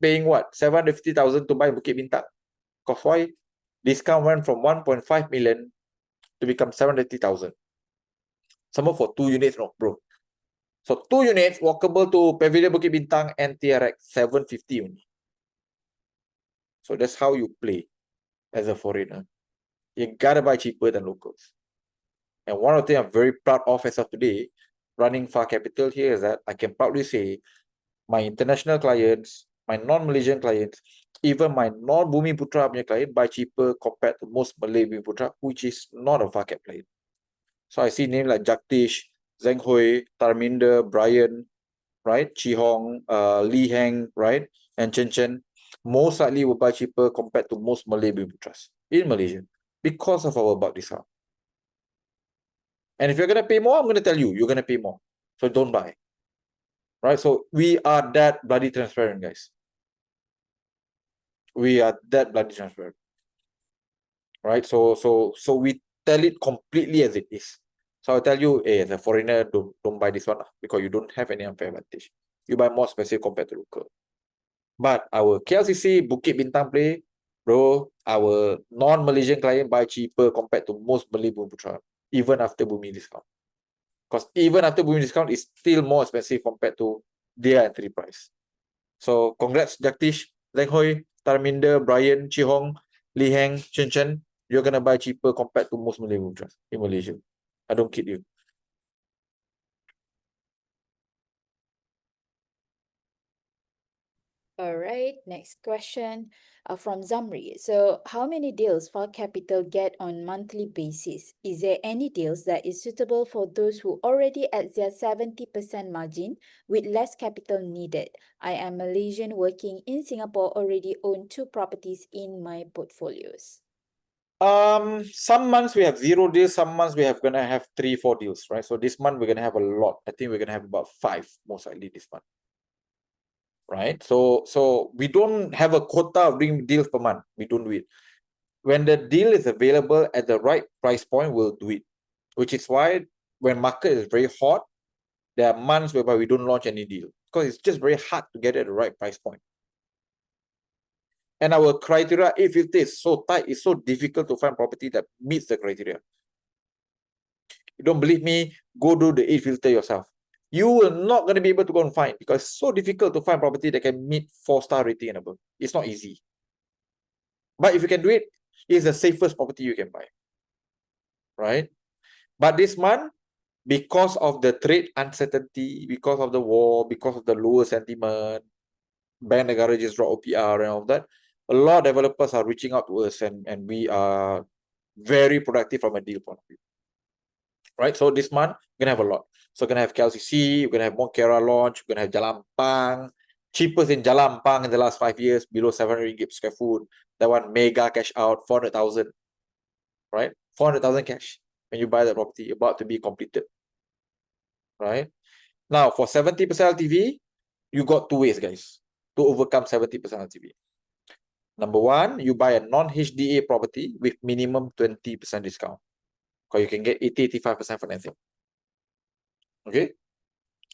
paying what? 750,000 to buy Bukit Bintang. Because why? Discount went from 1.5 million to become 750,000. Some for 2 units, no, bro. So 2 units walkable to Pavilion Bukit Bintang and TRX, 750 only. So that's how you play as a foreigner. You gotta buy cheaper than locals. And one of the things I'm very proud of as of today, running Far Capital here, is that I can proudly say my international clients, my non-Malaysian clients, even my non-Bumi Putra punya client buy cheaper compared to most Malay Bumi Putra, which is not a Far Cap client. So I see names like Jagdish, Zheng Hui, Tarminder, Brian, right? Chi Hong, Lee Heng, right? And Chen Chen, most likely will buy cheaper compared to most Malay Bumi Putras in Malaysia because of our bulk discount. And if you're going to pay more, I'm going to tell you, you're going to pay more. So don't buy. Right? So we are that bloody transparent, guys. We are that bloody transparent. Right? So we tell it completely as it is. So I'll tell you, hey, as a foreigner, don't buy this one because you don't have any unfair advantage. You buy more expensive compared to local. But our KLCC, Bukit Bintang play, bro, our non-Malaysian client buy cheaper compared to most Malay Bumi Putra, even after Bumi discount. Because even after Bumi discount, it's still more expensive compared to their entry price. So congrats, Jagdish, Zheng Hui, Tarminder, Brian, Chi Hong, Lee Heng, Chen Chen. You're going to buy cheaper compared to most Malay Bumi Putras in Malaysia. I don't kid you. right, next question from Zamri. So, how many deals for capital get on monthly basis? Is there any deals that is suitable for those who already at their 70% margin with less capital needed? I am Malaysian working in Singapore, already own 2 properties in my portfolios. Some months we have 0 deals, some months we have gonna have 3, 4 deals, right? So this month we're gonna have a lot. I think we're gonna have about 5 most likely this month. Right? So we don't have a quota of doing deals per month. We don't do it. When the deal is available at the right price point, we'll do it. Which is why when market is very hot, there are months whereby we don't launch any deal because it's just very hard to get at the right price point. And our criteria, if it is so tight, it's so difficult to find property that meets the criteria. You don't believe me, go do the 8 filter yourself. You will not going to be able to go and find because it's so difficult to find property that can meet 4-star rating and above. It's not easy. But if you can do it, it's the safest property you can buy. Right? But this month, because of the trade uncertainty, because of the war, because of the lower sentiment, bank negara just drop OPR and all that, a lot of developers are reaching out to us and we are very productive from a deal point of view. Right? So this month, we're going to have a lot. So we're going to have KLCC, we're going to have Monkera launch, we're going to have Jalampang, cheapest in Jalampang in the last 5 years, below 700 ringgit per square foot. That one, mega cash out, 400,000. Right? 400,000 cash when you buy the property, about to be completed. Right? Now, for 70% LTV, you got 2 ways, guys, to overcome 70% LTV. Number one, you buy a non-HDA property with minimum 20% discount. Because you can get 80-85% financing. Okay?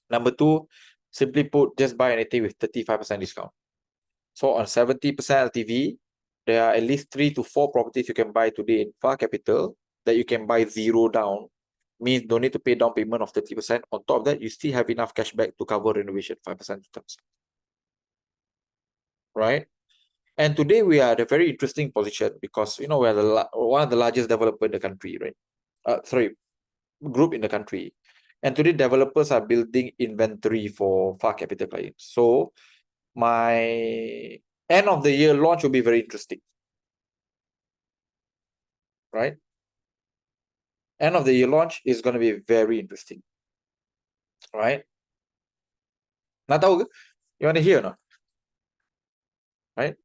Number two, simply put, just buy anything with 35% discount. So on 70% LTV, there are at least 3 to 4 properties you can buy today in Far Capital that you can buy 0 down. Means don't need to pay down payment of 30%. On top of that, you still have enough cash back to cover renovation 5% returns. Right? And today we are at a very interesting position because we are one of the largest developer in the country, right? Group in the country. And today developers are building inventory for Far Capital clients. So my end of the year launch will be very interesting. Right? End of the year launch is going to be very interesting. Right? Nak tahu ke? You want to hear or not? Right?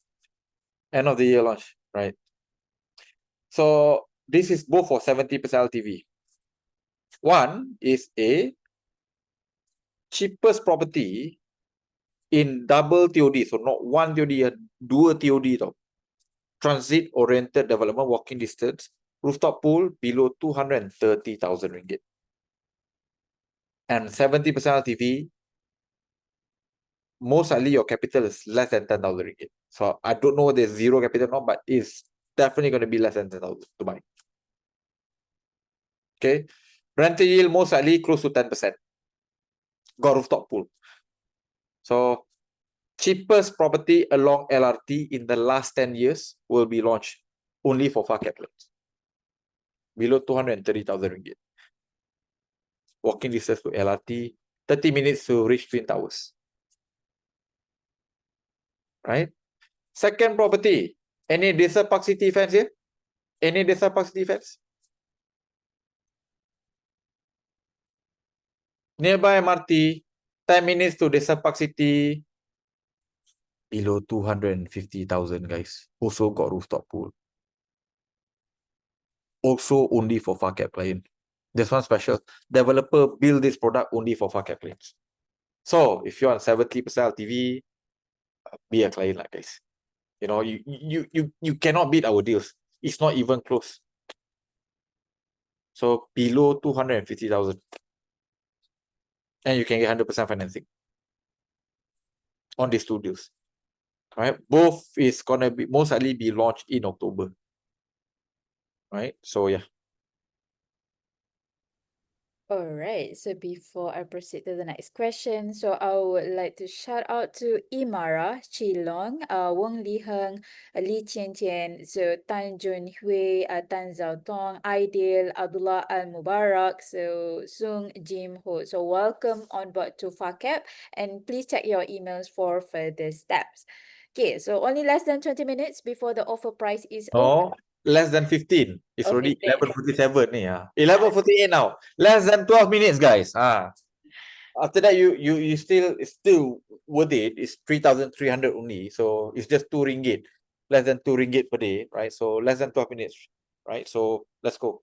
End of the year launch. Right? So this is both for 70% LTV. One is a cheapest property in double TOD. So not one TOD, dua TOD tau. Transit oriented development, walking distance, rooftop pool below 230,000 ringgit. And 70% LTV, most likely your capital is less than 10,000 ringgit. So I don't know whether there's 0 capital or not, but it's definitely going to be less than 10,000 to buy. Okay. Rental yield most likely close to 10%. Got rooftop pool. So cheapest property along LRT in the last 10 years will be launched only for Far Capital. Below 230,000 ringgit. Walking distance to LRT, 30 minutes to reach Twin Towers. Right? Second property. Any Desa Park City fans here? Any Desa Park City fans? Nearby MRT, 10 minutes to Desa Park City. Below 250,000, guys. Also got rooftop pool. Also only for Far Cap client. This one special. Developer build this product only for Far Cap clients. So if you're on 70% LTV, be a client like guys. You cannot beat our deals. It's not even close. So below 250,000. And you can get 100% financing on these 2 deals. Right? Both is gonna be most likely be launched in October. Right? So yeah. All right, so before I proceed to the next question, so I would like to shout out to Imara, Chi Long, Wong Li Heng, Li Qian Qian, so Tan Jun Hui, Tan Zhao Tong, Aidil, Abdullah Al Mubarak, so Sung Jim Ho. So welcome on board to FACAP, and please check your emails for further steps. Okay, so only less than 20 minutes before the offer price is No, less than 15. It's Oh, already 15. 11:47 ni. 11:48 now. Less than 12 minutes, guys. After that, you still, it's still worth it. It's 3,300 only. So it's just 2 ringgit. Less than 2 ringgit per day, right? So less than 12 minutes, right? So let's go.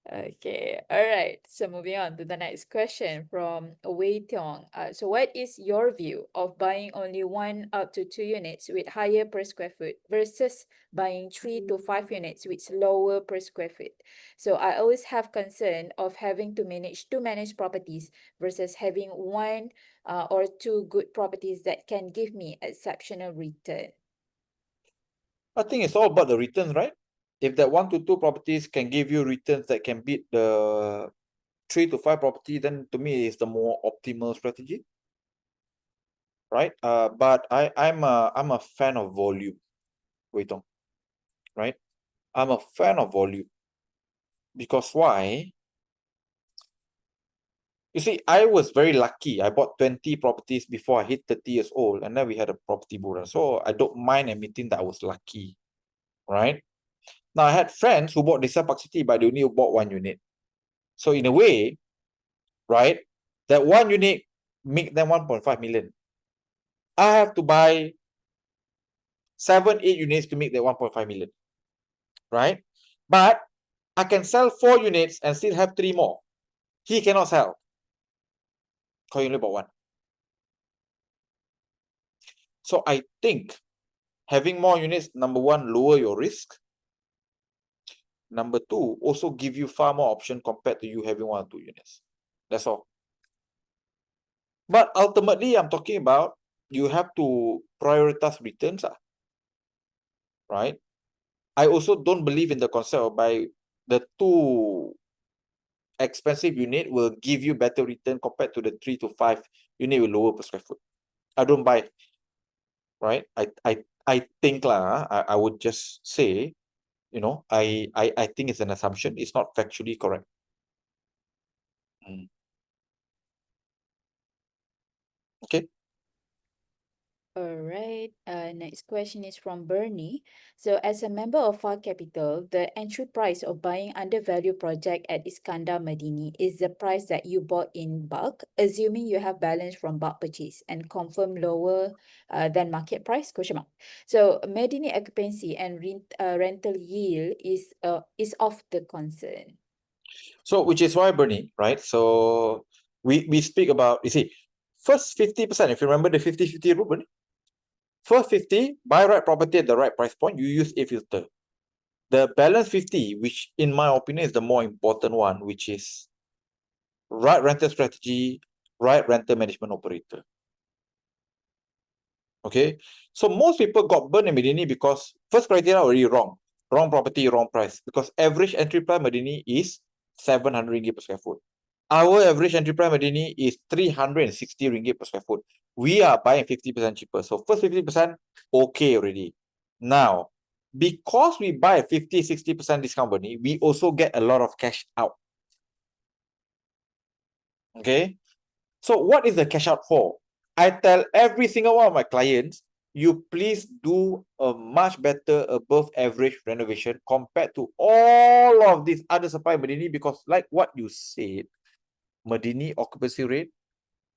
Okay, all right. So moving on to the next question from Wei Tiong. So what is your view of buying only 1 up to 2 units with higher per square foot versus buying 3 to 5 units with lower per square foot? So I always have concern of having to manage properties versus having 1 or 2 good properties that can give me exceptional return. I think it's all about the returns, right? If that 1 to 2 properties can give you returns that can beat the 3 to 5 property, then to me it's the more optimal strategy, right? But I'm a fan of volume, Wei Tong, right? I'm a fan of volume because why? You see, I was very lucky. I bought 20 properties before I hit 30 years old, and then we had a property boom. So I don't mind admitting that I was lucky, right? Now I had friends who bought Desa Park City, but they only bought 1 unit. So in a way, right, that 1 unit make them 1.5 million. I have to buy 7, 8 units to make that 1.5 million, right? But I can sell 4 units and still have 3 more. He cannot sell because he only bought 1. So I think having more units, number 1, lower your risk. Number 2, also give you far more option compared to you having 1 or 2 units. That's all. But ultimately, I'm talking about you have to prioritize returns, right? I also don't believe in the concept of buy the 2 expensive unit will give you better return compared to the 3 to 5 unit with lower per square foot. I don't buy, right? I think I would just say, you know, I think it's an assumption. It's not factually correct. Okay. All right. Next question is from Bernie. So, as a member of Far Capital, the entry price of buying undervalued project at Iskandar Medini is the price that you bought in bulk, assuming you have balance from bulk purchase and confirm lower than market price? Question mark. So, Medini occupancy and rental yield is of the concern. So, which is why, Bernie, right? So we speak about, you see, first 50%, if you remember the 50-50 rule, Bernie, first 50, buy right property at the right price point, you use a filter. The balance 50, which in my opinion is the more important one, which is right rental strategy, right rental management operator. Okay, so most people got burned in Medini because first criteria already wrong. Wrong property, wrong price. Because average entry price Medini is 700 ringgit per square foot. Our average entry price Medini is 360 ringgit per square foot. We are buying 50% cheaper. So first 50%, okay already. Now, because we buy 50-60% discount Medini, we also get a lot of cash out. Okay, so what is the cash out for? I tell every single one of my clients, you please do a much better above average renovation compared to all of these other supply Medini, because like what you said, Medini occupancy rate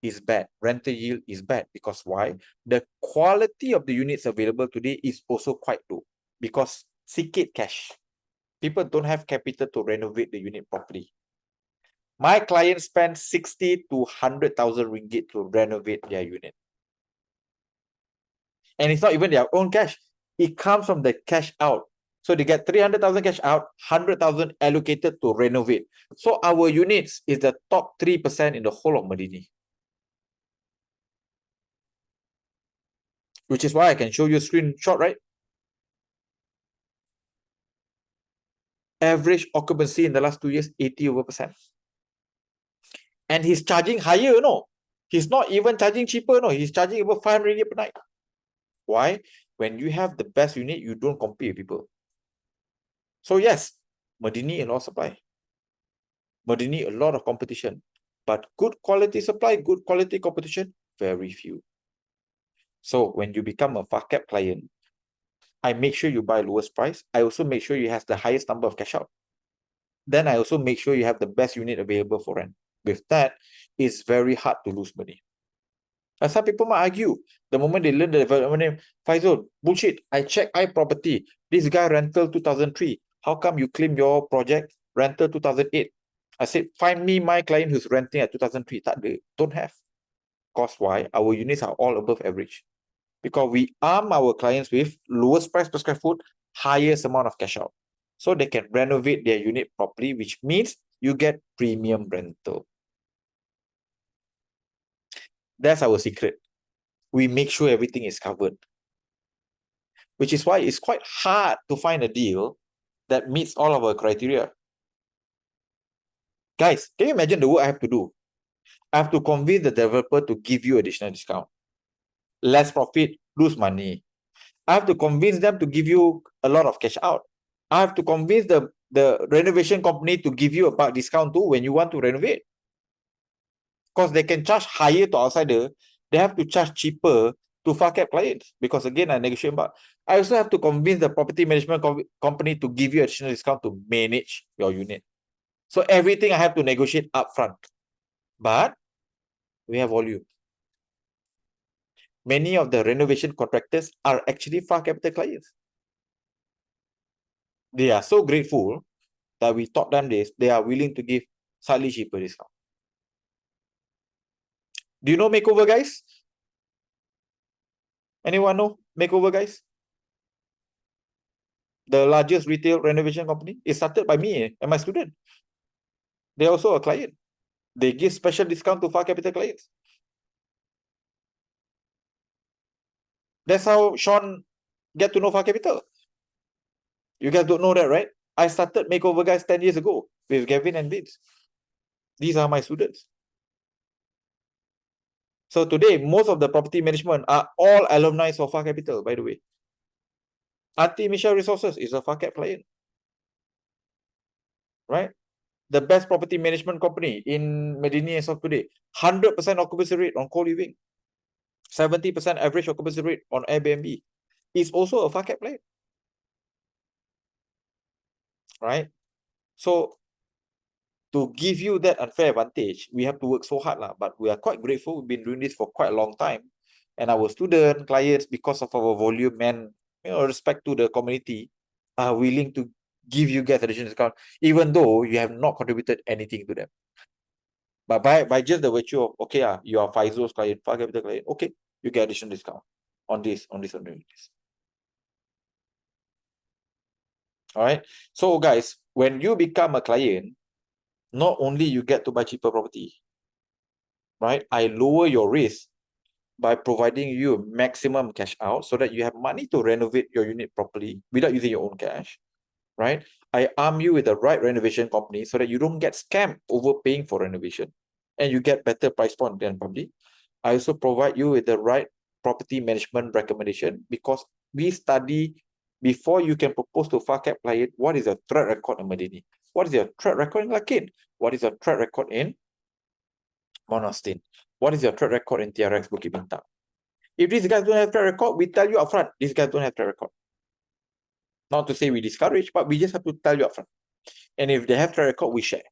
is bad, rental yield is bad. Because why? The quality of the units available today is also quite low because sikit cash. People don't have capital to renovate the unit properly. My clients spend 60 to 100,000 ringgit to renovate their unit. And it's not even their own cash. It comes from the cash out. So they get 300,000 cash out, 100,000 allocated to renovate. So our units is the top 3% in the whole of Medini. Which is why I can show you a screenshot, right? Average occupancy in the last 2 years, 80%. And he's charging higher, no? He's not even charging cheaper, no? He's charging over 500 ringgit per night. Why? When you have the best unit, you don't compete with people. So yes, Medini a lot of supply. Medini a lot of competition. But good quality supply, good quality competition, very few. So when you become a FACAP client, I make sure you buy lowest price. I also make sure you have the highest number of cash out. Then I also make sure you have the best unit available for rent. With that, it's very hard to lose money. And some people might argue, the moment they learn the development name, Faizul, bullshit, I check iProperty. This guy rental 2003. How come you claim your project rental 2008? I said, find me my client who's renting at 2003. Tak ada, don't have. Because why? Our units are all above average. Because we arm our clients with lowest price per square foot, highest amount of cash out. So they can renovate their unit properly, which means you get premium rental. That's our secret. We make sure everything is covered. Which is why it's quite hard to find a deal that meets all of our criteria. Guys, can you imagine the work I have to do? I have to convince the developer to give you additional discount. Less profit, lose money. I have to convince them to give you a lot of cash out. I have to convince the renovation company to give you a bulk discount too when you want to renovate. Because they can charge higher to outsider, they have to charge cheaper to FACAP clients. Because again, I negotiate about. I also have to convince the property management company to give you additional discount to manage your unit. So everything I have to negotiate upfront. But we have volume. Many of the renovation contractors are actually far capital clients. They are so grateful that we taught them this, they are willing to give slightly cheaper discount. Do you know Makeover Guys? Anyone know Makeover Guys? The largest retail renovation company. It started by me and my student. They're also a client. They give special discount to far capital clients. That's how Sean get to know far capital. You guys don't know that, right? I started Makeover Guys 10 years ago with Gavin and Vince. These are my students. So today, most of the property management are all alumni of Far Capital, by the way. Auntie Michelle Resources is a FACAP client. Right? The best property management company in Medini as of today. 100% occupancy rate on co-living. 70% average occupancy rate on Airbnb. Is also a FACAP client. Right? So, to give you that unfair advantage, we have to work so hard. But we are quite grateful. We've been doing this for quite a long time. And our student clients, because of our volume and respect to the community, are willing to give you guys additional discount, even though you have not contributed anything to them. But by just the virtue of, okay, you are Faizul's client, Far Capital client, okay, you get additional discount on this. All right. So guys, when you become a client, not only you get to buy cheaper property, right? I lower your risk by providing you maximum cash out so that you have money to renovate your unit properly without using your own cash, right? I arm you with the right renovation company so that you don't get scammed overpaying for renovation and you get better price point than probably. I also provide you with the right property management recommendation because we study before you can propose to FACAP client, what is your track record in Medini? What is your track record in Lakin? What is your track record in Monastin? What is your track record in TRX Bukit Bintang? If these guys don't have track record, we tell you upfront, these guys don't have track record. Not to say we discourage, but we just have to tell you upfront. And if they have track record, we share.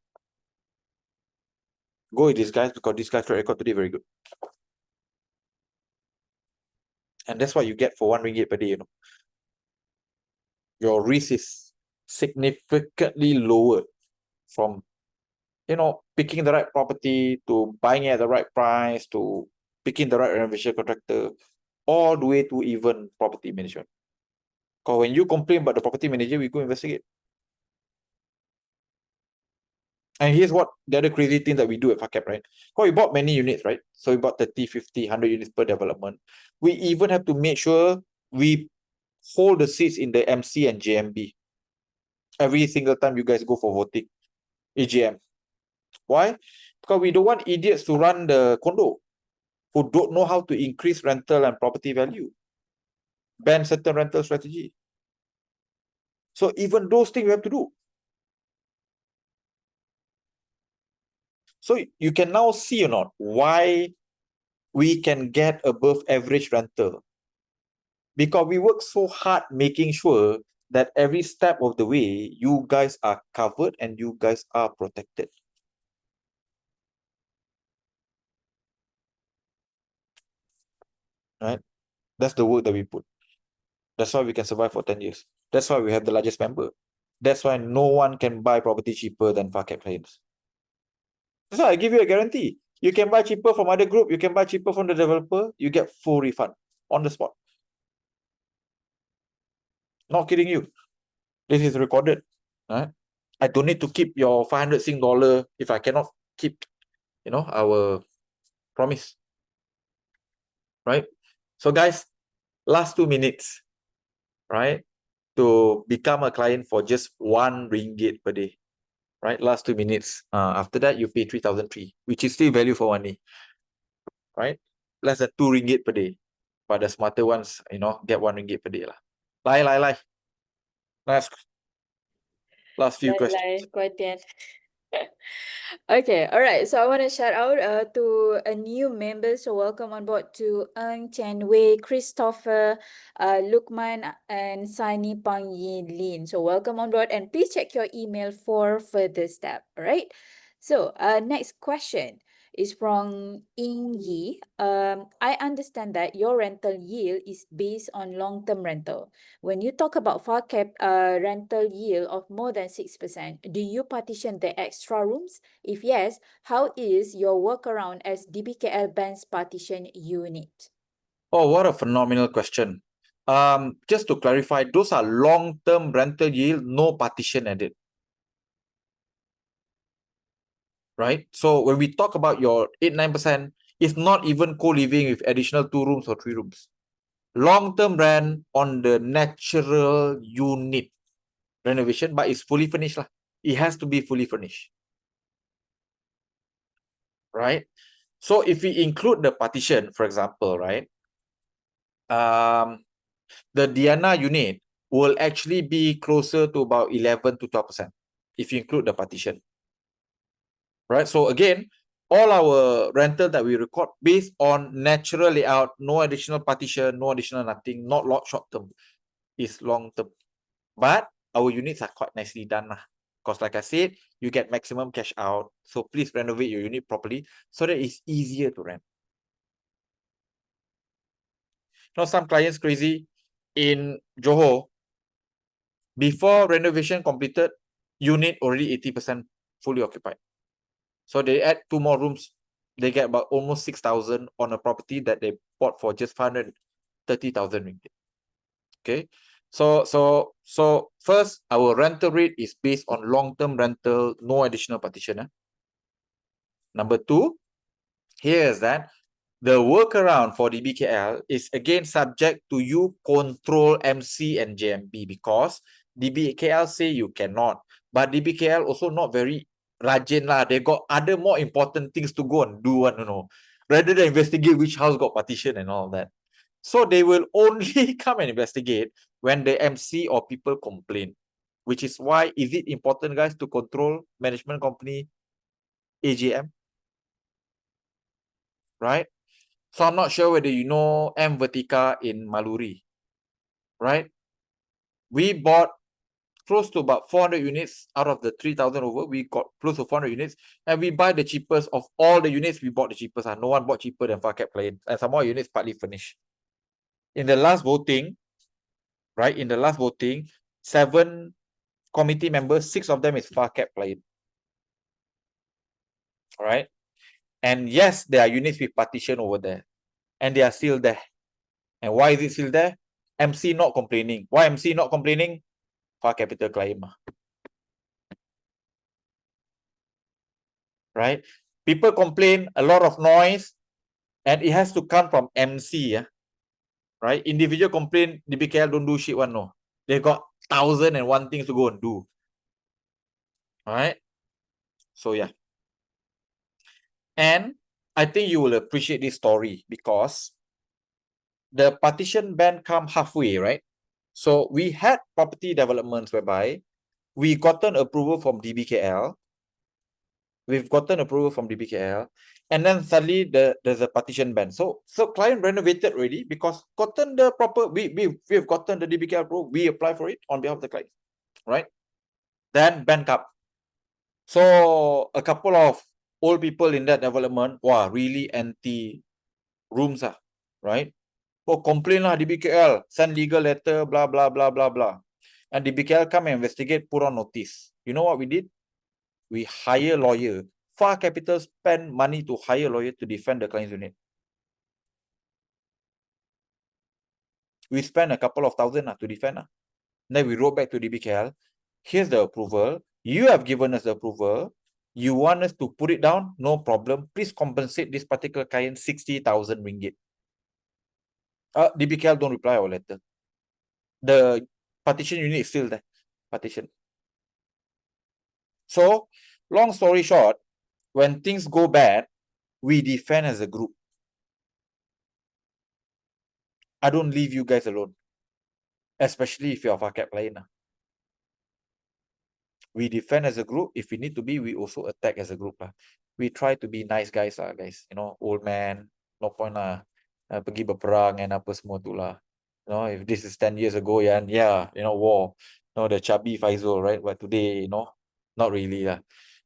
Go with these guys because this guy's track record today very good. And that's what you get for RM1 per day, Your risk is significantly lower from, picking the right property to buying it at the right price to picking the right renovation contractor, all the way to even property management. Because when you complain about the property manager, we go investigate. And here's what the other crazy thing that we do at FACAP, right? Because we bought many units, right? So we bought 30, 50, 100 units per development. We even have to make sure we hold the seats in the MC and JMB every single time you guys go for voting, AGM. Why? Because we don't want idiots to run the condo who don't know how to increase rental and property value, ban certain rental strategy. So even those things we have to do. So you can now see or not why we can get above average rental. Because we work so hard making sure that every step of the way, you guys are covered and you guys are protected. Right? That's the work that we put. That's why we can survive for 10 years. That's why we have the largest member. That's why no one can buy property cheaper than far cap clients. That's why I give you a guarantee. You can buy cheaper from other group, you can buy cheaper from the developer, you get full refund on the spot. Not kidding you. This is recorded. Right? I don't need to keep your 500 Sing dollar if I cannot keep, our promise. Right? So guys, last 2 minutes, right? To become a client for just RM1 per day. Right? Last 2 minutes. After that, you pay 3,003, which is still value for money. Right? Less than RM2 per day. But the smarter ones, get RM1 per day lah. Lie. Last few questions. Okay, all right. So I want to shout out to a new member. So welcome on board to Eng Chen Wei, Christopher, Lukman, and Sani Pang Yin Lin. So welcome on board, and please check your email for further step. All right. So next question is from Ying Yi. I understand that your rental yield is based on long-term rental. When you talk about far cap rental yield of more than 6%, do you partition the extra rooms? If yes, how is your workaround as DBKL bans partition unit? Oh, what a phenomenal question. Just to clarify, those are long-term rental yield, no partition added. Right? So when we talk about your 8-9%, it's not even co-living with additional 2 rooms or 3 rooms. Long-term rent on the natural unit renovation, but it's fully furnished lah. It has to be fully furnished. Right? So if we include the partition, for example, right? The Diana unit will actually be closer to about 11 to 12% if you include the partition. Right? So again, all our rental that we record based on natural layout, no additional partition, no additional nothing, not lot short term, is long term. But our units are quite nicely done. Because like I said, you get maximum cash out. So please renovate your unit properly so that it's easier to rent. Some clients crazy in Johor, before renovation completed, unit already 80% fully occupied. So they add 2 more rooms. They get about almost 6,000 on a property that they bought for just 530,000 ringgit. Okay. So first, our rental rate is based on long-term rental, no additional partition. Number 2, here is that the workaround for DBKL is again subject to you control MC and JMP, because DBKL say you cannot, but DBKL also not very rajin lah. They got other more important things to go and do, rather than investigate which house got partition and all that. So they will only come and investigate when the MC or people complain, which is why is it important, guys, to control management company AGM, right? So I'm not sure whether you know M Vertica in Maluri, right? We bought close to about 400 units out of the 3,000 over. We got close to 400 units, and we buy the cheapest of all the units. We bought the cheapest. No one bought cheaper than far cap client, and some more units partly furnished. In the last voting, right? In the last voting, 7 committee members, 6 of them is far cap client. All right. And yes, there are units with partition over there, and they are still there. And why is it still there? MC not complaining. Why MC not complaining? Far capital client. Right? People complain, a lot of noise, and it has to come from MC. Right? Individual complain, DBKL don't do shit one, no. They got 1,001 things to go and do. All right? So yeah. And I think you will appreciate this story because the partition ban come halfway, right? So we had property developments whereby we gotten approval from DBKL, We've gotten approval from DBKL, and then suddenly there's a partition ban. So client renovated already because gotten the proper, we've gotten the DBKL approval, we apply for it on behalf of the client, right? Then ban up. So a couple of old people in that development, wow, really anti rooms, right? Oh, complain lah DBKL, send legal letter, blah, blah, blah, blah, blah. And DBKL come and investigate, put on notice. You know what we did? We hire lawyer. Far Capital spend money to hire lawyer to defend the client's unit. We spent a couple of thousand to defend. Then we wrote back to DBKL. Here's the approval. You have given us the approval. You want us to put it down? No problem. Please compensate this particular client 60,000 ringgit. DBKL don't reply our letter. The partition unit is still there. Partition. So, long story short, when things go bad, we defend as a group. I don't leave you guys alone. Especially if you're a FACAP client. We defend as a group. If we need to be, we also attack as a group. We try to be nice guys, guys. You know, old man, no point pergi berperang and apa semua tu lah. You know, if this is 10 years ago, yeah, you know, war. You know, the chubby Faizul, right? But today, you know, not really lah.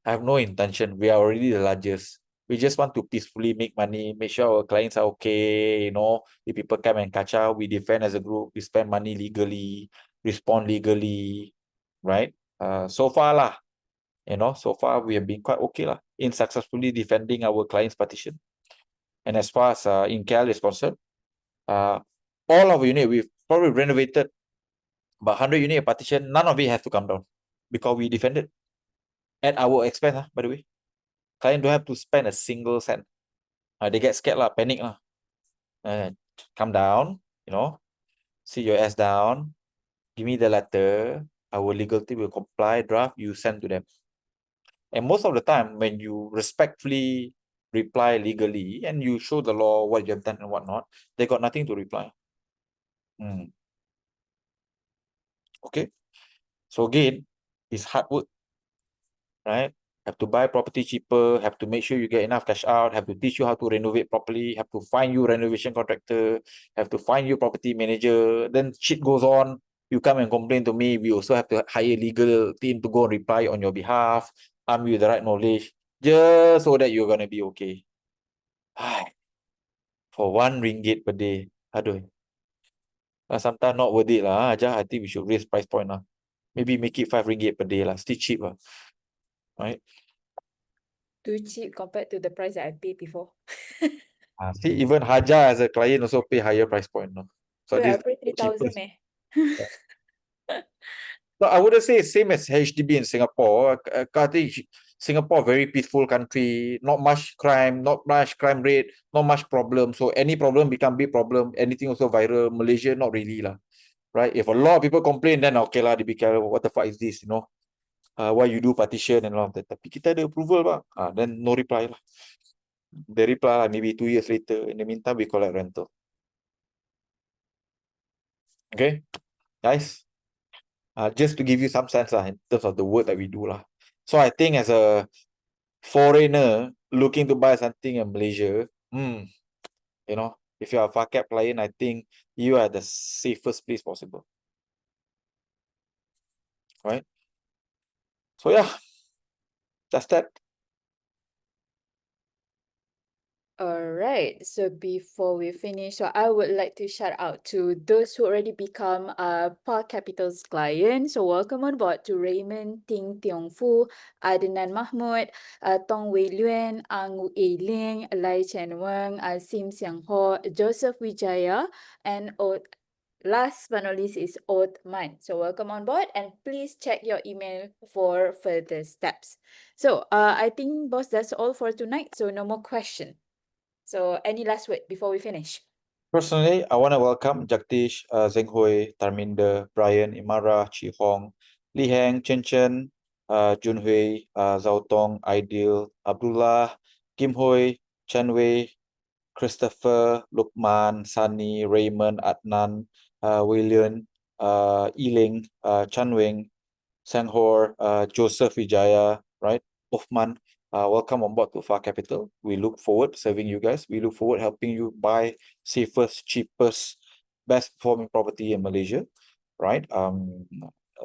I have no intention. We are already the largest. We just want to peacefully make money, make sure our clients are okay. You know, if people come and catch up, we defend as a group. We spend money legally, respond legally, right? So far lah, you know, so far we have been quite okay lah in successfully defending our client's partition. And as far as in KL is concerned, all our unit, we've probably renovated about 100 unit partition. None of it has to come down because we defended at our expense, by the way. Client don't have to spend a single cent. They get scared lah, panic lah. Come down, you know, sit your ass down, give me the letter. Our legal team will comply, draft, you send to them. And most of the time, when you respectfully reply legally and you show the law what you have done and whatnot, they got nothing to reply. Okay. So again, it's hard work, right? Have to buy property cheaper, have to make sure you get enough cash out, have to teach you how to renovate properly, have to find you renovation contractor, have to find you property manager. Then shit goes on. You come and complain to me. We also have to hire legal team to go and reply on your behalf. Arm you with the right knowledge, just so that you're gonna be okay. For 1 ringgit per day. Aduh. Sometimes not worth it lah. I think we should raise price point lah. Maybe make it 5 ringgit per day lah. Still cheap lah. Right? Too cheap compared to the price that I paid before. See, even Haja as a client also pay higher price point. No? So Wait, I this paid 3,000 So I wouldn't say same as HDB in Singapore. I think Singapore very peaceful country, not much crime, not much crime rate, not much problem. So any problem become big problem. Anything also viral. Malaysia not really lah, right? If a lot of people complain, then okay lah, they be careful. What the fuck is this? You know, why you do partition and all of that. Tapi kita ada approval bang. Then no reply lah. They reply maybe 2 years later. In the meantime, we collect rental. Okay, guys. Just to give you some sense in terms of the work that we do lah. So I think as a foreigner looking to buy something in Malaysia, you know, if you are a FACAP client, I think you are the safest place possible. Right? So yeah, that's that. Alright, so before we finish, so I would like to shout out to those who already become Par Capital's clients. So welcome on board to Raymond Ting Tiong Fu, Adnan Mahmud, Tong Wei Luan, Ang Wei Ling, Lai Chen Weng, Sim Siang Ho, Joseph Wijaya, and last but not least is Othman. So welcome on board and please check your email for further steps. So I think boss, that's all for tonight. So no more question. So any last word before we finish? Personally, I want to welcome Jagdish, Zeng Hui, Tarminder, Brian, Imara, Chi Hong, Li Heng, Chen Chen, Jun Hui, Zhao Tong, Aidil, Abdullah, Kim Hui, Chen Wei, Christopher, Lukman, Sunny, Raymond, Adnan, William, Yiling, Chan Wing, Sanghor, Joseph Vijaya, right? Uthman, welcome on board to Far Capital. We look forward serving you guys. We look forward helping you buy safest, cheapest, best performing property in Malaysia, right?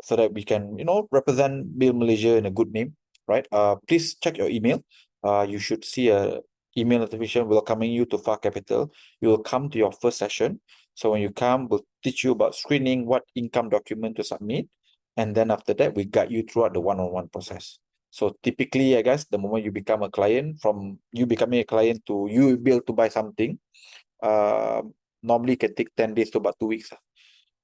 So that we can, represent Build Malaysia in a good name, right? Please check your email. You should see a email notification welcoming you to Far Capital. You will come to your first session. So when you come, we'll teach you about screening, what income document to submit, and then after that, we guide you throughout the one-on-one process. So typically, I guess, the moment you become a client, from you becoming a client to you be able to buy something, normally can take 10 days to about 2 weeks,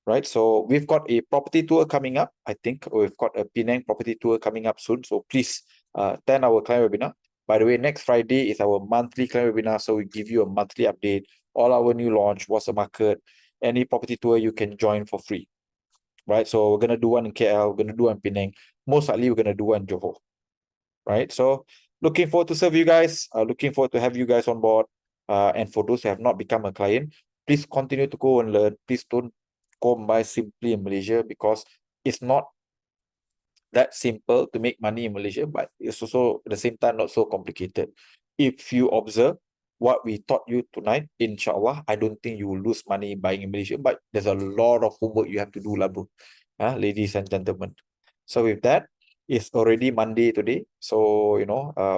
right? So we've got a property tour coming up. I think we've got a Penang property tour coming up soon. So please attend our client webinar. By the way, next Friday is our monthly client webinar. So we give you a monthly update, all our new launch, what's the market, any property tour you can join for free, right? So we're going to do one in KL, we're going to do one in Penang. Most likely, we're going to do one in Johor, right? So looking forward to serve you guys, looking forward to have you guys on board. And for those who have not become a client, please continue to go and learn. Please don't go and buy simply in Malaysia, because it's not that simple to make money in Malaysia, but it's also at the same time not so complicated. If you observe what we taught you tonight, inshallah, I don't think you will lose money buying in Malaysia, but there's a lot of homework you have to do, lah, bro. Ladies and gentlemen. So with that, it's already Monday today. So,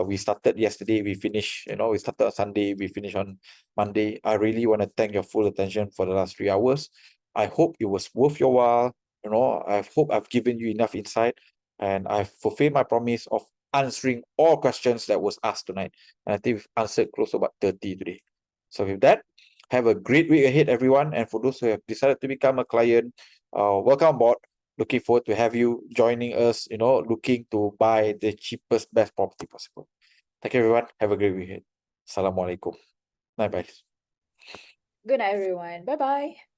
we started yesterday, we finished, we started on Sunday, we finished on Monday. I really want to thank your full attention for the last 3 hours. I hope it was worth your while. I hope I've given you enough insight, and I've fulfilled my promise of answering all questions that was asked tonight. And I think we've answered close to about 30 today. So with that, have a great week ahead, everyone. And for those who have decided to become a client, welcome on board. Looking forward to have you joining us, looking to buy the cheapest, best property possible. Thank you, everyone. Have a great week ahead. Assalamualaikum. Bye-bye. Good night, everyone. Bye bye.